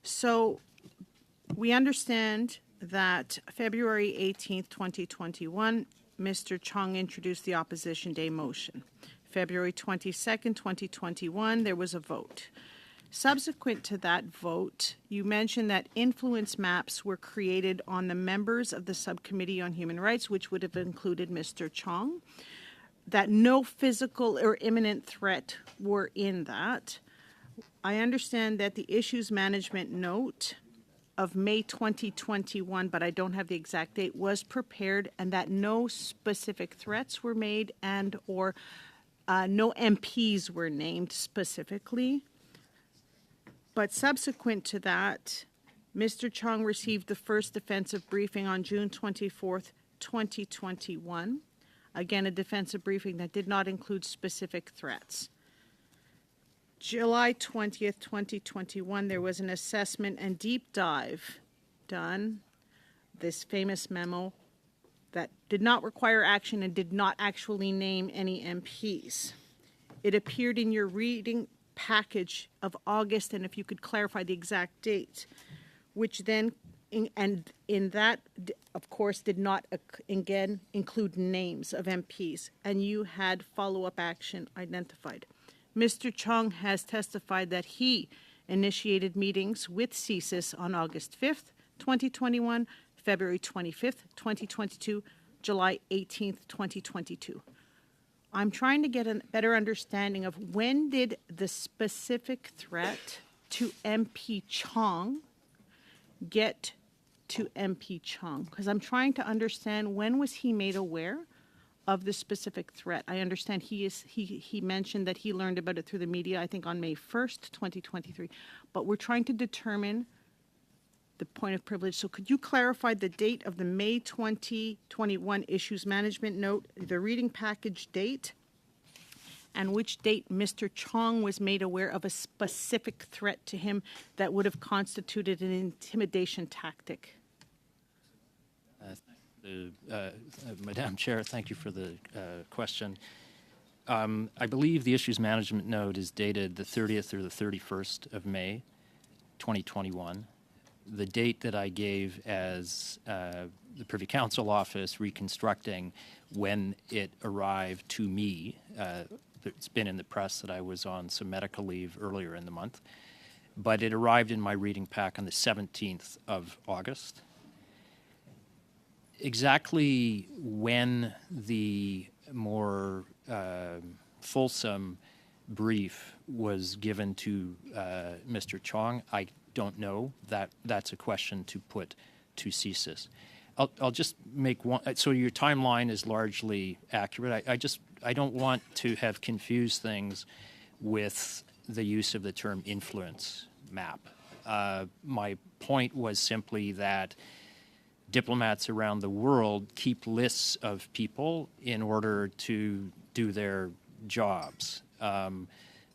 So we understand that February 18th, 2021, Mr. Chong introduced the Opposition Day motion. February 22nd, 2021, there was a vote. Subsequent to that vote, you mentioned that influence maps were created on the members of the Subcommittee on Human Rights, which would have included Mr. Chong, that no physical or imminent threat were in that. I understand that the issues management note of May 2021, but I don't have the exact date, was prepared, and that no specific threats were made and or no MPs were named specifically. But subsequent to that, Mr. Chong received the first defensive briefing on June 24th, 2021. Again, a defensive briefing that did not include specific threats. July 20th, 2021, there was an assessment and deep dive done, this famous memo that did not require action and did not actually name any MPs. It appeared in your reading package of August, and if you could clarify the exact date, which then, in that, of course, did not again include names of MPs, and you had follow-up action identified. Mr. Chong has testified that he initiated meetings with CSIS on August 5th, 2021, February 25th, 2022, July 18th, 2022. I'm trying to get a better understanding of when did the specific threat to MP Chong get to MP Chong? Because I'm trying to understand when was he made aware of the specific threat. I understand he mentioned that he learned about it through the media, I think on May 1st, 2023. But we're trying to determine the point of privilege. So could you clarify the date of the May 2021 issues management note, the reading package date, and which date Mr. Chong was made aware of a specific threat to him that would have constituted an intimidation tactic?
Madam Chair, thank you for the question. I believe the issues management note is dated the 30th or the 31st of May, 2021. The date that I gave as the Privy Council office reconstructing when it arrived to me, it's been in the press that I was on some medical leave earlier in the month, but it arrived in my reading pack on the 17th of August. Exactly when the more fulsome brief was given to Mr. Chong, I don't know. That's a question to put to CSIS. I'll just make one. So your timeline is largely accurate. I don't want to have confused things with the use of the term influence map. My point was simply that diplomats around the world keep lists of people in order to do their jobs.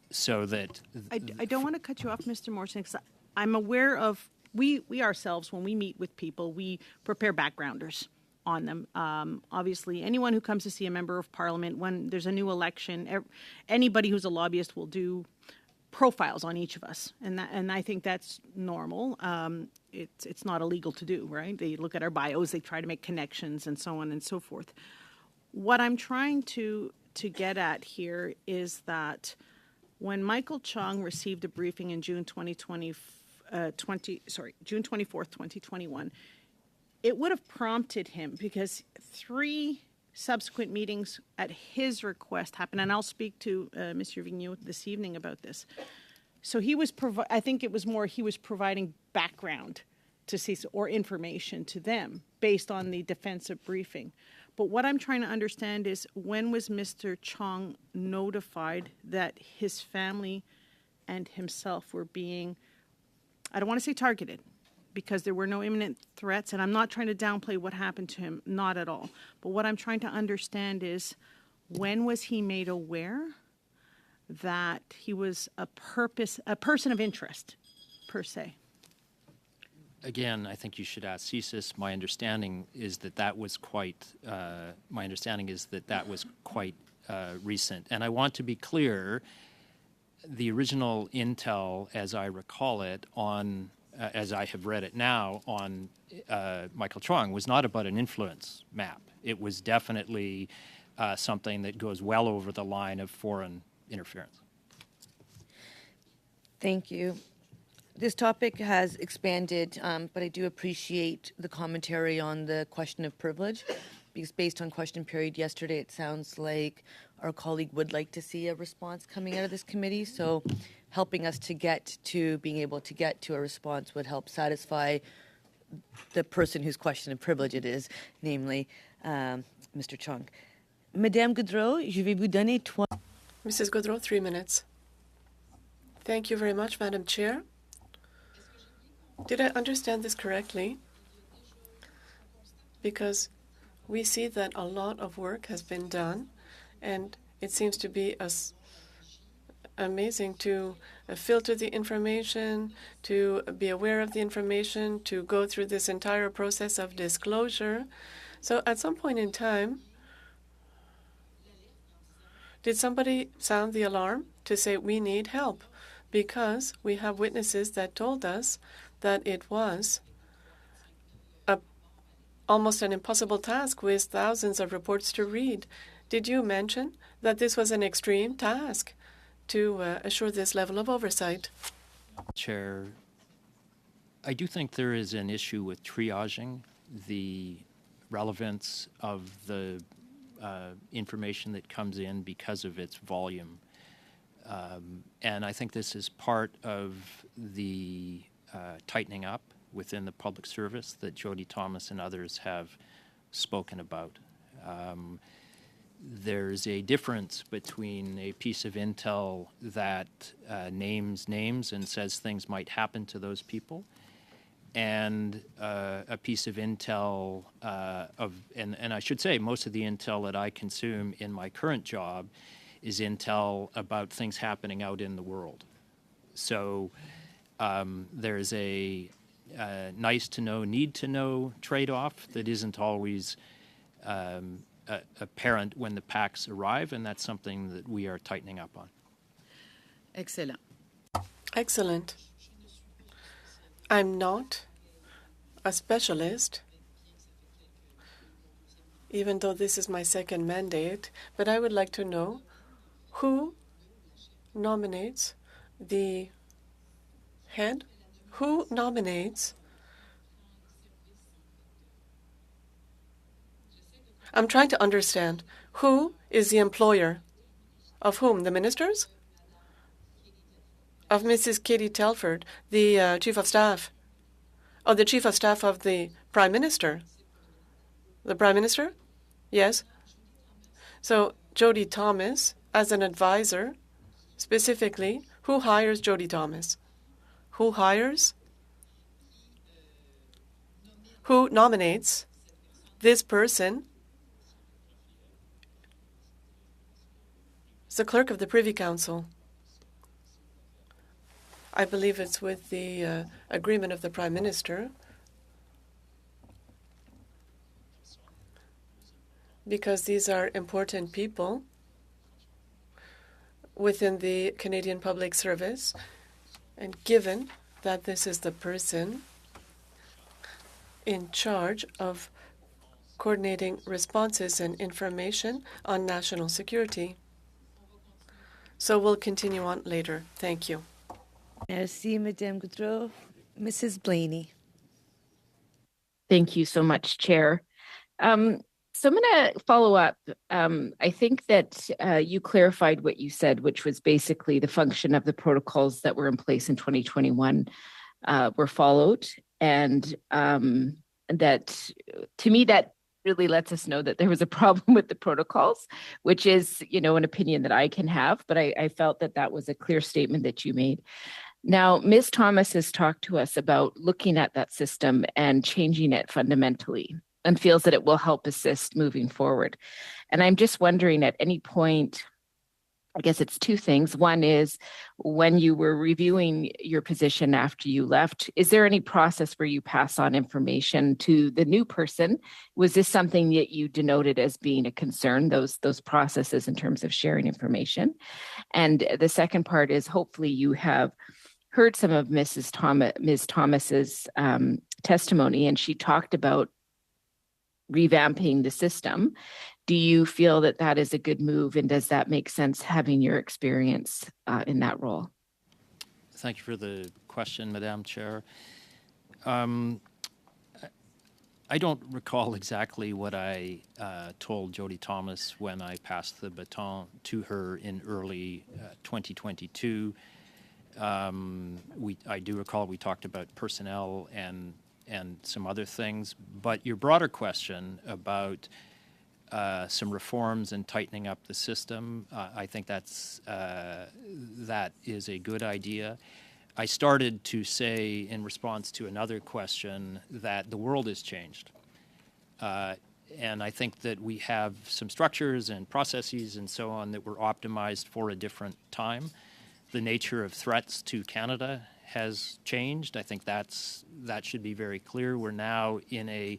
So that
I don't want to cut you off, Mr. Morrison, because I'm aware of we ourselves, when we meet with people, we prepare backgrounders on them. Obviously, anyone who comes to see a member of parliament, when there's a new election, anybody who's a lobbyist will do profiles on each of us, and I think that's normal. It's not illegal to do, right? They look at our bios, they try to make connections, and so on and so forth. What I'm trying to get at here is that when Michael Chung received a briefing in June 24th, 2021, it would have prompted him, because 3 subsequent meetings at his request happened, and I'll speak to Mr. Vigneault this evening about this. So he was, I think it was more he was providing background to CISA or information to them based on the defensive briefing. But what I'm trying to understand is, when was Mr. Chong notified that his family and himself were being, I don't want to say targeted, because there were no imminent threats, and I'm not trying to downplay what happened to him, not at all. But what I'm trying to understand is, when was he made aware that he was a person of interest, per se?
Again, I think you should ask CSIS. My understanding is that was quite recent. And I want to be clear, the original intel, as I recall it, on as I have read it now, on Michael Chung, was not about an influence map. It was definitely something that goes well over the line of foreign interference.
Thank you. This topic has expanded, but I do appreciate the commentary on the question of privilege, because based on question period yesterday, it sounds like our colleague would like to see a response coming out of this committee. So helping us to get to being able to get to a response would help satisfy the person whose question of privilege it is, namely Mr. Chung. Madame Goudreau, je vais vous donner 3.
Mrs. Goudreau, 3 minutes. Thank you very much, Madam Chair. Did I understand this correctly? Because we see that a lot of work has been done, and it seems to be amazing to filter the information, to be aware of the information, to go through this entire process of disclosure. So at some point in time, did somebody sound the alarm to say we need help? Because we have witnesses that told us that it was almost an impossible task with thousands of reports to read. Did you mention that this was an extreme task to assure this level of oversight?
Chair, I do think there is an issue with triaging the relevance of the information that comes in because of its volume. And I think this is part of the tightening up within the public service that Jody Thomas and others have spoken about. There's a difference between a piece of intel that names names and says things might happen to those people, and a piece of intel and I should say most of the intel that I consume in my current job is intel about things happening out in the world. So there's a nice to know, need to know trade-off that isn't always apparent when the packs arrive, and that's something that we are tightening up on.
Excellent.
Excellent. I'm not a specialist, even though this is my second mandate, but I would like to know who nominates the head? Who nominates? I'm trying to understand. Who is the employer? Of whom? The ministers? Of Mrs. Katie Telford, the chief of staff. Oh, the chief of staff of the prime minister. The prime minister? Yes. So Jody Thomas, as an advisor, specifically, who hires Jody Thomas? Who hires? Who nominates this person? It's the clerk of the Privy Council. I believe it's with the agreement of the Prime Minister, because these are important people within the Canadian Public Service, and given that this is the person in charge of coordinating responses and information on national security. So we'll continue on later. Thank you.
Merci, Madame Goudreau. Mrs. Blaney.
Thank you so much, Chair. So I'm going to follow up. I think that you clarified what you said, which was basically the function of the protocols that were in place in 2021 were followed. And that, to me, that really lets us know that there was a problem with the protocols, which is, an opinion that I can have. But I felt that that was a clear statement that you made. Now, Ms. Thomas has talked to us about looking at that system and changing it fundamentally, and feels that it will help assist moving forward. And I'm just wondering, at any point, I guess it's two things. One is, when you were reviewing your position after you left, is there any process where you pass on information to the new person? Was this something that you denoted as being a concern, those processes in terms of sharing information? And the second part is, hopefully you have heard some of Ms. Thomas's testimony, and she talked about revamping the system. Do you feel that that is a good move, and does that make sense, having your experience in that role?
Thank you for the question, Madam Chair. I don't recall exactly what I told Jody Thomas when I passed the baton to her in early 2022. I do recall we talked about personnel and some other things, but your broader question about some reforms and tightening up the system, I think that is a good idea. I started to say in response to another question that the world has changed. And I think that we have some structures and processes and so on that were optimized for a different time. The nature of threats to Canada has changed. I think that should be very clear. We're now in a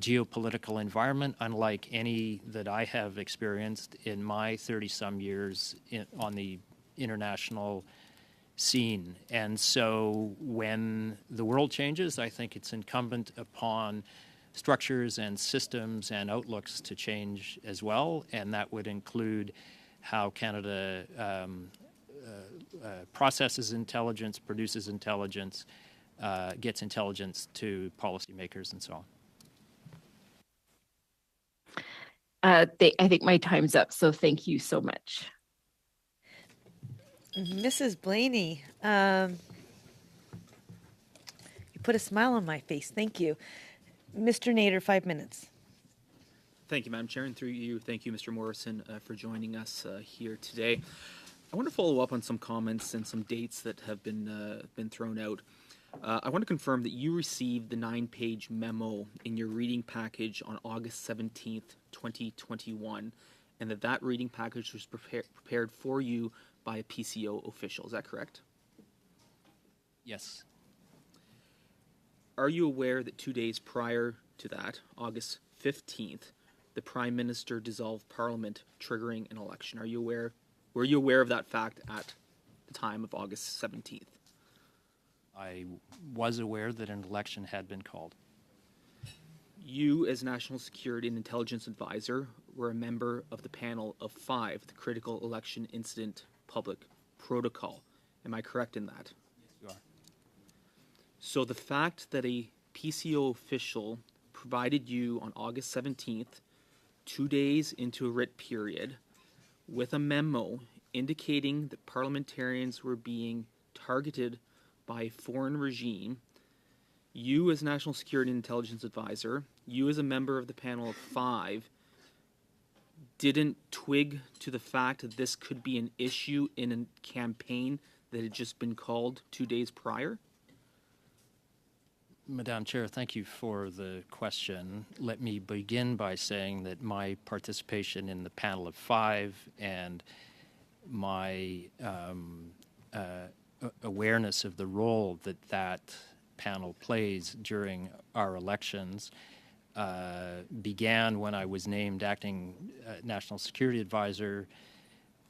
geopolitical environment unlike any that I have experienced in my 30-some years on the international scene. And so when the world changes, I think it's incumbent upon structures and systems and outlooks to change as well, and that would include how Canada processes intelligence, produces intelligence, gets intelligence to policymakers, and so on.
I think my time's up, so thank you so much.
Mrs. Blaney, you put a smile on my face. Thank you. Mr. Nader, 5 minutes.
Thank you, Madam Chair, and through you, thank you, Mr. Morrison, for joining us here today. I want to follow up on some comments and some dates that have been thrown out. I want to confirm that you received the 9-page memo in your reading package on August 17th, 2021, and that reading package was prepared for you by a PCO official. Is that correct?
Yes.
Are you aware that 2 days prior to that, August 15th, the Prime Minister dissolved Parliament, triggering an election? Were you aware of that fact at the time of August 17th?
I was aware that an election had been called.
You, as National Security and Intelligence Advisor, were a member of the panel of 5, the Critical Election Incident Public Protocol. Am I correct in that?
Yes, you are.
So the fact that a PCO official provided you on August 17th, 2 days into a writ period, with a memo indicating that parliamentarians were being targeted by a foreign regime, you as National Security and Intelligence Advisor, you as a member of the panel of 5, didn't twig to the fact that this could be an issue in a campaign that had just been called 2 days prior?
Madam Chair, thank you for the question. Let me begin by saying that my participation in the panel of 5 and my awareness of the role that panel plays during our elections began when I was named acting National Security Advisor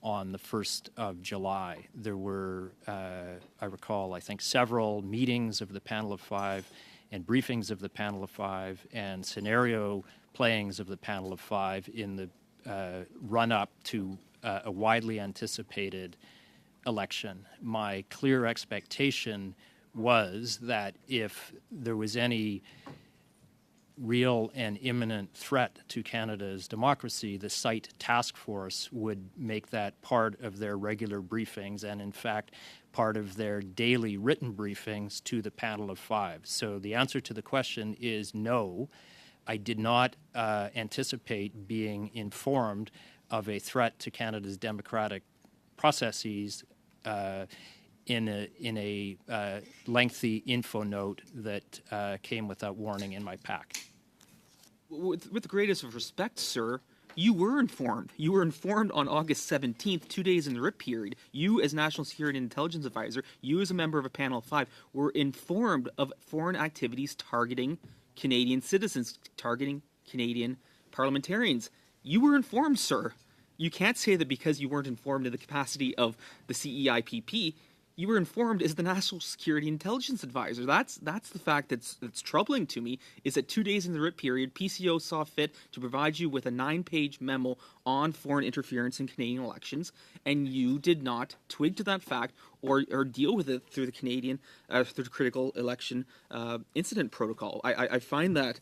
on the 1st of July. There were, I recall, I think several meetings of the Panel of Five and briefings of the Panel of Five and scenario playings of the Panel of Five in the run-up to a widely anticipated election. My clear expectation was that if there was any real and imminent threat to Canada's democracy, the SITE task force would make that part of their regular briefings and, in fact, part of their daily written briefings to the Panel of Five. So the answer to the question is no. I did not anticipate being informed of a threat to Canada's democratic processes in a lengthy info note that came without warning in my pack.
With the greatest of respect, sir, you were informed. You were informed on August 17th, 2 days in the RIP period. You, as National Security and Intelligence Advisor, you, as a member of a Panel of Five, were informed of foreign activities targeting Canadian citizens, targeting Canadian parliamentarians. You were informed, sir. You can't say that because you weren't informed in the capacity of the CEIPP, you were informed as the National Security Intelligence Advisor. That's the fact that's troubling to me, is that 2 days in the RIP period, PCO saw fit to provide you with a 9-page memo on foreign interference in Canadian elections, and you did not twig to that fact or deal with it through the through the critical election incident protocol. I find that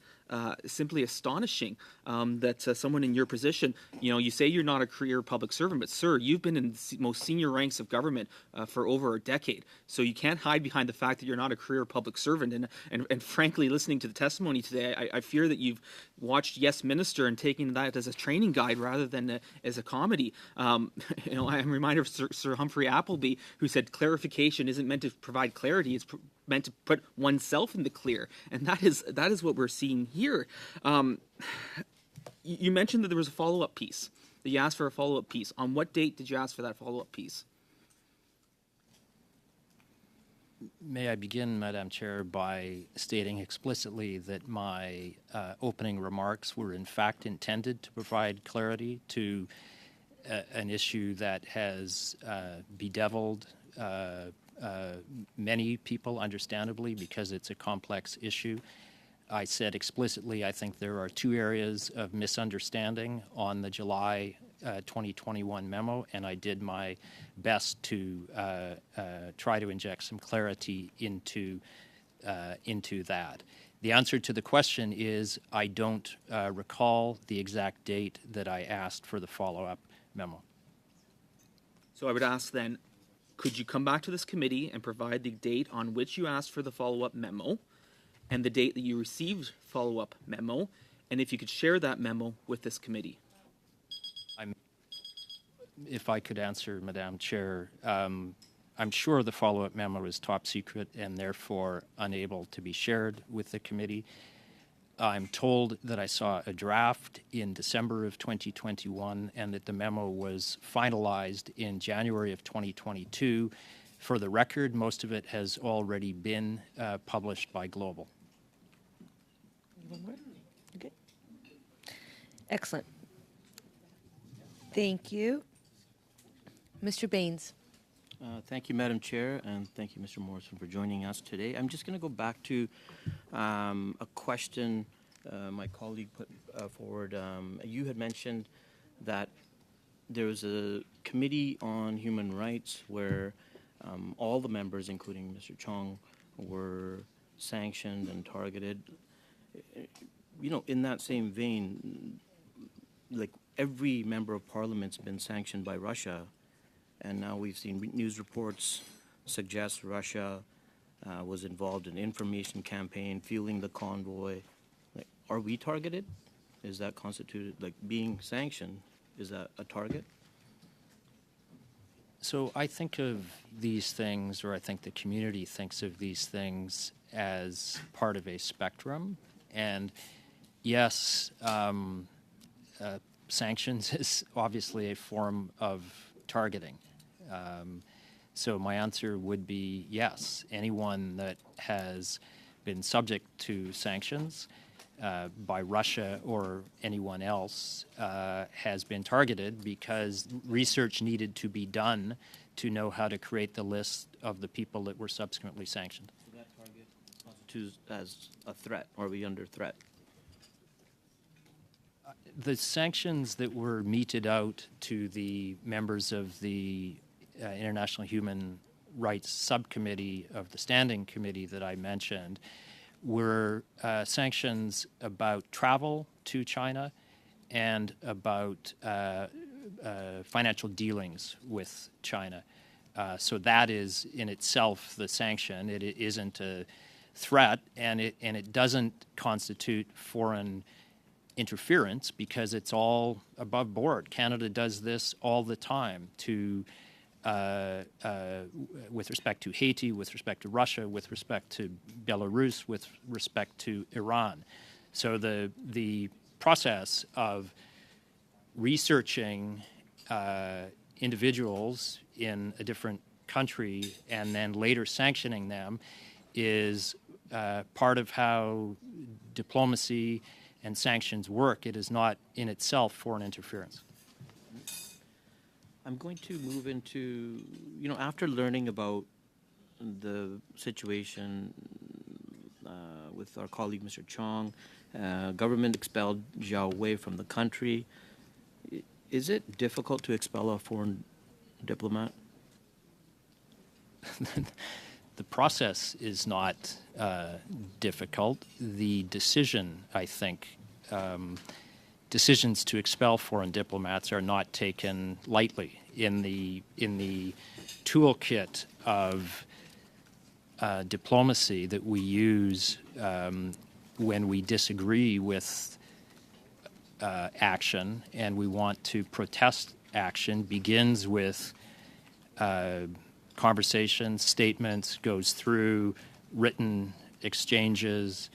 simply astonishing that someone in your position, you say you're not a career public servant, but sir, you've been in the most senior ranks of government for over a decade. So you can't hide behind the fact that you're not a career public servant. And frankly, listening to the testimony today, I fear that you've watched Yes Minister and taken that as a training guide rather than as a comedy. I'm reminded of Sir Humphrey Appleby, who said clarification isn't meant to provide clarity, it's meant to put oneself in the clear. And that is what we're seeing here. You mentioned that there was a follow-up piece, that you asked for a follow-up piece. On what date did you ask for that follow-up piece?
May I begin, Madam Chair, by stating explicitly that my opening remarks were in fact intended to provide clarity to an issue that has bedeviled many people, understandably, because it's a complex issue. I said explicitly I think there are two areas of misunderstanding on the July 2021 memo, and I did my best to try to inject some clarity into that. The answer to the question is I don't recall the exact date that I asked for the follow-up memo.
So I would ask then, could you come back to this committee and provide the date on which you asked for the follow-up memo and the date that you received follow-up memo, and if you could share that memo with this committee?
If I could answer, Madam Chair, I'm sure the follow-up memo is top secret and therefore unable to be shared with the committee. I'm told that I saw a draft in December of 2021 and that the memo was finalized in January of 2022. For the record, most of it has already been published by Global.
Okay. Excellent. Thank you. Mr. Baines.
Thank you, Madam Chair, and thank you, Mr. Morrison, for joining us today. I'm just going to go back to a question my colleague put forward. You had mentioned that there was a committee on human rights where all the members, including Mr. Chong, were sanctioned and targeted. In that same vein, like every member of parliament's been sanctioned by Russia, and now we've seen news reports suggest Russia was involved in information campaign, fueling the convoy. Like, are we targeted? Is that constituted, like being sanctioned, is that a target?
So I think of these things, or I think the community thinks of these things as part of a spectrum. And yes, sanctions is obviously a form of targeting. So my answer would be yes. Anyone that has been subject to sanctions by Russia or anyone else has been targeted because research needed to be done to know how to create the list of the people that were subsequently sanctioned.
So that target constitutes as a threat, or are we under threat?
The sanctions that were meted out to the members of the International Human Rights Subcommittee of the Standing Committee that I mentioned were sanctions about travel to China and about financial dealings with China. So that is in itself the sanction. It isn't a threat, and it doesn't constitute foreign interference because it's all above board. Canada does this all the time with respect to Haiti, with respect to Russia, with respect to Belarus, with respect to Iran. So the process of researching individuals in a different country and then later sanctioning them is part of how diplomacy and sanctions work. It is not in itself foreign interference.
I'm going to move into, after learning about the situation with our colleague, Mr. Chong, government expelled Zhao Wei from the country. Is it difficult to expel a foreign diplomat?
The process is not difficult. The decision, I think, decisions to expel foreign diplomats are not taken lightly. In the toolkit of diplomacy that we use when we disagree with action and we want to protest action begins with conversations, statements, goes through written exchanges,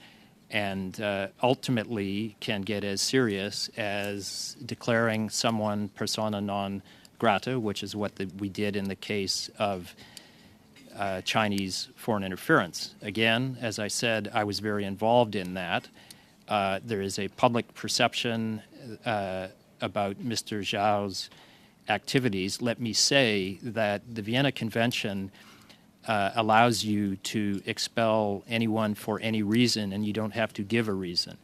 and ultimately can get as serious as declaring someone persona non grata, which is what we did in the case of Chinese foreign interference. Again, as I said, I was very involved in that. There is a public perception about Mr. Zhao's activities. Let me say that the Vienna Convention allows you to expel anyone for any reason, and you don't have to give a reason.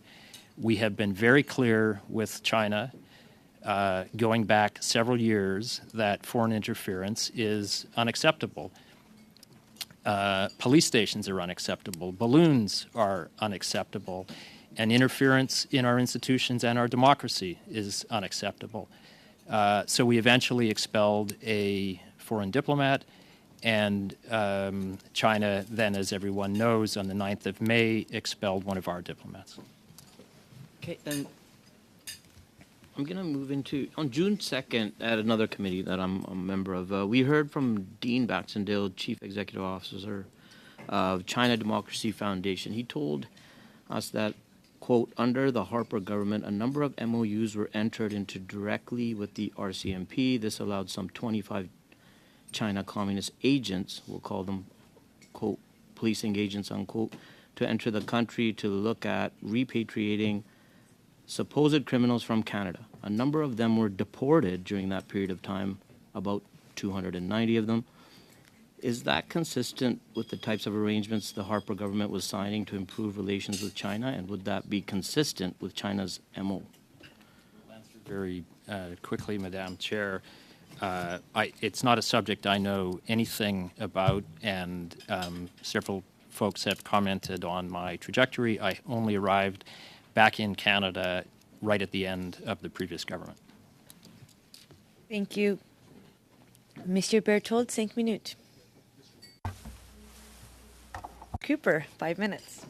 We have been very clear with China, going back several years, that foreign interference is unacceptable. Police stations are unacceptable. Balloons are unacceptable. And interference in our institutions and our democracy is unacceptable. So we eventually expelled a foreign diplomat, and China then, as everyone knows, on the 9th of May, expelled one of our diplomats.
Okay, then I'm going to move into, on June 2nd, at another committee that I'm a member of, we heard from Dean Baxendale, Chief Executive Officer of China Democracy Foundation. He told us that, quote, under the Harper government, a number of MOUs were entered into directly with the RCMP. This allowed some 25 China Communist agents, we'll call them, quote, policing agents, unquote, to enter the country to look at repatriating supposed criminals from Canada. A number of them were deported during that period of time, about 290 of them. Is that consistent with the types of arrangements the Harper government was signing to improve relations with China, and would that be consistent with China's MO?
I'll answer very quickly, Madam Chair. It's not a subject I know anything about, and several folks have commented on my trajectory. I only arrived back in Canada right at the end of the previous government.
Thank you. Monsieur Berthold, 5 minutes. Cooper, 5 minutes.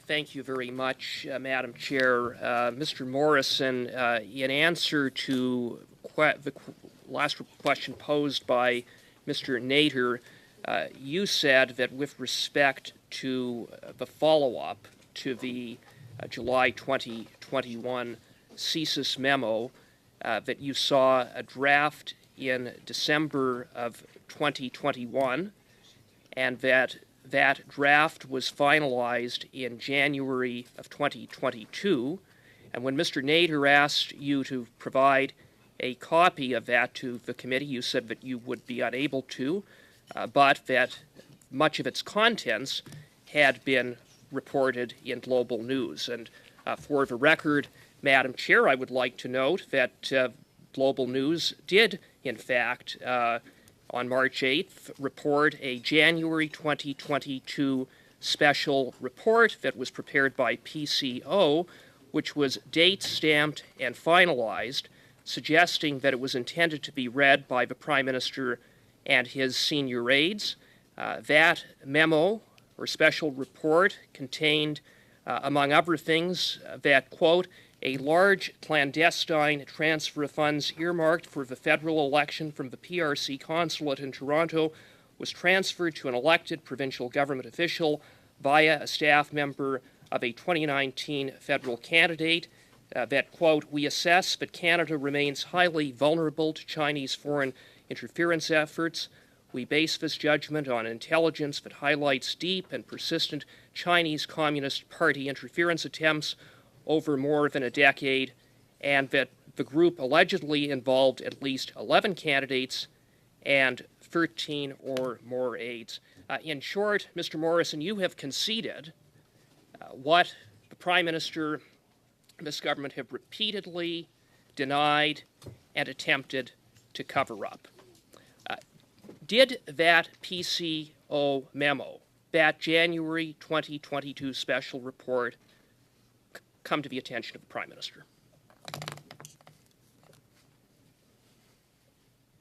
Thank you very much, Madam Chair. Mr. Morrison, in answer to the last question posed by Mr. Nader, you said that with respect to the follow-up to the July 2021 CSIS memo, that you saw a draft in December of 2021, and that draft was finalized in January of 2022. And when Mr. Nader asked you to provide a copy of that to the committee, you said that you would be unable to, but that much of its contents had been reported in global news. And for the record, Madam Chair, I would like to note that global news did, in fact, on March 8th, report a January 2022 special report that was prepared by PCO, which was date-stamped and finalized, suggesting that it was intended to be read by the Prime Minister and his senior aides. That memo or special report contained, among other things, that, quote, a large clandestine transfer of funds earmarked for the federal election from the PRC consulate in Toronto was transferred to an elected provincial government official via a staff member of a 2019 federal candidate. That, quote, we assess that Canada remains highly vulnerable to Chinese foreign interference efforts. We base this judgment on intelligence that highlights deep and persistent Chinese Communist Party interference attempts over more than a decade, and that the group allegedly involved at least 11 candidates and 13 or more aides. In short, Mr. Morrison, you have conceded what the Prime Minister and this government have repeatedly denied and attempted to cover up. Did that PCO memo, that January 2022 special report, come to the attention of the Prime Minister?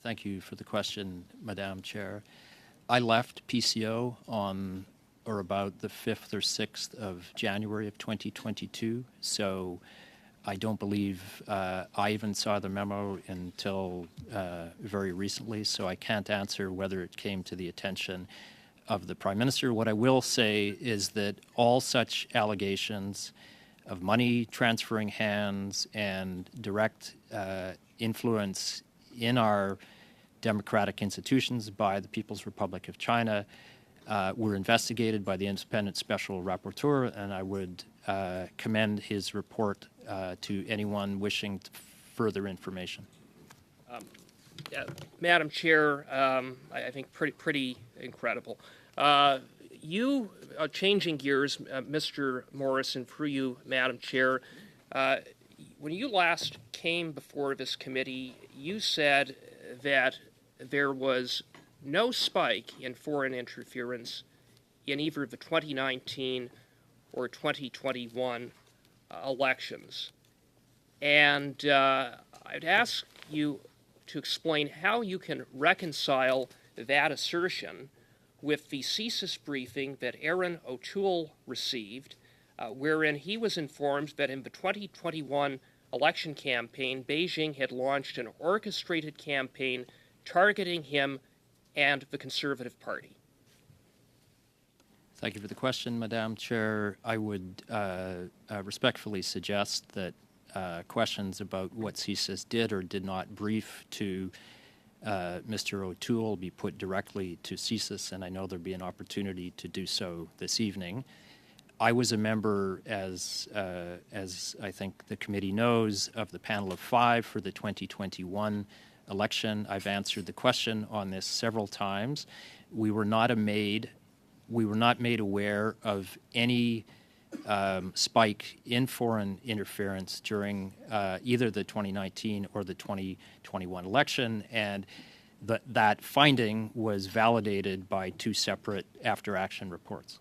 Thank you for the question, Madam Chair. I left PCO on or about the 5th or 6th of January of 2022, so I don't believe I even saw the memo until very recently, so I can't answer whether it came to the attention of the Prime Minister. What I will say is that all such allegations of money transferring hands and direct influence in our democratic institutions by the People's Republic of China were investigated by the independent special rapporteur, and I would commend his report to anyone wishing further information.
Madam Chair, I think pretty incredible. You, changing gears, Mr. Morrison, through you, Madam Chair, when you last came before this committee, you said that there was no spike in foreign interference in either the 2019 or 2021 elections. And I'd ask you to explain how you can reconcile that assertion with the CSIS briefing that Aaron O'Toole received, wherein he was informed that in the 2021 election campaign, Beijing had launched an orchestrated campaign targeting him and the Conservative Party.
Thank you for the question, Madam Chair. I would respectfully suggest that questions about what CSIS did or did not brief to Mr. O'Toole be put directly to CSIS, and I know there'll be an opportunity to do so this evening. I was a member, as I think the committee knows, of the panel of 5 for the 2021 election. I've answered the question on this several times. We were not made aware of any spike in foreign interference during either the 2019 or the 2021 election, and that finding was validated by 2 separate after-action reports.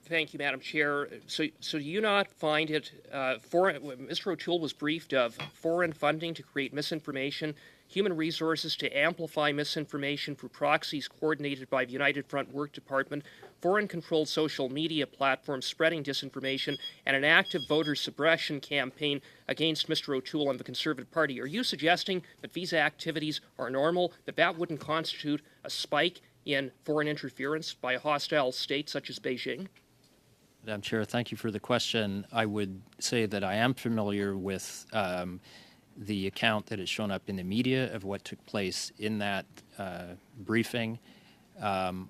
Thank you, Madam Chair. So do you not find it, Mr. O'Toole was briefed of foreign funding to create misinformation, human resources to amplify misinformation through proxies coordinated by the United Front Work Department, foreign-controlled social media platforms spreading disinformation, and an active voter suppression campaign against Mr. O'Toole and the Conservative Party. Are you suggesting that these activities are normal, that wouldn't constitute a spike in foreign interference by a hostile state such as Beijing?
Madam Chair, thank you for the question. I would say that I am familiar with the account that has shown up in the media of what took place in that briefing. I'm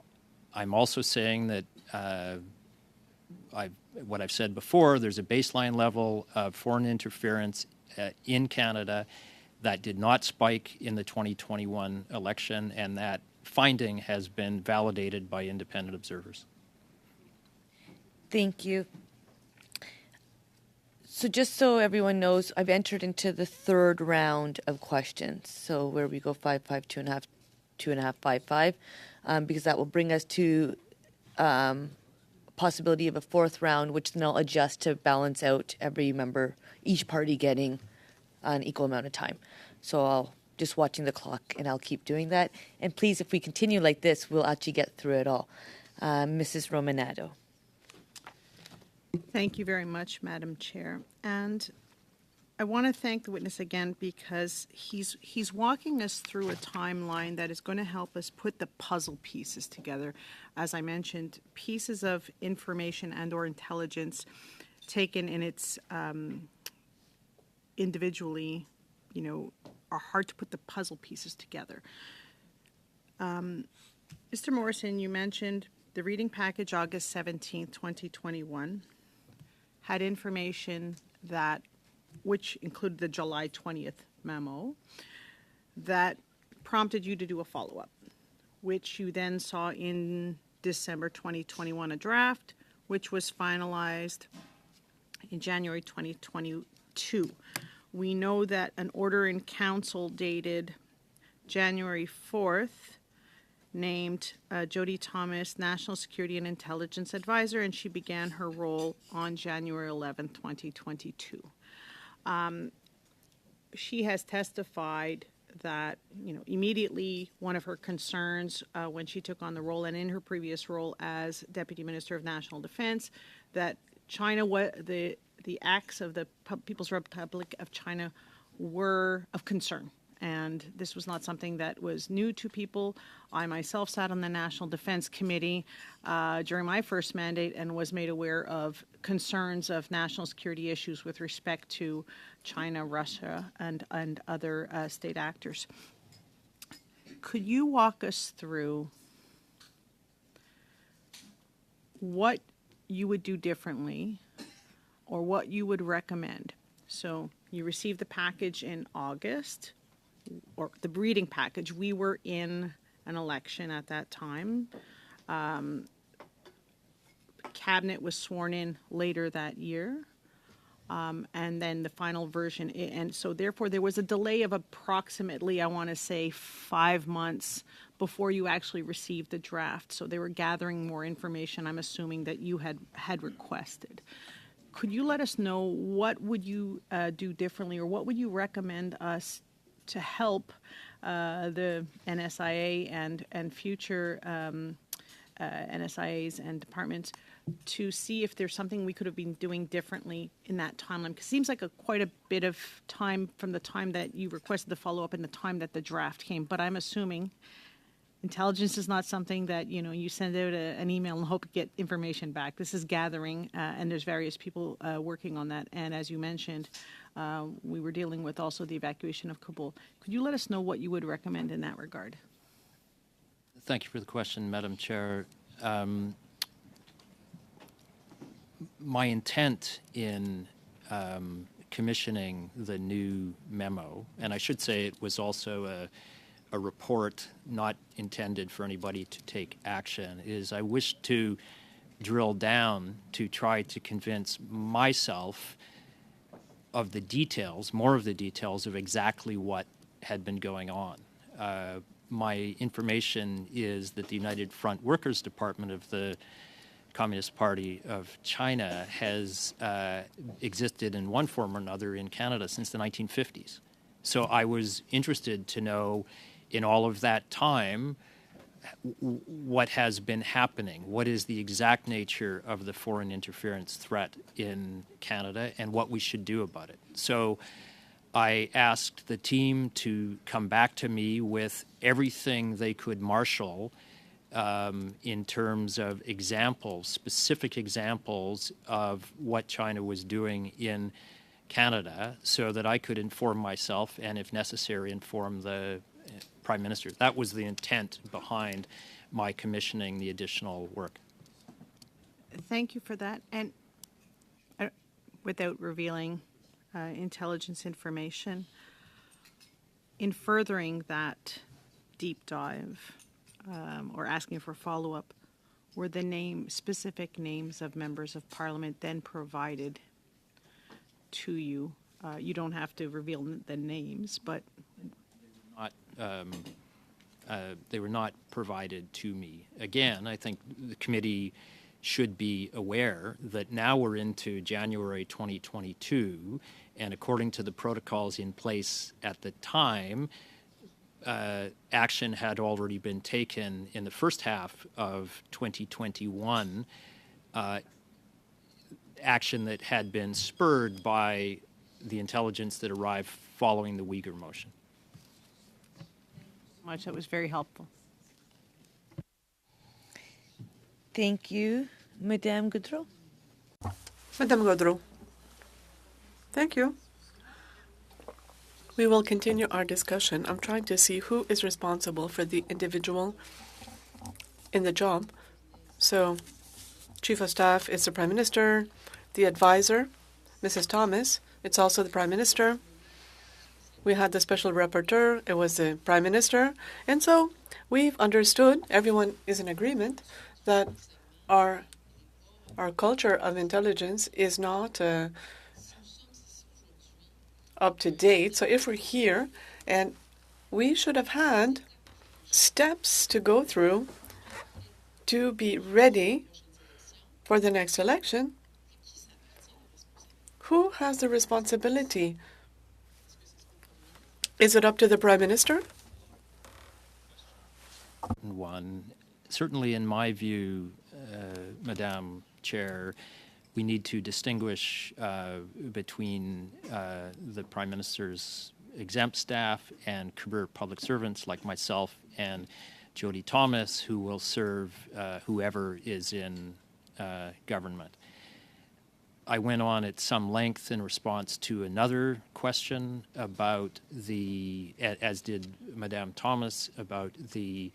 also saying that what I've said before, there's a baseline level of foreign interference in Canada that did not spike in the 2021 election, and that finding has been validated by independent observers.
Thank you. So just so everyone knows, I've entered into the third round of questions. So where we go 5, 5, 2.5, 2.5, 5, 5, because that will bring us to possibility of a fourth round, which then I'll adjust to balance out every member, each party getting an equal amount of time. So I'll just watching the clock, and I'll keep doing that. And please, if we continue like this, we'll actually get through it all. Mrs. Romanado.
Thank you very much, Madam Chair. And I want to thank the witness again because he's walking us through a timeline that is going to help us put the puzzle pieces together. As I mentioned, pieces of information and or intelligence taken in its individually, are hard to put the puzzle pieces together. Mr. Morrison, you mentioned the reading package August 17, 2021, had information which included the July 20th memo, that prompted you to do a follow-up, which you then saw in December 2021 a draft, which was finalized in January 2022. We know that an order in council dated January 4th named Jody Thomas National Security and Intelligence Advisor, and she began her role on January 11, 2022. She has testified that, immediately one of her concerns when she took on the role and in her previous role as Deputy Minister of National Defense, that China, the acts of the People's Republic of China were of concern. And this was not something that was new to people. I myself sat on the National Defense Committee during my first mandate and was made aware of concerns of national security issues with respect to China, Russia, and other state actors. Could you walk us through what you would do differently or what you would recommend? So you received the package in August, or the reading package. We were in an election at that time. Cabinet was sworn in later that year. And then the final version. And so therefore there was a delay of approximately, I want to say, 5 months before you actually received the draft. So they were gathering more information, I'm assuming, that you had requested. Could you let us know what would you do differently, or what would you recommend us to help the NSIA and future NSIAs and departments to see if there's something we could have been doing differently in that timeline? Because it seems like quite a bit of time from the time that you requested the follow-up and the time that the draft came. But I'm assuming intelligence is not something that, you send out an email and hope you get information back. This is gathering, and there's various people working on that. And as you mentioned, we were dealing with also the evacuation of Kabul. Could you let us know what you would recommend in that regard?
Thank you for the question, Madam Chair. My intent in commissioning the new memo, and I should say it was also a report not intended for anybody to take action, is I wish to drill down to try to convince myself of the details, more of the details of exactly what had been going on. My information is that the United Front Workers Department of the Communist Party of China has existed in one form or another in Canada since the 1950s. So I was interested to know, in all of that time, what has been happening, what is the exact nature of the foreign interference threat in Canada, and what we should do about it. So I asked the team to come back to me with everything they could marshal in terms of examples, specific examples of what China was doing in Canada so that I could inform myself and, if necessary, inform the Prime Minister. That was the intent behind my commissioning the additional work.
Thank you for that. And without revealing intelligence information, in furthering that deep dive or asking for follow-up, were the specific names of members of Parliament then provided to you? You don't have to reveal the names, but
they were not provided to me. Again, I think the committee should be aware that now we're into January 2022, and according to the protocols in place at the time, action had already been taken in the first half of 2021, action that had been spurred by the intelligence that arrived following the Uyghur motion.
that was very helpful.
Thank you. Madame Gaudreau.
Madame Gaudreau. Thank you. We will continue our discussion. I'm trying to see who is responsible for the individual in the job. So, Chief of Staff is the Prime Minister, the advisor, Mrs. Thomas, it's also the Prime Minister. We had the Special Rapporteur, it was the Prime Minister. And so we've understood, everyone is in agreement, that our culture of intelligence is not up to date. So if we're here, and we should have had steps to go through to be ready for the next election, who has the responsibility? Is it up to the Prime Minister?
One, certainly in my view, Madam Chair, we need to distinguish between the Prime Minister's exempt staff and career public servants like myself and Jody Thomas, who will serve whoever is in government. I went on at some length in response to another question about as did Madame Thomas, about the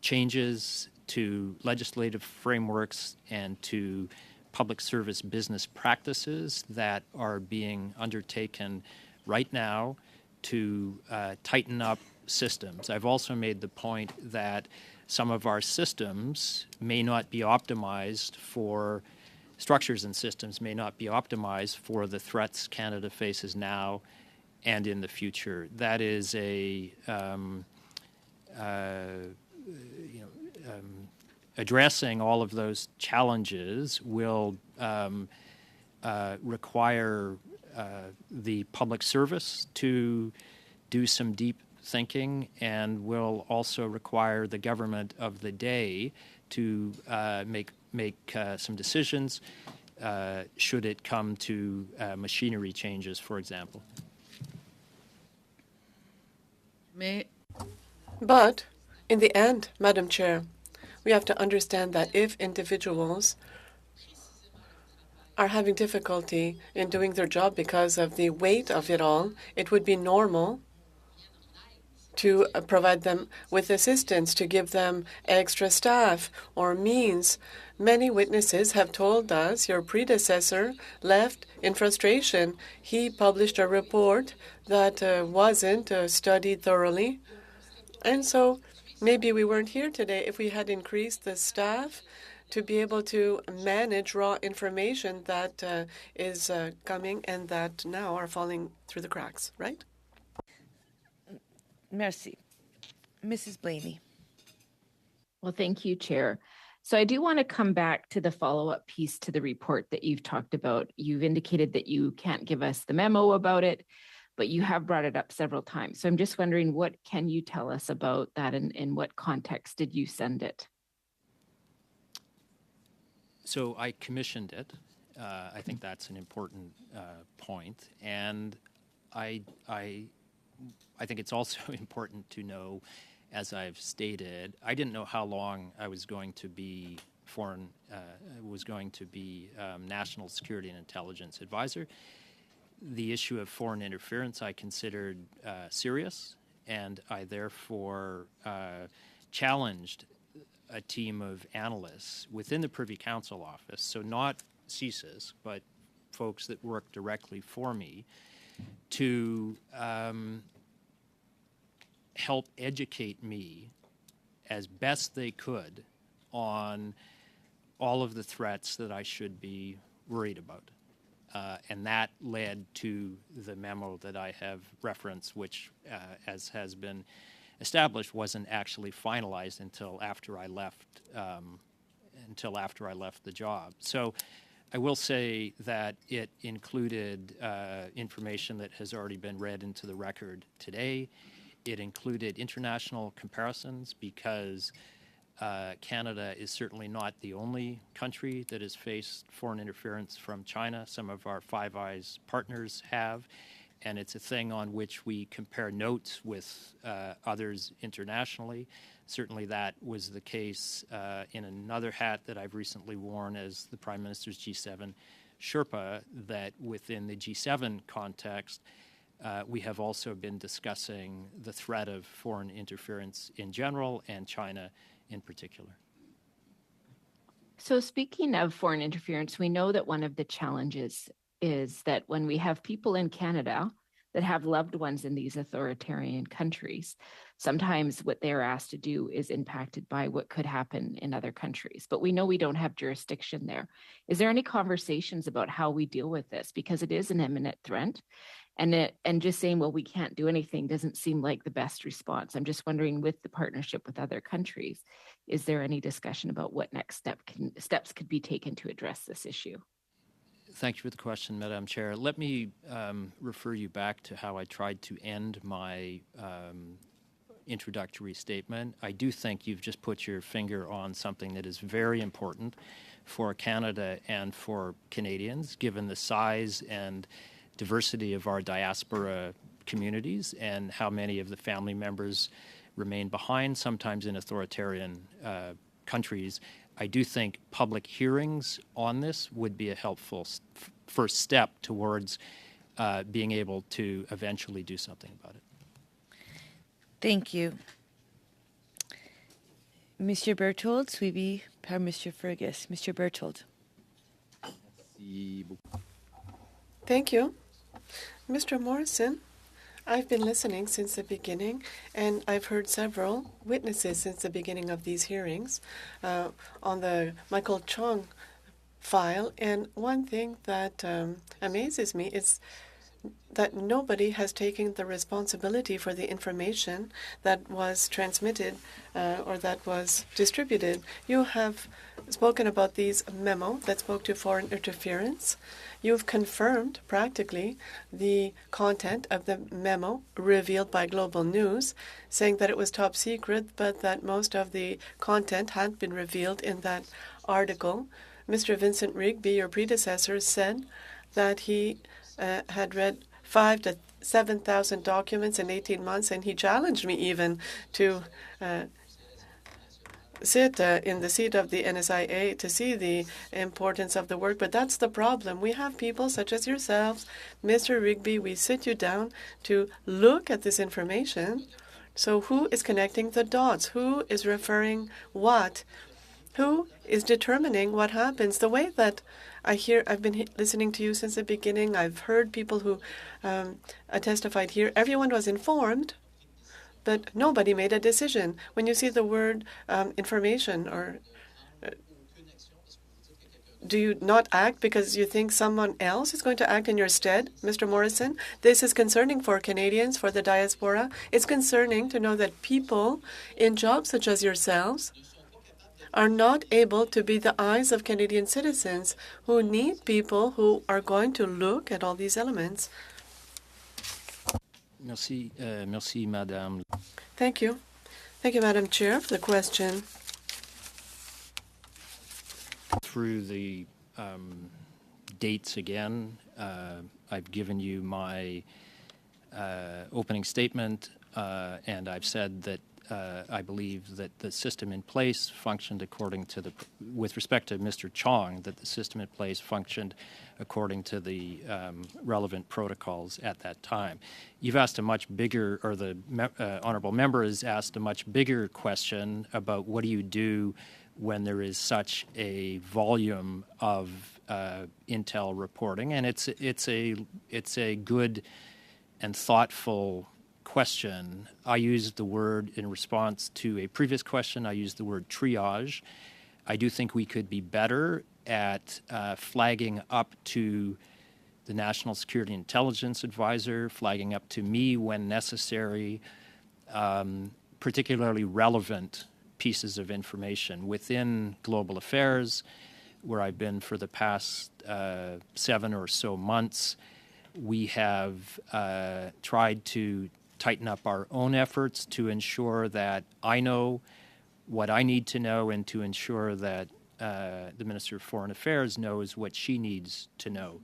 changes to legislative frameworks and to public service business practices that are being undertaken right now to tighten up systems. I've also made the point that some of our systems may not be optimized for structures and systems may not be optimized for the threats Canada faces now and in the future. That is addressing all of those challenges will require the public service to do some deep thinking, and will also require the government of the day to make some decisions should it come to machinery changes, for example.
But in the end, Madam Chair, we have to understand that if individuals are having difficulty in doing their job because of the weight of it all, it would be normal to provide them with assistance, to give them extra staff or means. Many witnesses have told us your predecessor left in frustration. He published a report that wasn't studied thoroughly. And so maybe we weren't here today if we had increased the staff to be able to manage raw information that is coming and that now are falling through the cracks, right?
Merci. Mrs. Blaney.
Well, thank you, Chair. So I do want to come back to the follow-up piece to the report that you've talked about. You've indicated that you can't give us the memo about it, but you have brought it up several times. So I'm just wondering, what can you tell us about that, and in what context did you send it?
So I commissioned it. I think that's an important point. And I think it's also important to know, as I've stated, I didn't know how long I was going to be national security and intelligence advisor. The issue of foreign interference I considered serious, and I therefore challenged a team of analysts within the Privy Council office, so not CSIS, but folks that work directly for me, to help educate me as best they could on all of the threats that I should be worried about. And that led to the memo that I have referenced, which, as has been established, wasn't actually finalized until after I left the job. So I will say that it included information that has already been read into the record today. It included international comparisons because Canada is certainly not the only country that has faced foreign interference from China. Some of our Five Eyes partners have, and it's a thing on which we compare notes with others internationally. Certainly that was the case in another hat that I've recently worn as the Prime Minister's G7 Sherpa, that within the G7 context, we have also been discussing the threat of foreign interference in general and China in particular.
So speaking of foreign interference, we know that one of the challenges is that when we have people in Canada that have loved ones in these authoritarian countries, sometimes what they're asked to do is impacted by what could happen in other countries. But we know we don't have jurisdiction there. Is there any conversations about how we deal with this? Because it is an imminent threat. And just saying, well, we can't do anything doesn't seem like the best response. I'm just wondering, with the partnership with other countries, is there any discussion about what next steps could be taken to address this issue?
Thank you for the question, Madam Chair. Let me refer you back to how I tried to end my introductory statement. I do think you've just put your finger on something that is very important for Canada and for Canadians, given the size and diversity of our diaspora communities and how many of the family members remain behind, sometimes in authoritarian countries. I do think public hearings on this would be a helpful first step towards being able to eventually do something about it.
Thank you. Monsieur Berthold, suivi par Monsieur Fergus. Monsieur Berthold.
Thank you. Mr. Morrison, I've been listening since the beginning, and I've heard several witnesses since the beginning of these hearings on the Michael Chung file. And one thing that amazes me is that nobody has taken the responsibility for the information that was transmitted or that was distributed. You have spoken about these memo that spoke to foreign interference. You've confirmed practically the content of the memo revealed by Global News, saying that it was top secret, but that most of the content had been revealed in that article. Mr. Vincent Rigby, your predecessor, said that he had read 5,000 to 7,000 documents in 18 months, and he challenged me even to sit in the seat of the NSIA to see the importance of the work. But that's the problem. We have people such as yourselves, Mr. Rigby, we sit you down to look at this information. So who is connecting the dots? Who is referring what? Who is determining what happens? The way that I've been listening to you since the beginning. I've heard people who testified here. Everyone was informed, but nobody made a decision. When you see the word information, or do you not act because you think someone else is going to act in your stead, Mr. Morrison? This is concerning for Canadians, for the diaspora. It's concerning to know that people in jobs such as yourselves are not able to be the eyes of Canadian citizens who need people who are going to look at all these elements.
Merci, merci, Madame.
Thank you. Thank you, Madam Chair, for the question.
Through the dates again, I've given you my opening statement, and I've said that I believe that the system in place functioned according to with respect to Mr. Chong, that the system in place functioned according to the relevant protocols at that time. You've asked a much bigger, or the honourable member has asked a much bigger question about what do you do when there is such a volume of intel reporting, and it's a good and thoughtful question. I used the word, in response to a previous question, I used the word triage. I do think we could be better at flagging up to the National Security Intelligence Advisor, flagging up to me when necessary, particularly relevant pieces of information within global affairs, where I've been for the past 7 or so months. We have tried to tighten up our own efforts to ensure that I know what I need to know and to ensure that the Minister of Foreign Affairs knows what she needs to know.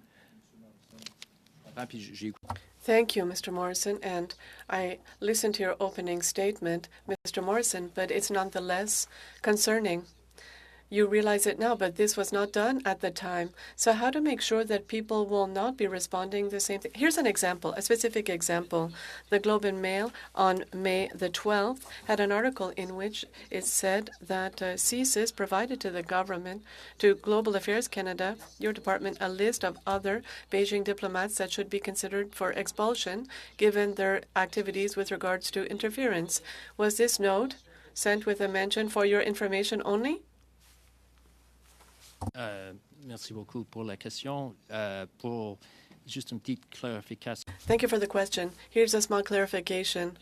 Thank you, Mr. Morrison, and I listened to your opening statement, Mr. Morrison, but it's nonetheless concerning. You realize it now, but this was not done at the time. So how to make sure that people will not be responding the same thing? Here's an example, a specific example. The Globe and Mail on May the 12th had an article in which it said that CSIS provided to the government, to Global Affairs Canada, your department, a list of other Beijing diplomats that should be considered for expulsion given their activities with regards to interference. Was this note sent with a mention for your information only?
Merci beaucoup pour la question. Pour juste une petite clarification.
Thank you for the question. Here's a small clarification.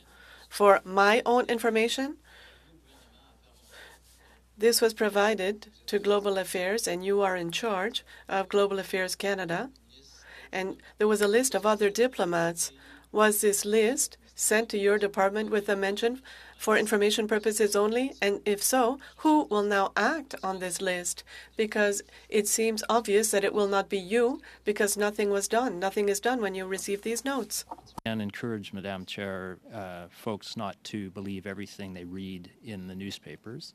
For my own information, this was provided to Global Affairs, and you are in charge of Global Affairs Canada. And there was a list of other diplomats. Was this list sent to your department with a mention for information purposes only? And if so, who will now act on this list? Because it seems obvious that it will not be you, because nothing was done. Nothing is done when you receive these notes.
And encourage, Madam Chair, folks not to believe everything they read in the newspapers.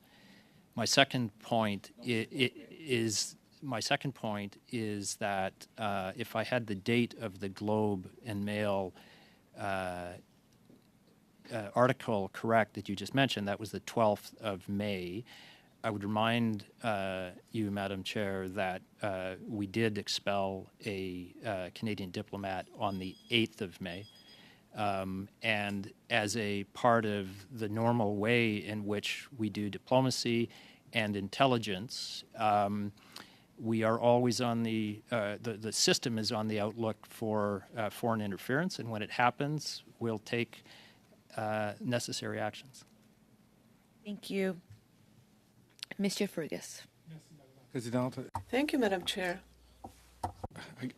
My second point is that if I had the date of the Globe and Mail article correct that you just mentioned, that was the 12th of May. I would remind you, Madam Chair, that we did expel a Canadian diplomat on the 8th of May. And as a part of the normal way in which we do diplomacy and intelligence, we are always on the system is on the outlook for foreign interference, and when it happens, we'll take necessary actions.
Thank you. Mr. Fergus.
Thank you, Madam Chair.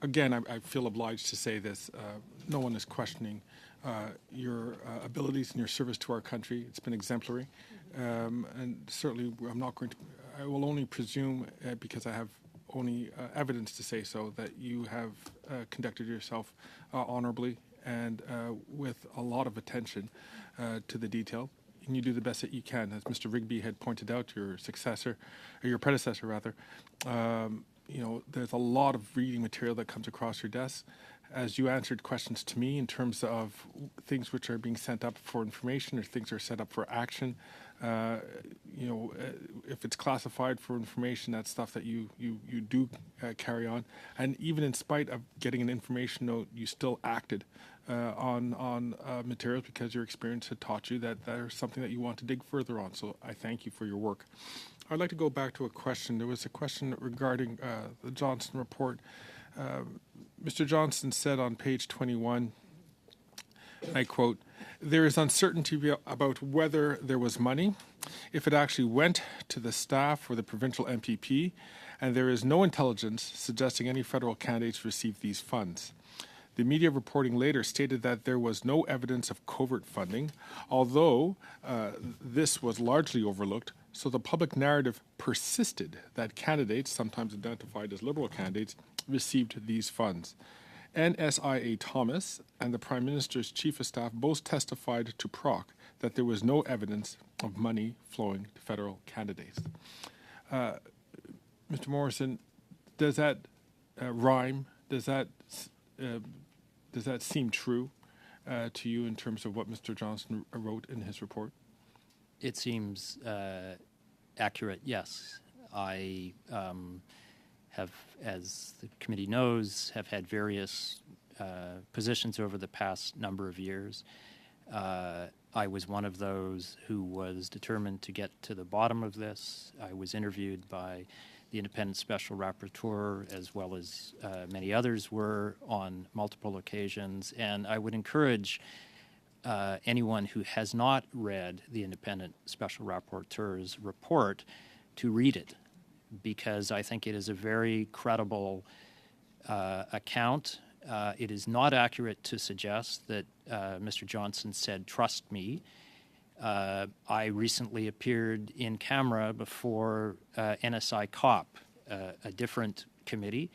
Again, I feel obliged to say this. No one is questioning your abilities and your service to our country. It's been exemplary. And certainly I will only presume, because I have only evidence to say so, that you have conducted yourself honorably and with a lot of attention to the detail. And you do the best that you can. As Mr. Rigby had pointed out, your predecessor rather, there's a lot of reading material that comes across your desk. As you answered questions to me in terms of things which are being sent up for information or things are set up for action, if it's classified for information, that's stuff that you do carry on. And even in spite of getting an information note, you still acted on materials because your experience had taught you that there's something that you want to dig further on. So I thank you for your work. I'd like to go back to a question. There was a question regarding the Johnson report. Mr. Johnson said on page 21, I quote, "There is uncertainty about whether there was money, if it actually went to the staff or the provincial MPP, and there is no intelligence suggesting any federal candidates received these funds. The media reporting later stated that there was no evidence of covert funding, although this was largely overlooked, so the public narrative persisted that candidates, sometimes identified as Liberal candidates, received these funds. NSIA Thomas and the Prime Minister's Chief of Staff both testified to PROC that there was no evidence of money flowing to federal candidates. Mr. Morrison, does that rhyme? Does that seem true to you in terms of what Mr. Johnston wrote in his report?
It seems accurate, yes. I have, as the committee knows, have had various positions over the past number of years. I was one of those who was determined to get to the bottom of this. I was interviewed by the independent special rapporteur, as well as many others were, on multiple occasions. And I would encourage anyone who has not read the independent special rapporteur's report to read it, because I think it is a very credible account. It is not accurate to suggest that Mr. Johnson said, "Trust me." I recently appeared in camera before NSI COP, a different committee,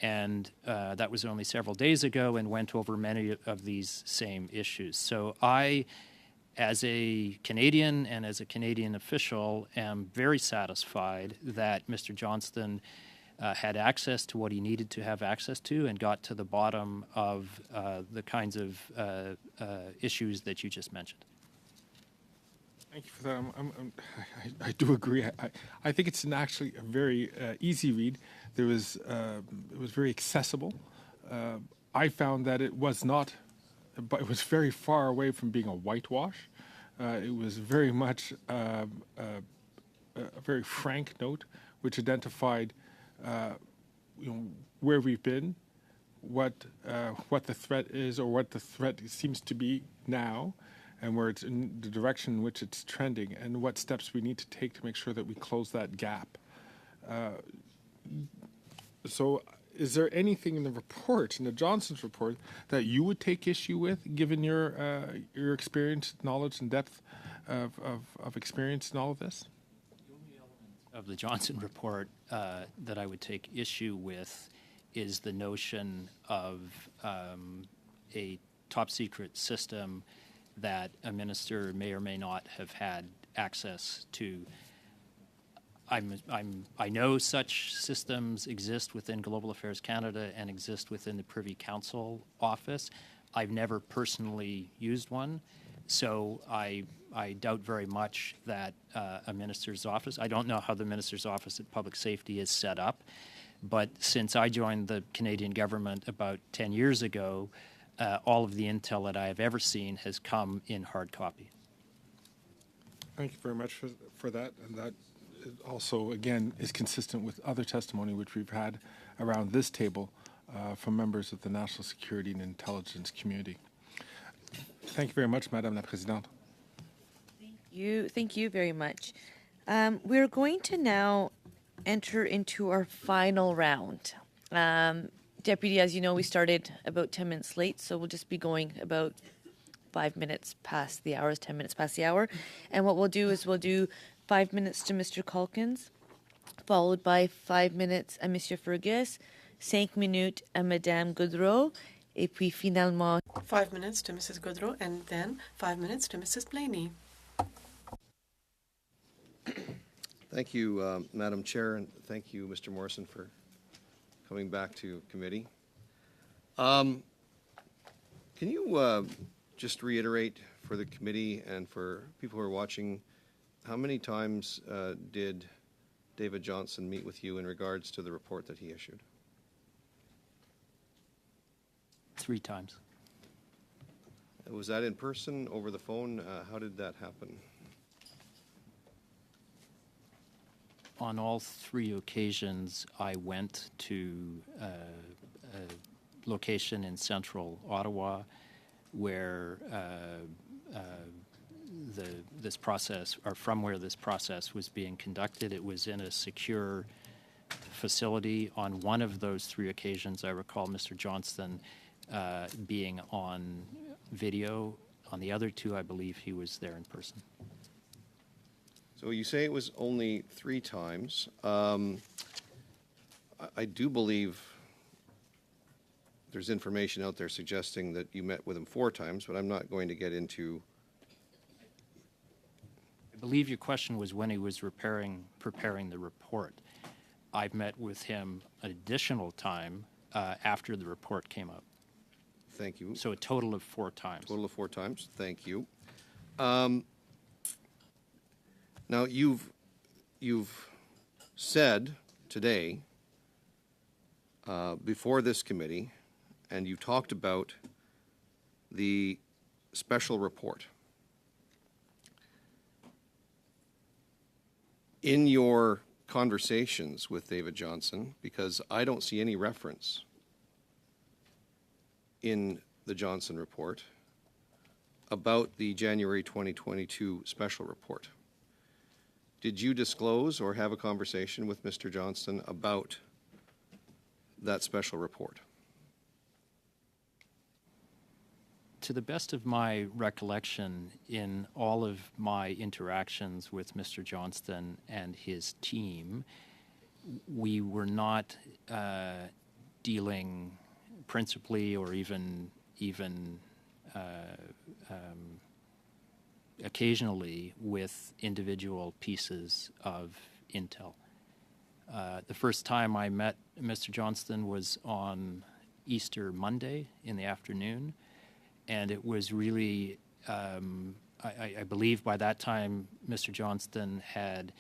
and that was only several days ago, and went over many of these same issues. So I, as a Canadian and as a Canadian official, am very satisfied that Mr. Johnston had access to what he needed to have access to and got to the bottom of the kinds of issues that you just mentioned.
Thank you for that. I do agree. I think it's actually a very easy read. It was very accessible. I found that it was not, but it was very far away from being a whitewash. It was very much a very frank note, which identified where we've been, what the threat is, or what the threat seems to be now, and where it's in the direction in which it's trending, and what steps we need to take to make sure that we close that gap. So is there anything in the report, in the Johnson's report, that you would take issue with, given your experience, knowledge, and depth of experience in all of this?
Of the Johnson report that I would take issue with is the notion of a top secret system that a minister may or may not have had access to. I know such systems exist within Global Affairs Canada and exist within the Privy Council office. I've never personally used one, so I doubt very much that a minister's office, I don't know how the minister's office at Public Safety is set up, but since I joined the Canadian government about 10 years ago, all of the intel that I have ever seen has come in hard copy.
Thank you very much for that. And that also, again, is consistent with other testimony which we've had around this table from members of the national security and intelligence community. Thank you very much, Madame la Présidente.
Thank you very much. We're going to now enter into our final round. Deputy, as you know, we started about 10 minutes late, so we'll just be going about 5 minutes past the hour, 10 minutes past the hour. And what we'll do is we'll do 5 minutes to Mr. Calkins, followed by 5 minutes à Monsieur Fergus, 5 minutes à Madame Goudreau, et puis finalement
5 minutes to Mrs. Goudreau, and then 5 minutes to Mrs. Blaney.
Thank you, Madam Chair, and thank you, Mr. Morrison, for coming back to committee. Can you just reiterate for the committee and for people who are watching, how many times did David Johnson meet with you in regards to the report that he issued?
3 times.
Was that in person, over the phone? How did that happen?
On all 3 occasions, I went to a location in central Ottawa where this process, or from where this process was being conducted. It was in a secure facility. On one of those 3 occasions, I recall Mr. Johnston being on video. On the other 2, I believe he was there in person.
So you say it was only 3 times. I do believe there's information out there suggesting that you met with him 4 times, but I'm not going to get into.
I believe your question was when he was preparing the report. I've met with him an additional time after the report came out.
Thank you.
So a total of 4 times.
Total of 4 times. Thank you. Now you've said today before this committee, and you talked about the special report. In your conversations with David Johnson, because I don't see any reference in the Johnson report about the January 2022 special report. Did you disclose or have a conversation with Mr. Johnson about that special report?
To the best of my recollection, in all of my interactions with Mr. Johnston and his team, we were not dealing principally or even occasionally with individual pieces of intel. The first time I met Mr. Johnston was on Easter Monday in the afternoon, and it was really, I believe by that time Mr. Johnston had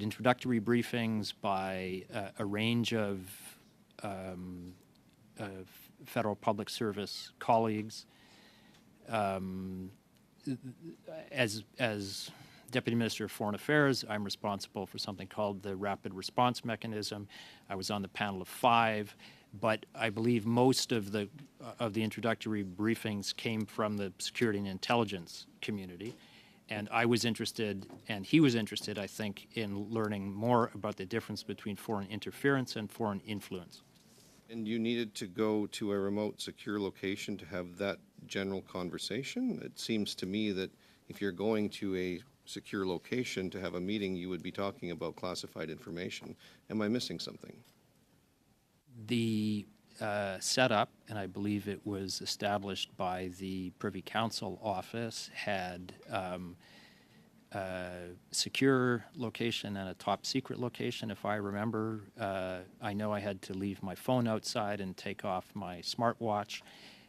introductory briefings by a range of federal public service colleagues. As Deputy Minister of Foreign Affairs, I'm responsible for something called the Rapid Response Mechanism. I was on the panel of 5, but I believe most of the introductory briefings came from the security and intelligence community. And I was interested, and he was interested, I think, in learning more about the difference between foreign interference and foreign influence.
And you needed to go to a remote, secure location to have that general conversation? It seems to me that if you're going to a secure location to have a meeting, you would be talking about classified information. Am I missing something?
The setup, and I believe it was established by the Privy Council office, had secure location and a top secret location, if I remember. I know I had to leave my phone outside and take off my smartwatch,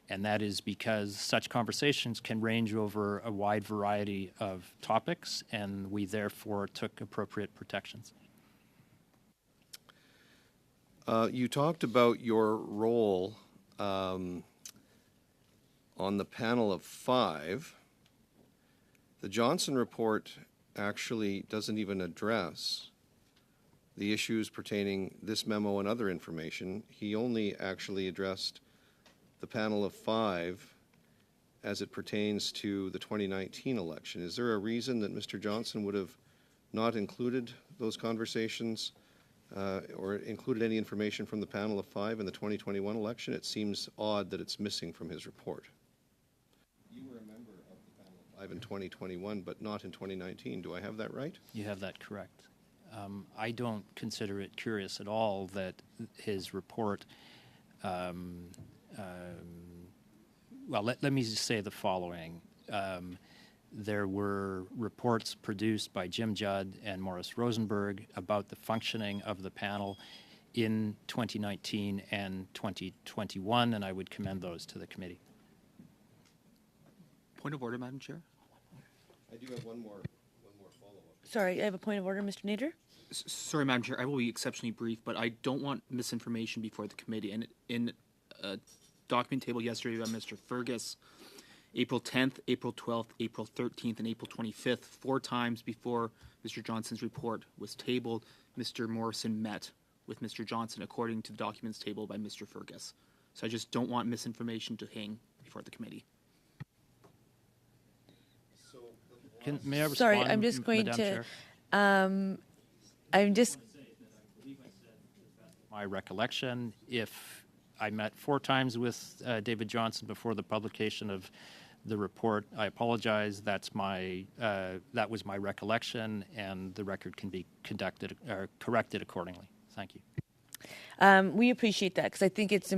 and that is because such conversations can range over a wide variety of topics, and we therefore took appropriate protections.
You talked about your role on the panel of 5. The Johnson report actually doesn't even address the issues pertaining this memo and other information. He only actually addressed the panel of 5 as it pertains to the 2019 election. Is there a reason that Mr. Johnson would have not included those conversations or included any information from the panel of 5 in the 2021 election? It seems odd that it's missing from his report. You were a member of the panel of 5 in 2021, but not in 2019. Do I have that right?
You have that correct. I don't consider it curious at all that his report, well, let me just say the following. There were reports produced by Jim Judd and Maurice Rosenberg about the functioning of the panel in 2019 and 2021, and I would commend those to the committee.
Point of order, Madam Chair.
I do have one more follow-up.
Sorry, I have a point of order, Mr. Nader.
Sorry, Madam Chair, I will be exceptionally brief, but I don't want misinformation before the committee. And in a document table yesterday by Mr. Fergus, April 10th, April 12th, April 13th, and April 25th, 4 times before Mr. Johnson's report was tabled, Mr. Morrison met with Mr. Johnson according to the documents tabled by Mr. Fergus. So I just don't want misinformation to hang before the committee.
May I respond,
Sorry, I'm just going
Madam
to.
Chair?
I'm just.
My recollection, if I met 4 times with David Johnson before the publication of the report, I apologize. That was my recollection, and the record can be corrected accordingly. Thank you.
We appreciate that because I think it's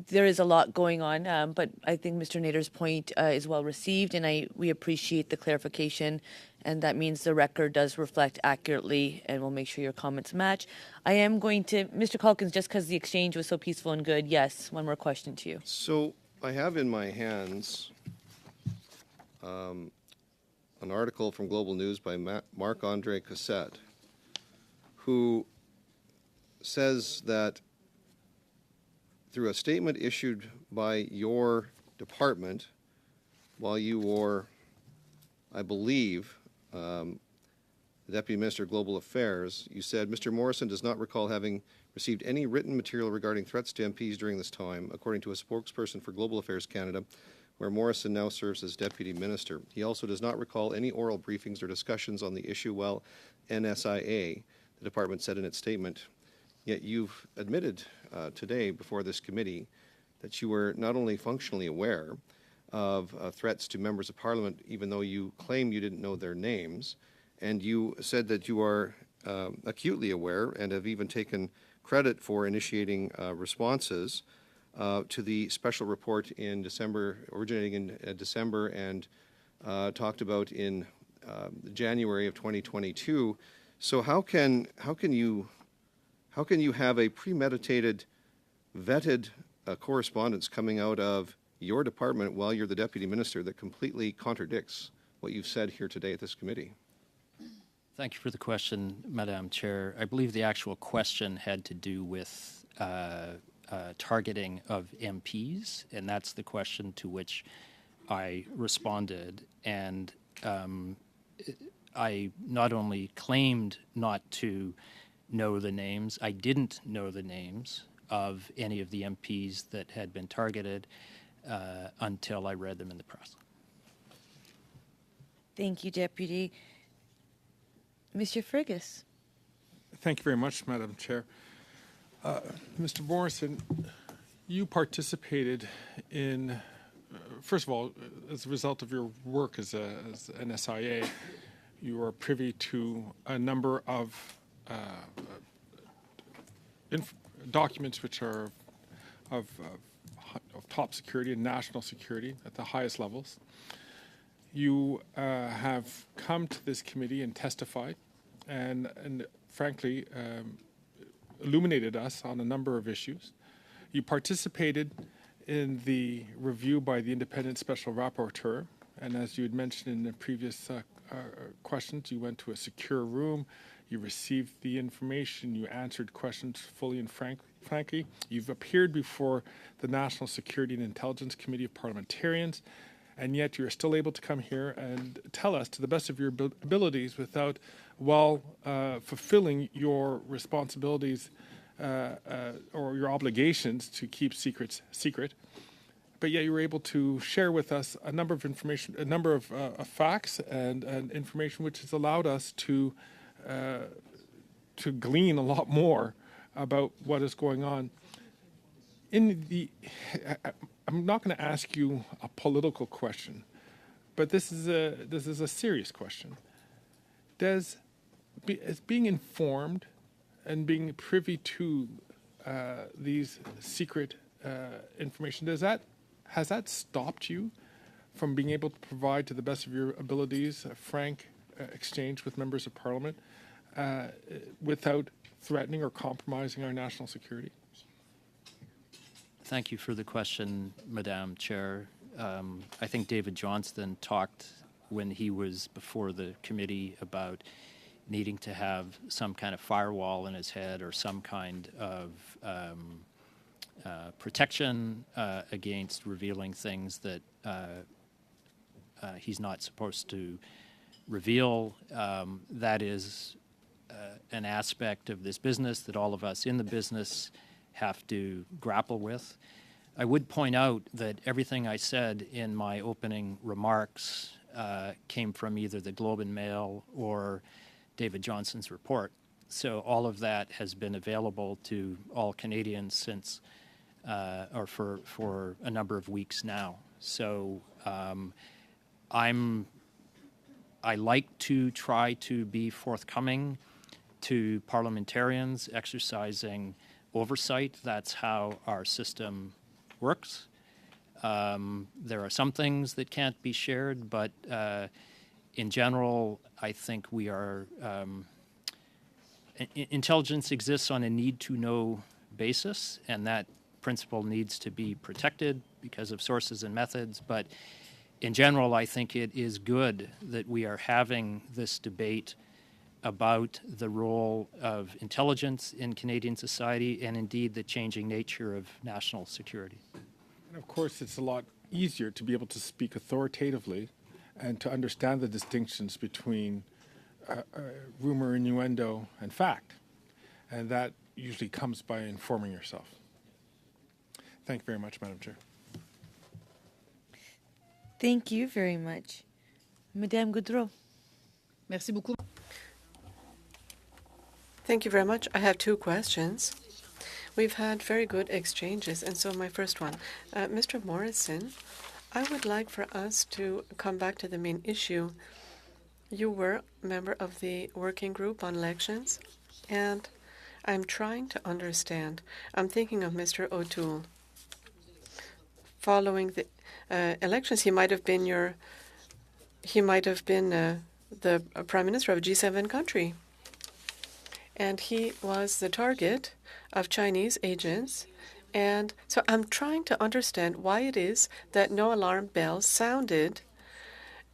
there is a lot going on, but I think Mr. Nader's point is well received, and we appreciate the clarification, and that means the record does reflect accurately, and we'll make sure your comments match. I am going to, Mr. Calkins, just because the exchange was so peaceful and good, yes, one more question to you.
So I have in my hands an article from Global News by Marc-Andre Cossette, who says that through a statement issued by your department while you were, I believe, the Deputy Minister of Global Affairs, you said, Mr. Morrison does not recall having received any written material regarding threats to MPs during this time, according to a spokesperson for Global Affairs Canada, where Morrison now serves as Deputy Minister. He also does not recall any oral briefings or discussions on the issue while NSIA, the department said in its statement. Yet you've admitted today before this committee that you were not only functionally aware of threats to members of Parliament, even though you claim you didn't know their names, and you said that you are acutely aware and have even taken credit for initiating responses to the special report in December, originating in December and talked about in January of 2022. So how can you have a premeditated, vetted correspondence coming out of your department while you're the Deputy Minister that completely contradicts what you've said here today at this committee?
Thank you for the question, Madam Chair. I believe the actual question had to do with targeting of MPs, and that's the question to which I responded. And I not only claimed not to know the names, I didn't know the names of any of the MPs that had been targeted until I read them in the press.
Thank you, Deputy. Mr. Fergus.
Thank you very much, Madam Chair. Mr. Morrison, you participated in, first of all, as a result of your work as an SIA, you are privy to a number of documents which are of top security and national security at the highest levels. You have come to this committee and testified and frankly illuminated us on a number of issues. You participated in the review by the independent special rapporteur, and as you had mentioned in the previous questions, you went to a secure room, you received the information, you answered questions fully and frankly. You've appeared before the National Security and Intelligence Committee of Parliamentarians, and yet you're still able to come here and tell us to the best of your abilities without, while fulfilling your responsibilities or your obligations to keep secrets secret, but yet you were able to share with us a number of information, a number of facts and information which has allowed us to glean a lot more about what is going on. I'm not going to ask you a political question, but this is a serious question. Is being informed and being privy to these secret information, has that stopped you from being able to provide to the best of your abilities a frank exchange with members of Parliament without threatening or compromising our national security?
Thank you for the question, Madam Chair. I think David Johnston talked when he was before the committee about needing to have some kind of firewall in his head or some kind of protection against revealing things that he's not supposed to reveal. That is an aspect of this business that all of us in the business have to grapple with. I would point out that everything I said in my opening remarks came from either the Globe and Mail or David Johnston's report. So all of that has been available to all Canadians since, or for a number of weeks now. So I like to try to be forthcoming to parliamentarians exercising oversight. That's how our system works. There are some things that can't be shared, but in general, I think we are intelligence exists on a need-to-know basis, and that principle needs to be protected because of sources and methods. But in general, I think it is good that we are having this debate about the role of intelligence in Canadian society and indeed the changing nature of national security.
And of course, it's a lot easier to be able to speak authoritatively and to understand the distinctions between rumor, innuendo, and fact. And that usually comes by informing yourself. Thank you very much, Madam Chair.
Thank you very much. Madame Goudreau.
Merci beaucoup.
Thank you very much. I have two questions. We've had very good exchanges, and so my first one. Mr. Morrison, I would like for us to come back to the main issue. You were a member of the working group on elections, and I'm trying to understand. I'm thinking of Mr. O'Toole. Following the elections, he might have been the Prime Minister of a G7 country. And he was the target of Chinese agents. And so I'm trying to understand why it is that no alarm bells sounded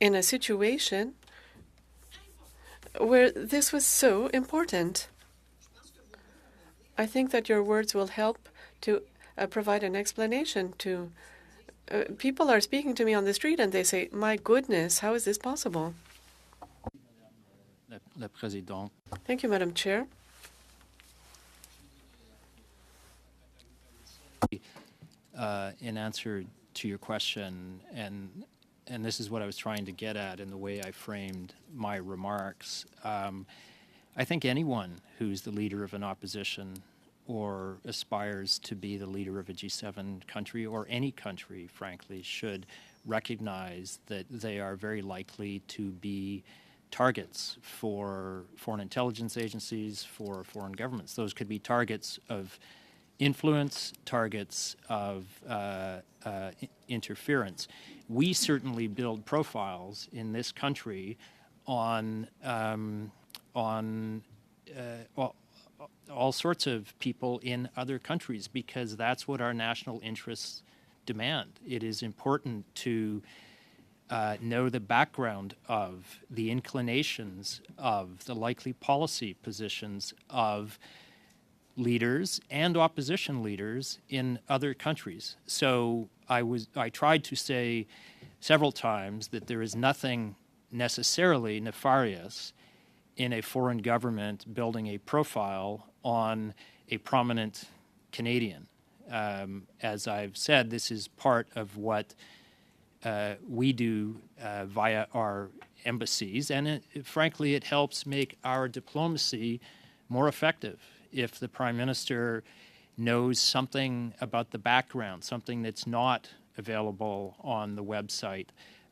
in a situation where this was so important. I think that your words will help to provide an explanation to people are speaking to me on the street and they say, my goodness, how is this possible?
La Présidente.
Thank you, Madam Chair.
In answer to your question, and this is what I was trying to get at in the way I framed my remarks, I think anyone who's the leader of an opposition or aspires to be the leader of a G7 country or any country, frankly, should recognize that they are very likely to be targets for foreign intelligence agencies, for foreign governments. Those could be targets of influence, targets of interference. We certainly build profiles in this country on all sorts of people in other countries because that's what our national interests demand. It is important to know the background of the inclinations of the likely policy positions of leaders and opposition leaders in other countries. So I tried to say several times that there is nothing necessarily nefarious in a foreign government building a profile on a prominent Canadian. As I've said, this is part of what we do via our embassies, and frankly, it helps make our diplomacy more effective. If the Prime Minister knows something about the background, something that's not available on the website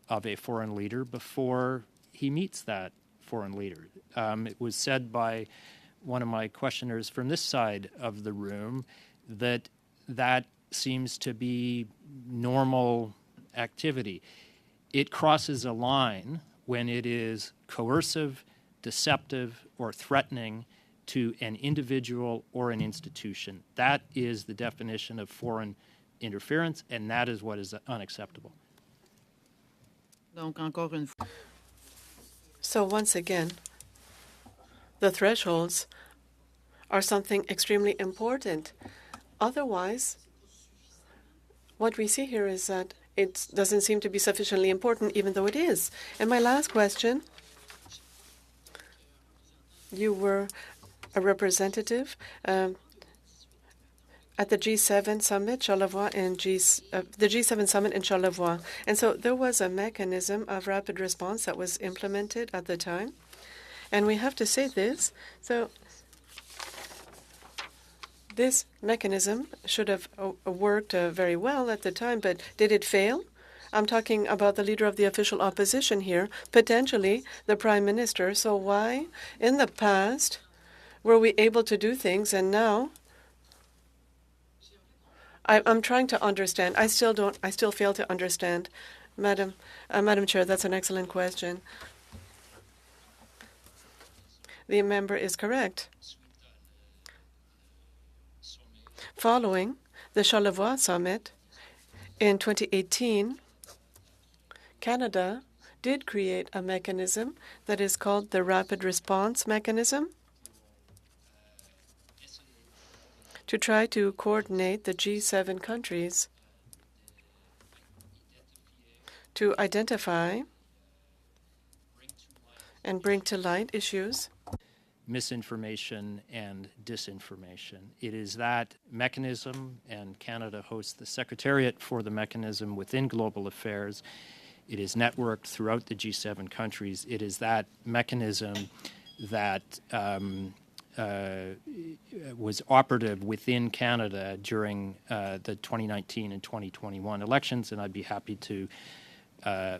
of a foreign leader before he meets that foreign leader. It was said by one of my questioners from this side of the room that that seems to be normal activity. It crosses a line when it is coercive, deceptive, or threatening to an individual or an institution. That is the definition of foreign interference, and that is what is unacceptable.
So once again, the thresholds are something extremely important. Otherwise, what we see here is that it doesn't seem to be sufficiently important, even though it is. And my last question, you were a representative at the G7 summit, Charlevoix, and the G7 summit in Charlevoix. And so there was a mechanism of rapid response that was implemented at the time. And we have to say this. So this mechanism should have worked very well at the time, but did it fail? I'm talking about the leader of the official opposition here, potentially the Prime Minister. So why, in the past, were we able to do things, and now I'm trying to understand. I still fail to understand. Madam Chair, that's an excellent question. The member is correct. Following the Charlevoix Summit in 2018, Canada did create a mechanism that is called the Rapid Response Mechanism to try to coordinate the G7 countries to identify and bring to light issues.
Misinformation and disinformation. It is that mechanism, and Canada hosts the Secretariat for the mechanism within Global Affairs. It is networked throughout the G7 countries. It is that mechanism that was operative within Canada during the 2019 and 2021 elections, and I'd be happy to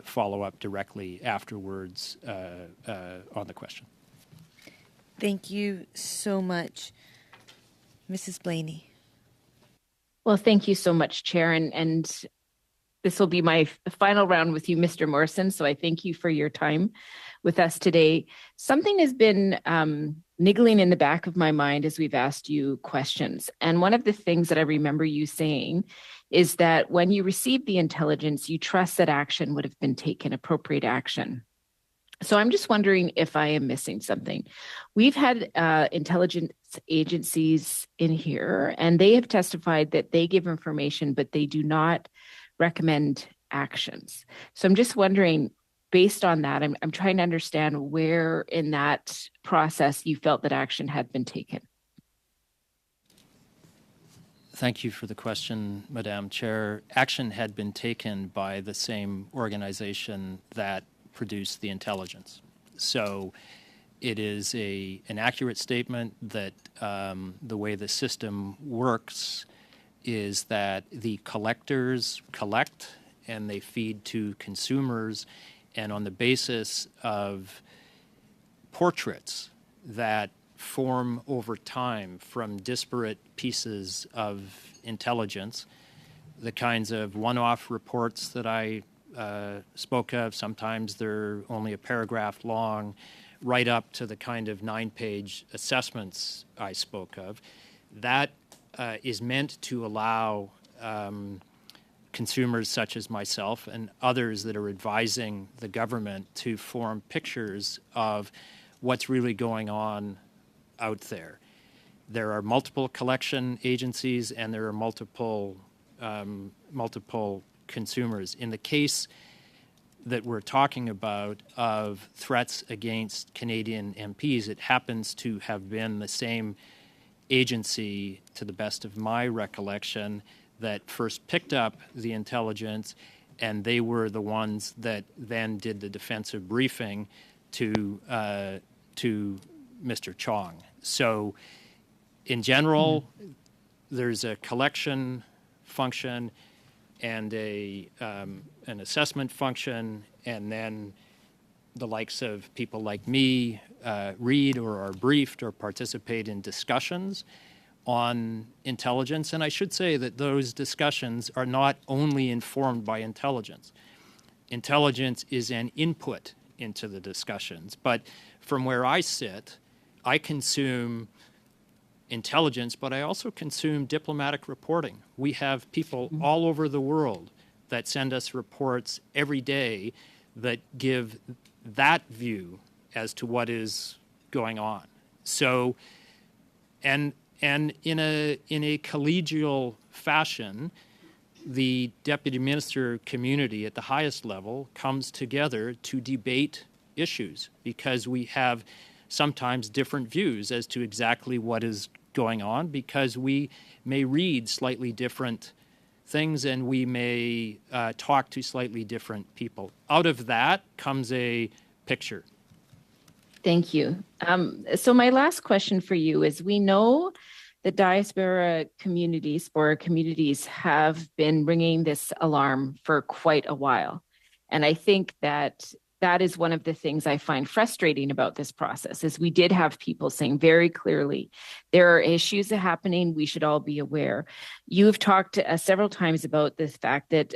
follow up directly afterwards on the question.
Thank you so much. Mrs. Blaney.
Well, thank you so much, Chair. And this will be my final round with you, Mr. Morrison. So I thank you for your time with us today. Something has been niggling in the back of my mind as we've asked you questions. And one of the things that I remember you saying is that when you received the intelligence, you trust that action would have been taken, appropriate action. So I'm just wondering if I am missing something. We've had intelligence agencies in here, and they have testified that they give information, but they do not recommend actions. So I'm just wondering, based on that, I'm trying to understand where in that process you felt that action had been taken.
Thank you for the question, Madam Chair. Action had been taken by the same organization that produced the intelligence. So it is an accurate statement that the way the system works is that the collectors collect and they feed to consumers, and on the basis of portraits that form over time from disparate pieces of intelligence, the kinds of one-off reports that I spoke of, sometimes they're only a paragraph long, right up to the kind of 9-page assessments I spoke of. That is meant to allow consumers such as myself and others that are advising the government to form pictures of what's really going on out there. There are multiple collection agencies and there are multiple consumers. In the case that we're talking about of threats against Canadian MPs, it happens to have been the same agency, to the best of my recollection, that first picked up the intelligence, and they were the ones that then did the defensive briefing to Mr. Chong. So in general, there's a collection function and an assessment function, and then the likes of people like me read or are briefed or participate in discussions on intelligence. And I should say that those discussions are not only informed by intelligence. Intelligence is an input into the discussions. But from where I sit, I consume intelligence, but I also consume diplomatic reporting. We have people all over the world that send us reports every day that give that view as to what is going on. So, and in a collegial fashion, the deputy minister community at the highest level comes together to debate issues because we have sometimes different views as to exactly what is going on, because we may read slightly different things and we may talk to slightly different people. Out of that comes a picture.
Thank you. So my last question for you is, we know the diaspora communities have been ringing this alarm for quite a while. And I think that that is one of the things I find frustrating about this process is we did have people saying very clearly, there are issues that are happening. We should all be aware. You have talked several times about the fact that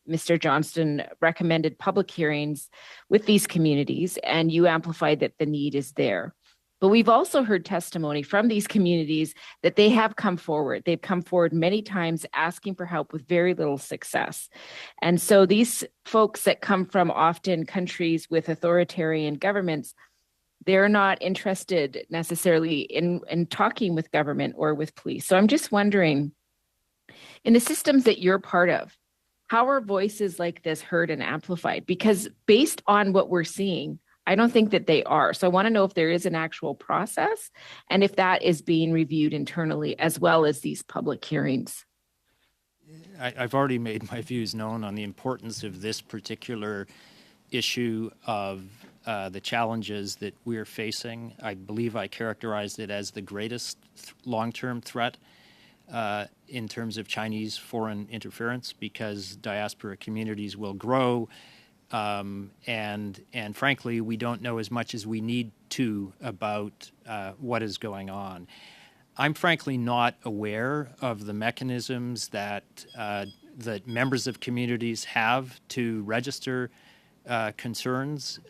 Mr. Johnston recommended public hearings with these communities, and you amplified that the need is there. But we've also heard testimony from these communities that they have come forward. They've come forward many times asking for help with very little success. And so these folks that come from often countries with authoritarian governments, they're not interested necessarily in talking with government or with police. So I'm just wondering, in the systems that you're part of, how are voices like this heard and amplified? Because based on what we're seeing, I don't think that they are. So I want to know if there is an actual process and if that is being reviewed internally as well as these public hearings.
I've already made my views known on the importance of this particular issue of the challenges that we're facing. I believe I characterized it as the greatest long-term threat in terms of Chinese foreign interference, because diaspora communities will grow. And frankly, we don't know as much as we need to about what is going on. I'm frankly not aware of the mechanisms that that members of communities have to register concerns.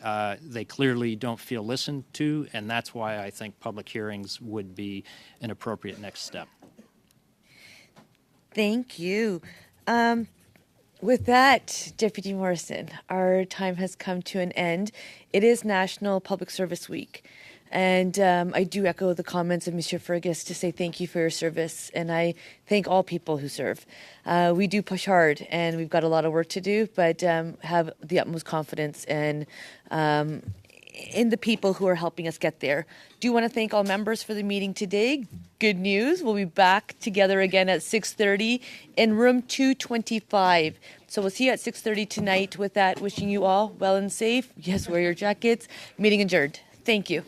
They clearly don't feel listened to, and that's why I think public hearings would be an appropriate next step.
Thank you. With that, Deputy Morrison, our time has come to an end. It is National Public Service Week. And I do echo the comments of Mr. Fergus to say thank you for your service. And I thank all people who serve. We do push hard and we've got a lot of work to do, but have the utmost confidence in the people who are helping us get there. Do want to thank all members for the meeting today. Good news, we'll be back together again at 6:30 in room 225. So we'll see you at 6:30 tonight. With that, wishing you all well and safe. Yes, wear your jackets. Meeting adjourned. Thank you.